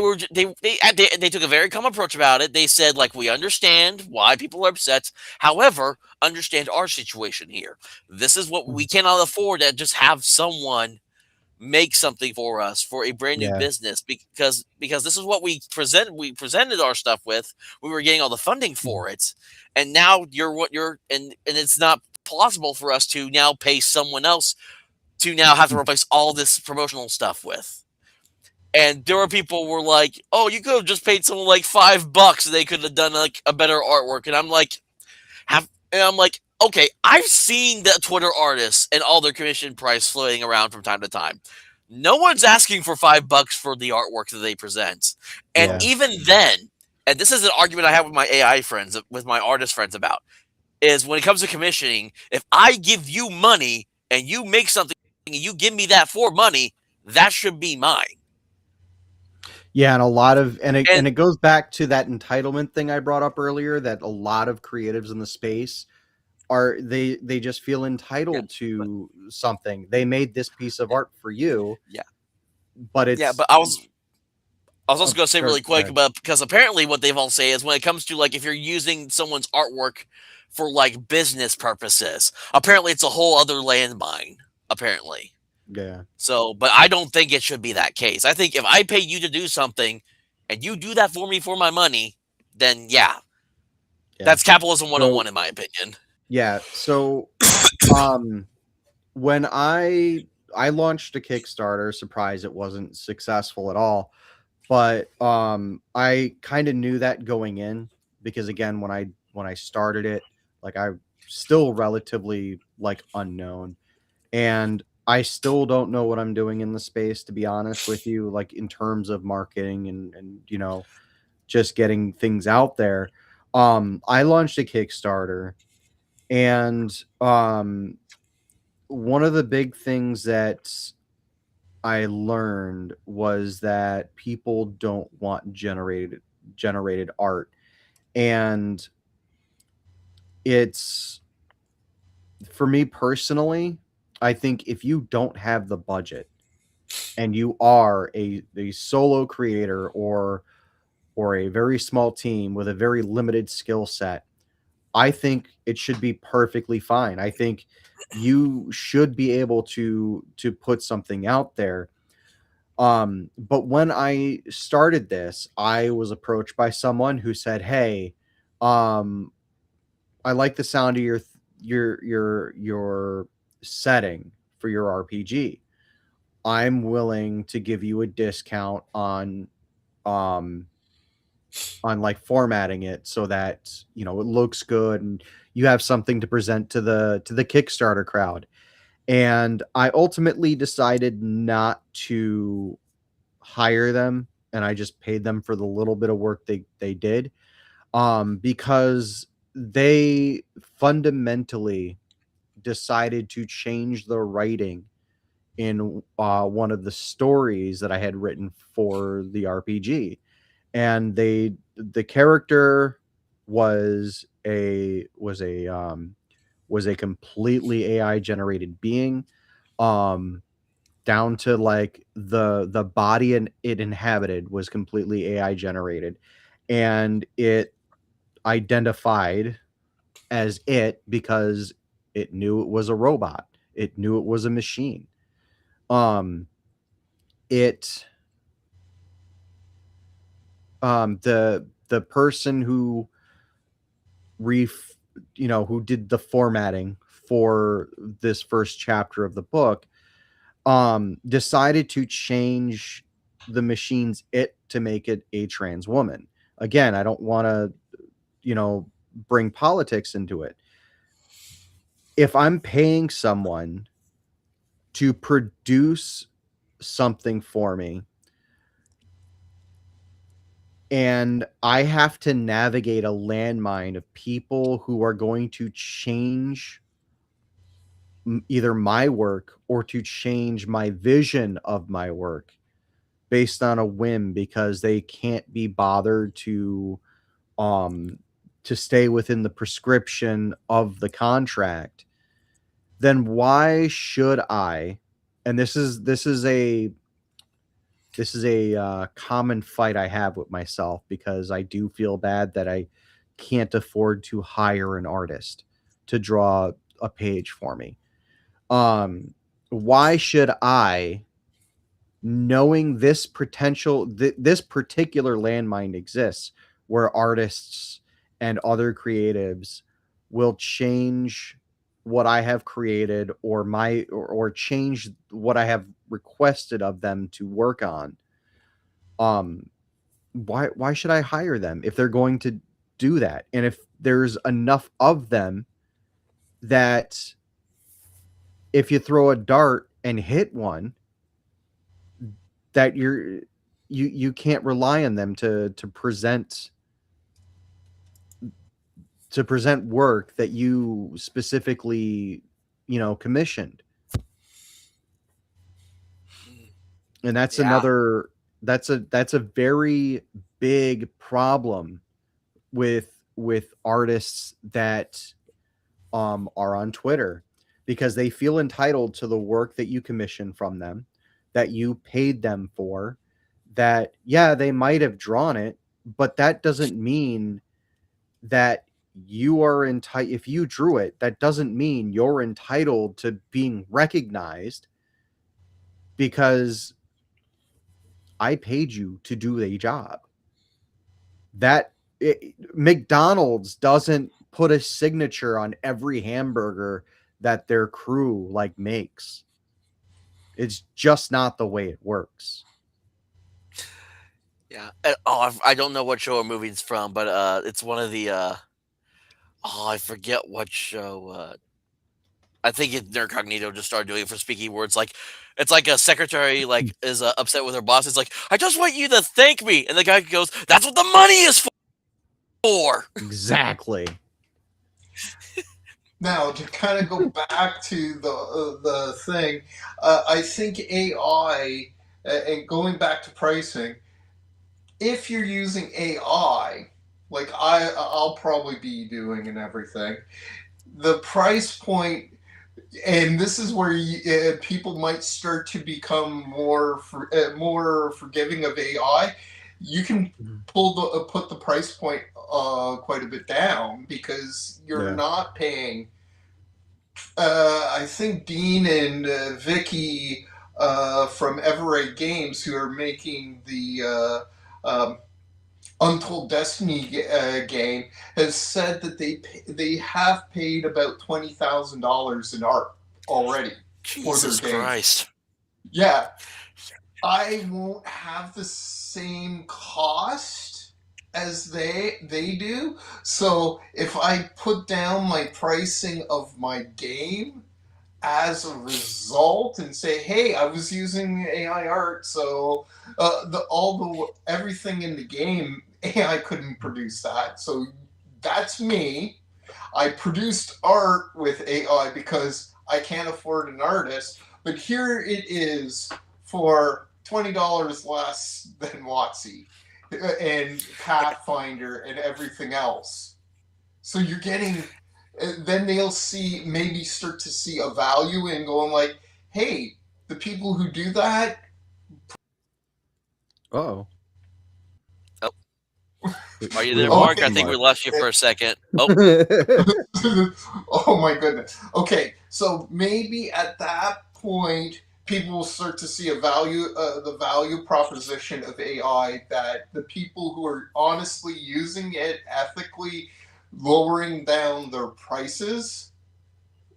took a very calm approach about it. They said, like, we understand why people are upset. However, understand our situation here. This is what we cannot afford to just have someone make something for us for a brand new Yeah. business, because this is what we presented our stuff with. We were getting all the funding for it, and now and it's not plausible for us to now pay someone else to now have to replace all this promotional stuff with. And there were people who were like, "Oh, you could have just paid someone like $5, and they could have done like a better artwork." And I'm like, okay, I've seen the Twitter artists and all their commission price floating around from time to time. No one's asking for $5 for the artwork that they present. And Yeah. even then, and this is an argument I have with my AI friends, with my artist friends about, is when it comes to commissioning, if I give you money and you make something and you give me that for money, that should be mine. Yeah, and a lot of And it goes back to that entitlement thing I brought up earlier, that a lot of creatives in the space they just feel yeah, entitled but to something. They made this piece of art for you, yeah, but yeah. it's But I was also going to say or really go quick, ahead. but because apparently what they've all say is when it comes to, like, if you're using someone's artwork for like business purposes, apparently it's a whole other landmine. Apparently, Yeah. so but I don't think it should be that case. I think if I pay you to do something, and you do that for me for my money, then yeah, Yeah. that's capitalism 101 So in my opinion. yeah, so um when I launched a Kickstarter, surprise, it wasn't successful at all. But I kind of knew that going in, because again, when I started it, like I still relatively like unknown, and I still don't know what I'm doing in the space, to be honest with you, like in terms of marketing and just getting things out there. I launched a Kickstarter, and one of the big things that I learned was that people don't want generated art. And it's, for me personally, I think if you don't have the budget and you are a solo creator or a very small team with a very limited skill set, I think it should be perfectly fine. I think you should be able to put something out there. But when I started this, I was approached by someone who said, "Hey, um, I like the sound of your setting for your RPG. I'm willing to give you a discount um on like formatting it so that it looks good and you have something to present to the Kickstarter crowd." And I ultimately decided not to hire them, and I just paid them for the little bit of work they did, because they fundamentally decided to change the writing in one of the stories that I had written for the RPG. And the character was a completely AI generated being, um down to like the body and it inhabited was completely AI generated, and it identified as it because it knew it was a robot. It knew it was a machine. Um, it the person who ref who did the formatting for this first chapter of the book decided to change the machine's it to make it a trans woman. Again, I don't want to you know bring politics into it. If I'm paying someone to produce something for me and I have to navigate a landmine of people who are going to change either my work or to change my vision of my work based on a whim because they can't be bothered um to stay within the prescription of the contract, then why should I? And this is a common fight I have with myself, because I do feel bad that I can't afford to hire an artist to draw a page for me. Why should I, knowing this particular landmine exists where artists and other creatives will change what I have created or change what I have requested of them to work on, um why should I hire them if they're going to do that? And if there's enough of them that if you throw a dart and hit one, that you can't rely on them to present work that you specifically commissioned. And that's Yeah. another that's a very big problem with artists that are on Twitter, because they feel entitled to the work that you commission from them, that you paid them for, that yeah, they might have drawn it, but that doesn't mean that you are entitled. If you drew it, that doesn't mean you're entitled to being recognized, because I paid you to do a job. That McDonald's doesn't put a signature on every hamburger that their crew like makes. It's just not the way it works. Yeah. I don't know what show or movie it's from, but it's one of the I forget what show. I think Nerd Cognito just started doing it for speaking words. Like, it's like a secretary is upset with her boss. It's like, I just want you to thank me, and the guy goes, "That's what the money is for." Exactly. Now, to kind of go back to the thing, I think AI, and going back to pricing, if you're using AI, like I'll probably be doing and everything, the price point, and this is where people might start to become more forgiving of AI. You can put the price point quite a bit down because you're not paying. I think Dean and Vicky from Everett Games, who are making the Untold Destiny game, has said that they have paid about $20,000 in art already for their Jesus game. Christ. Yeah, I won't have the same cost as they do. So if I put down my pricing of my game as a result and say, hey, I was using AI art, so everything in the game, AI couldn't produce that. So that's me. I produced art with AI because I can't afford an artist, but here it is for $20 less than WotC and Pathfinder and everything else. So you're getting, then they'll maybe start to see a value in going like, hey, the people who do that. Oh. Are you there, Mark? I think we lost you for a second. Oh. Oh my goodness. Okay, so maybe at that point, people will start to see the value proposition of AI, that the people who are honestly using it ethically, lowering down their prices,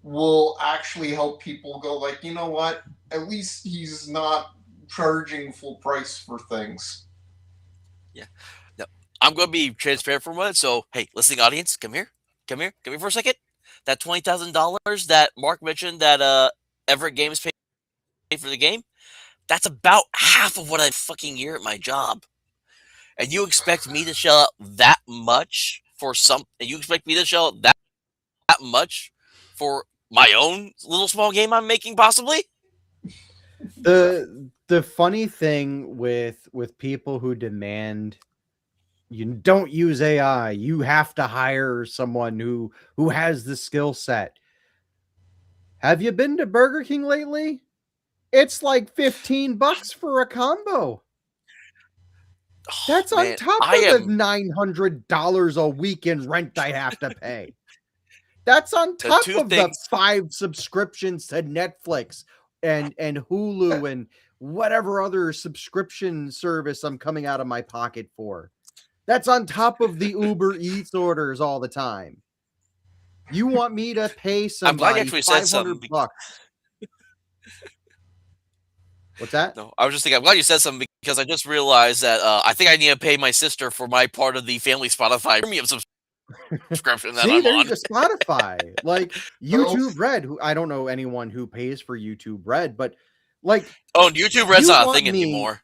will actually help people go like, you know what? At least he's not charging full price for things. Yeah. No, I'm going to be transparent for a moment. So, hey, listening audience, come here for a second. That $20,000 that Mark mentioned that Everett Games paid for the game, that's about half of what I fucking year at my job. And you expect me to shell out that much for you expect me to shell out that much for my own little small game I'm making, possibly? The funny thing with people who demand you don't use AI, you have to hire someone who has the skill set. Have you been to Burger King lately? It's like $15 for a combo. That's on top of the $900 a week in rent I have to pay. That's on top of the 5 subscriptions to Netflix and Hulu and whatever other subscription service I'm coming out of my pocket for. That's on top of the Uber Eats orders all the time. You want me to pay somebody I'm glad you actually said something. $500? What's that? No, I was just thinking, I'm glad you said something because I just realized that I think I need to pay my sister for my part of the family Spotify premium subscription that I'm on. There's Spotify, like YouTube Red. Who I don't know anyone who pays for YouTube Red, but like, YouTube Red's not a thing anymore.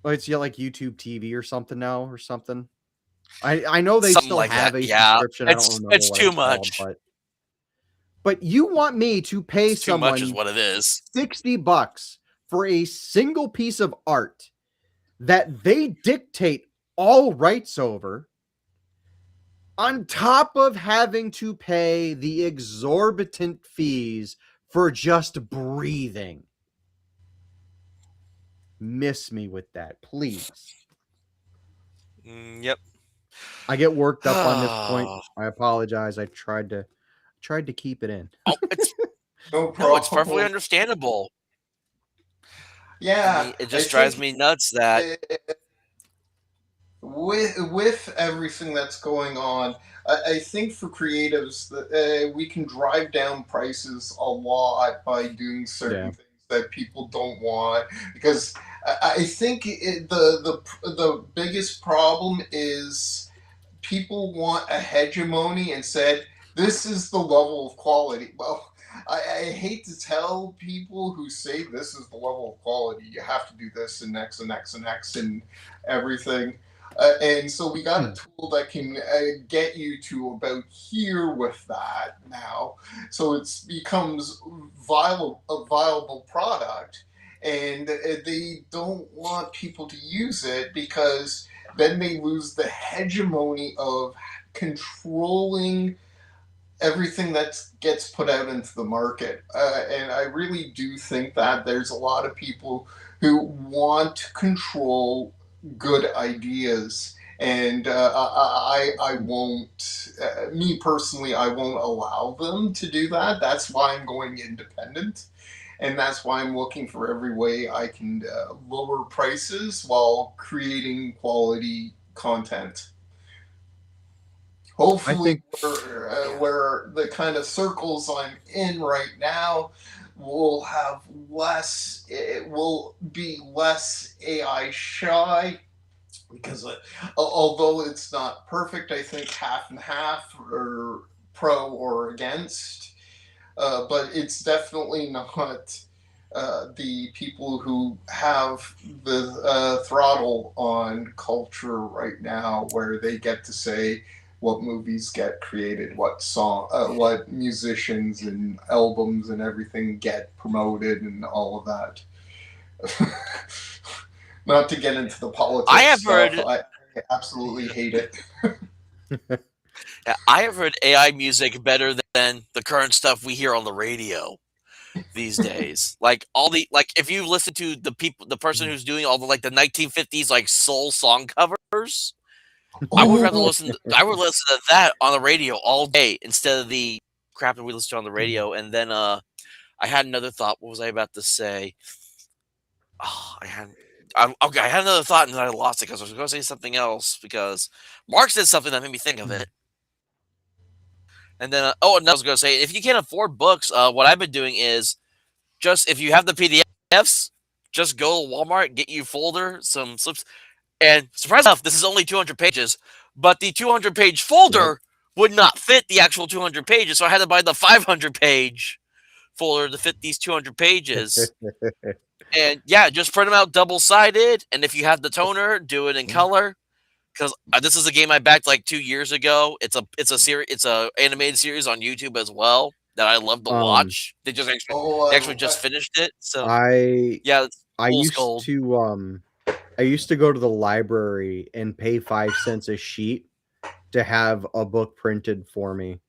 Oh, it's like YouTube TV or something now, or something. I know they something still like have that. a subscription. I don't remember it's too much. But you want me to pay someone too much is what it is. $60 for a single piece of art that they dictate all rights over, on top of having to pay the exorbitant fees for just breathing. Miss me with that, please. Yep. I get worked up on this point. I apologize. I tried to keep it in. Oh, it's no problem. No, it's perfectly understandable. Yeah, I mean, it just drives me nuts that with everything that's going on, I think for creatives that we can drive down prices a lot by doing certain Yeah. things that people don't want. Because I think the biggest problem is people want a hegemony and said this is the level of quality. Well, I hate to tell people who say this is the level of quality, you have to do this and X and X and X and everything. And so we got a Hmm. tool that can get you to about here with that now. So it becomes a viable product. And they don't want people to use it because then they lose the hegemony of controlling everything that gets put out into the market. And I really do think that there's a lot of people who want to control good ideas. And I won't, me personally, I won't allow them to do that. That's why I'm going independent. And that's why I'm looking for every way I can lower prices while creating quality content. I Hopefully, think Yeah. where the kind of circles I'm in right now will have less, it will be less AI shy because although it's not perfect, I think half and half or pro or against, but it's definitely not the people who have the throttle on culture right now, where they get to say what movies get created, what musicians and albums and everything get promoted, and all of that. Not to get into the I politics have stuff, heard I absolutely hate it. yeah, I have heard AI music better than the current stuff we hear on the radio these days. Like all the like if you listen to the person who's doing all the 1950s like soul song covers, Oh, I would listen to that on the radio all day instead of the crap that we listen to on the radio. And then I had another thought. What was I about to say? Oh, okay, I had another thought and then I lost it because I was going to say something else because Mark said something that made me think of it. And then, and I was going to say, if you can't afford books, what I've been doing is just if you have the PDFs, just go to Walmart, get you a folder, some slips, and surprise enough, this is only 200 pages, but the 200-page Yep. folder would not fit the actual 200 pages, so I had to buy the 500-page folder to fit these 200 pages. And yeah, just print them out double-sided, and if you have the toner, do it in color. Because this is a game I backed like 2 years ago. It's a animated series on YouTube as well that I love to Um, watch. They actually oh, just finished it. So I yeah, it's I fool's used gold. to I used to go to the library and pay 5 cents a sheet to have a book printed for me.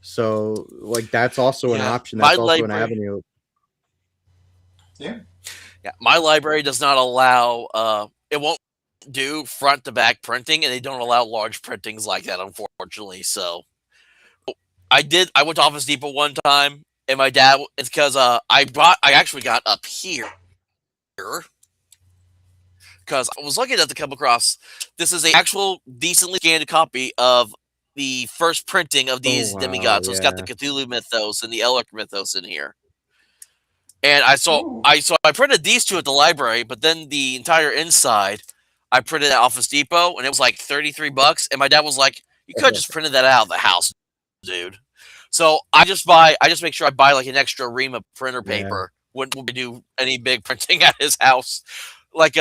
So like that's also an Yeah, option. That's also an avenue. yeah. my library does not allow. It won't do front to back printing, and they don't allow large printings like that, unfortunately. So I went to Office Depot one time, and my dad. It's because I actually got up here because I was lucky enough to come across. This is a actual decently scanned copy of the first printing of Oh these wow, demigods. So it's got the yeah. Cthulhu mythos and the Elric mythos in here. And I saw Ooh. I printed these two at the library, but then the entire inside I printed at Office Depot, and it was like $33. And my dad was like, "You could have just printed that out of the house, dude." So I just make sure I buy like an extra ream of printer Yeah. paper when we do any big printing at his house. Like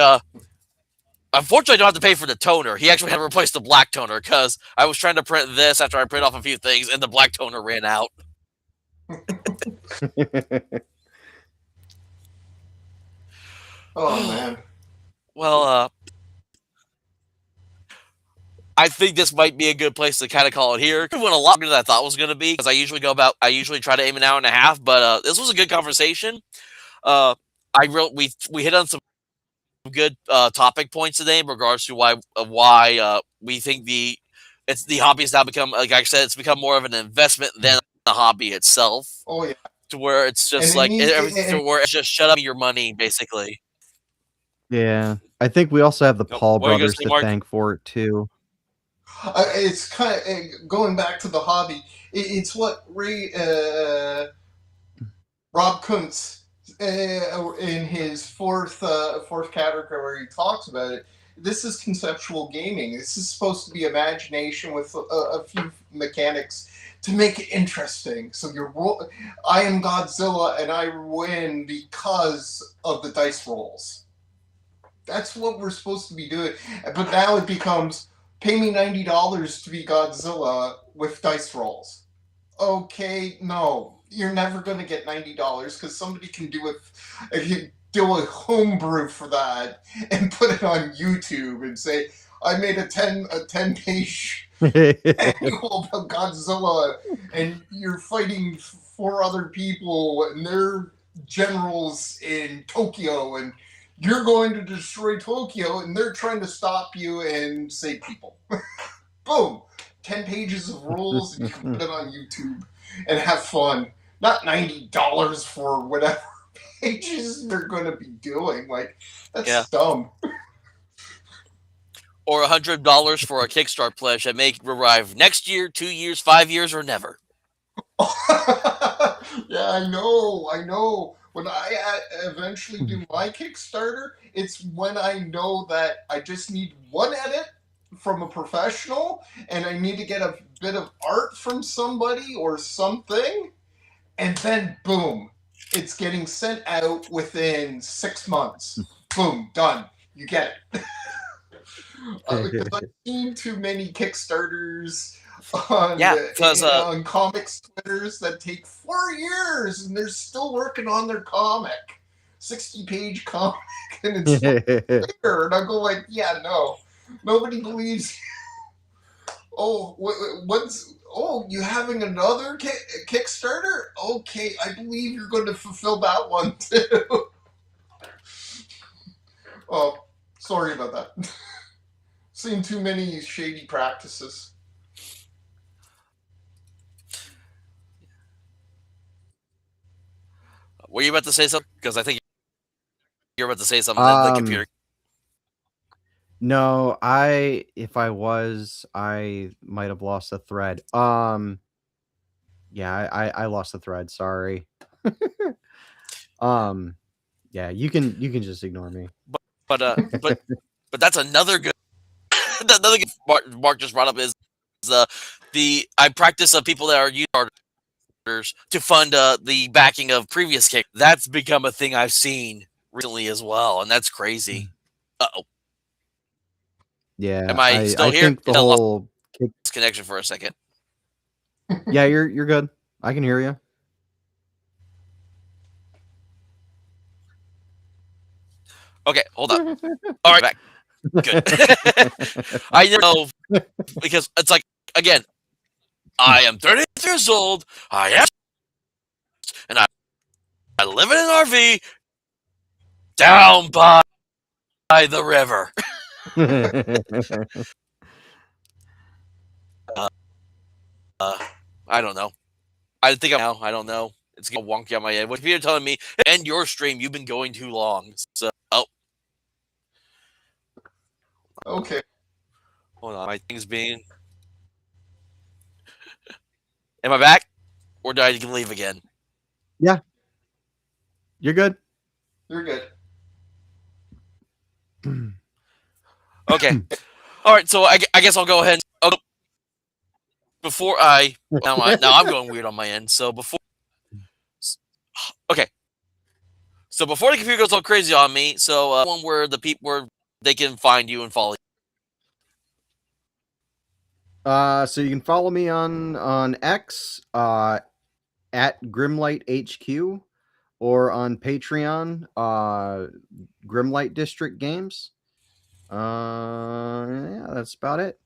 unfortunately, I don't have to pay for the toner. He actually had to replace the black toner because I was trying to print this after I print off a few things, and the black toner ran out. Oh man. Well, I think this might be a good place to kind of call it here. It went a lot longer than I thought it was going to be because I usually try to aim an hour and a half, but this was a good conversation. Uh, we hit on some good topic points today in regards to why we think the hobby has now become, like I said, it's become more of an investment than a hobby itself, Oh yeah. to where it's And just it like needs everything, to and where it's just shut up your money basically. Yeah. I think we also have the Paul what are you gonna brothers say, to Mark? thank for it too. It's kind of going back to the hobby. It's what Rob Kuntz in his fourth category he talks about it. This is conceptual gaming. This is supposed to be imagination with a few mechanics to make it interesting. So I am Godzilla and I win because of the dice rolls. That's what we're supposed to be doing. But now it becomes pay me $90 to be Godzilla with dice rolls. Okay, no, you're never going to get $90 because somebody can do a homebrew for that and put it on YouTube and say, I made a 10 page manual about Godzilla and you're fighting four other people and they're generals in Tokyo and you're going to destroy Tokyo and they're trying to stop you and save people. Boom! 10 pages of rules and you can put it on YouTube and have fun. Not $90 for whatever pages they're going to be doing. Like, that's dumb. Or $100 for a Kickstarter pledge that may arrive next year, 2 years, 5 years, or never. Yeah, I know. When I eventually do my Kickstarter, it's when I know that I just need one edit from a professional and I need to get a bit of art from somebody or something, and then boom, it's getting sent out within 6 months. Boom, done. You get it. Because I've seen too many Kickstarters on comics Twitters that take 4 years and they're still working on their comic. 60-page comic and it's bigger. And I go like, yeah, no. Nobody believes you. You having another Kickstarter? Okay, I believe you're going to fulfill that one too. Oh, sorry about that. Seen too many shady practices. Were you about to say something? Because I think you're about to say something that the computer. No, if I was, I might have lost the thread. Yeah, I lost the thread. Sorry. Yeah, you can just ignore me. But that's another good. Another good Mark just brought up is the I practice of people that are users to fund the backing of previous kick. That's become a thing I've seen recently as well, and that's crazy. Uh-oh. Yeah, Am I still I here? think the whole connection for a second. Yeah, you're good. I can hear you. Okay, hold up. All right, back. Good. I know because it's like again, I am 30 years old. I am, and I live in an RV down by the river. I don't know. I think I'm now. I don't know. It's getting wonky on my head. What if you're telling me, end your stream, you've been going too long. So, Okay. Hold on. My thing's being. Am I back? Or did I leave again? Yeah. You're good. You're good. Okay. All right. So I guess I'll go ahead. Before now I'm going weird on my end. So before. Okay. So before the computer goes all crazy on me, so one where the people where they can find you and follow you. So you can follow me on X at Grimlight HQ or on Patreon Grimlight District Games. Yeah, that's about it.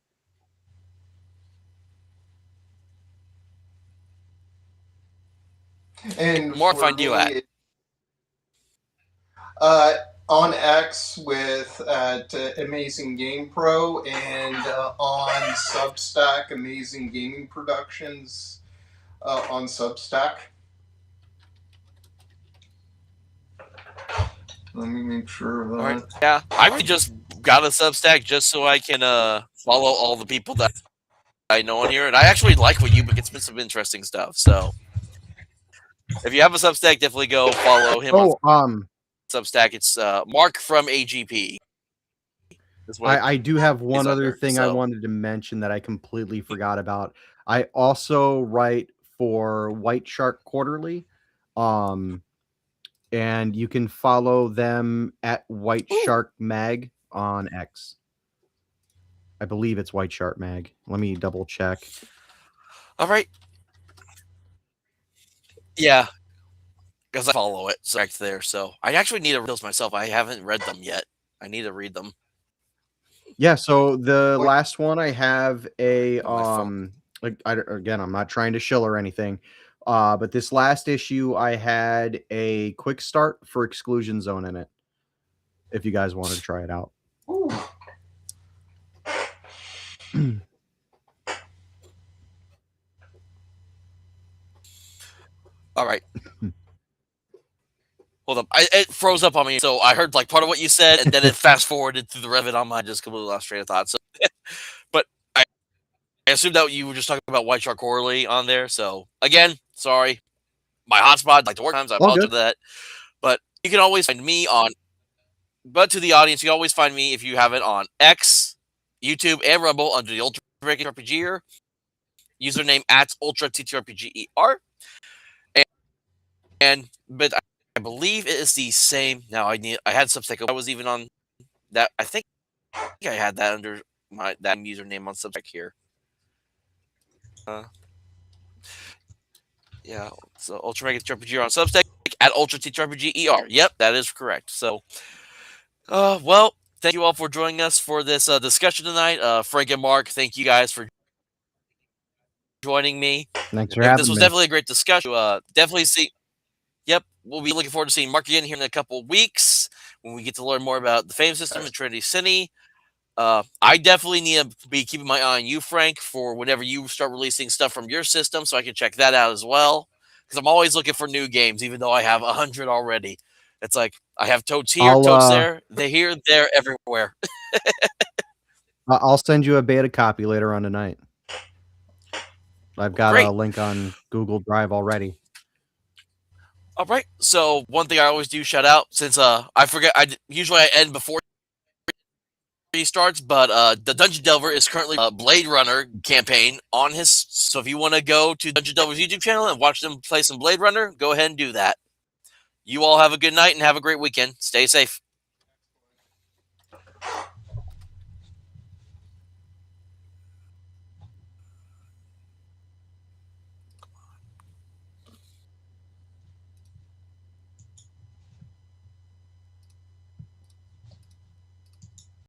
And more find you at on X at Amazing Game Pro and on Substack Amazing Gaming Productions on Substack. Let me make sure of that. All right. Yeah, I really just got a Substack just so I can follow all the people that I know on here, and I actually like what you, but it's been some interesting stuff. So if you have a Substack, definitely go follow him on Substack. It's Mark from AGP. I do have one other under, thing I so. wanted to mention that I completely forgot about. I also write for White Shark Quarterly, and you can follow them at White Shark Mag on X. I believe it's White Shark Mag. Let me double check. All right. Yeah, because I follow it so right there. So I actually need to read those myself. I haven't read them yet. I need to read them. Yeah, so the last one I have a On my phone. again, I'm not trying to shill or anything. But this last issue I had a quick start for Exclusion Zone in it. If you guys wanted to try it out. Ooh. All right. Hold up. It froze up on me. So I heard like part of what you said, and then it fast forwarded through the rest of it on my just completely lost train of thought. So, but I assumed that you were just talking about White Shark Quarterly on there. So again, sorry. My hotspot, like the work times, I All apologize good. for that. But you can always find me on, but to the audience, you can always find me if you have it on X, YouTube, and Rumble under the Ultra TTRPGer. Username at Ultra TTRPGER. But I believe it is the same. Now I had Substack. I was even on that. I think I had that under that username on Substack here. Yeah, so Ultra Mega TTRPG on Substack at Ultra TTRPGER. Yep, that is correct. So, well, thank you all for joining us for this discussion tonight. Frank and Mark, thank you guys for joining me. Thanks for having This was me. definitely a great discussion. Definitely see. Yep, we'll be looking forward to seeing Mark again here in a couple of weeks when we get to learn more about the Fame system and Trinity City. I definitely need to be keeping my eye on you, Frank, for whenever you start releasing stuff from your system, so I can check that out as well. Because I'm always looking for new games, even though I have 100 already. It's like I have totes here, totes there. They're here, there, everywhere. I'll send you a beta copy later on tonight. I've got Great. a link on Google Drive already. All right. So one thing I always do shout out, since I forget, usually I end before he starts, but the Dungeon Delver is currently a Blade Runner campaign on his. So if you want to go to Dungeon Delver's YouTube channel and watch them play some Blade Runner, go ahead and do that. You all have a good night and have a great weekend. Stay safe.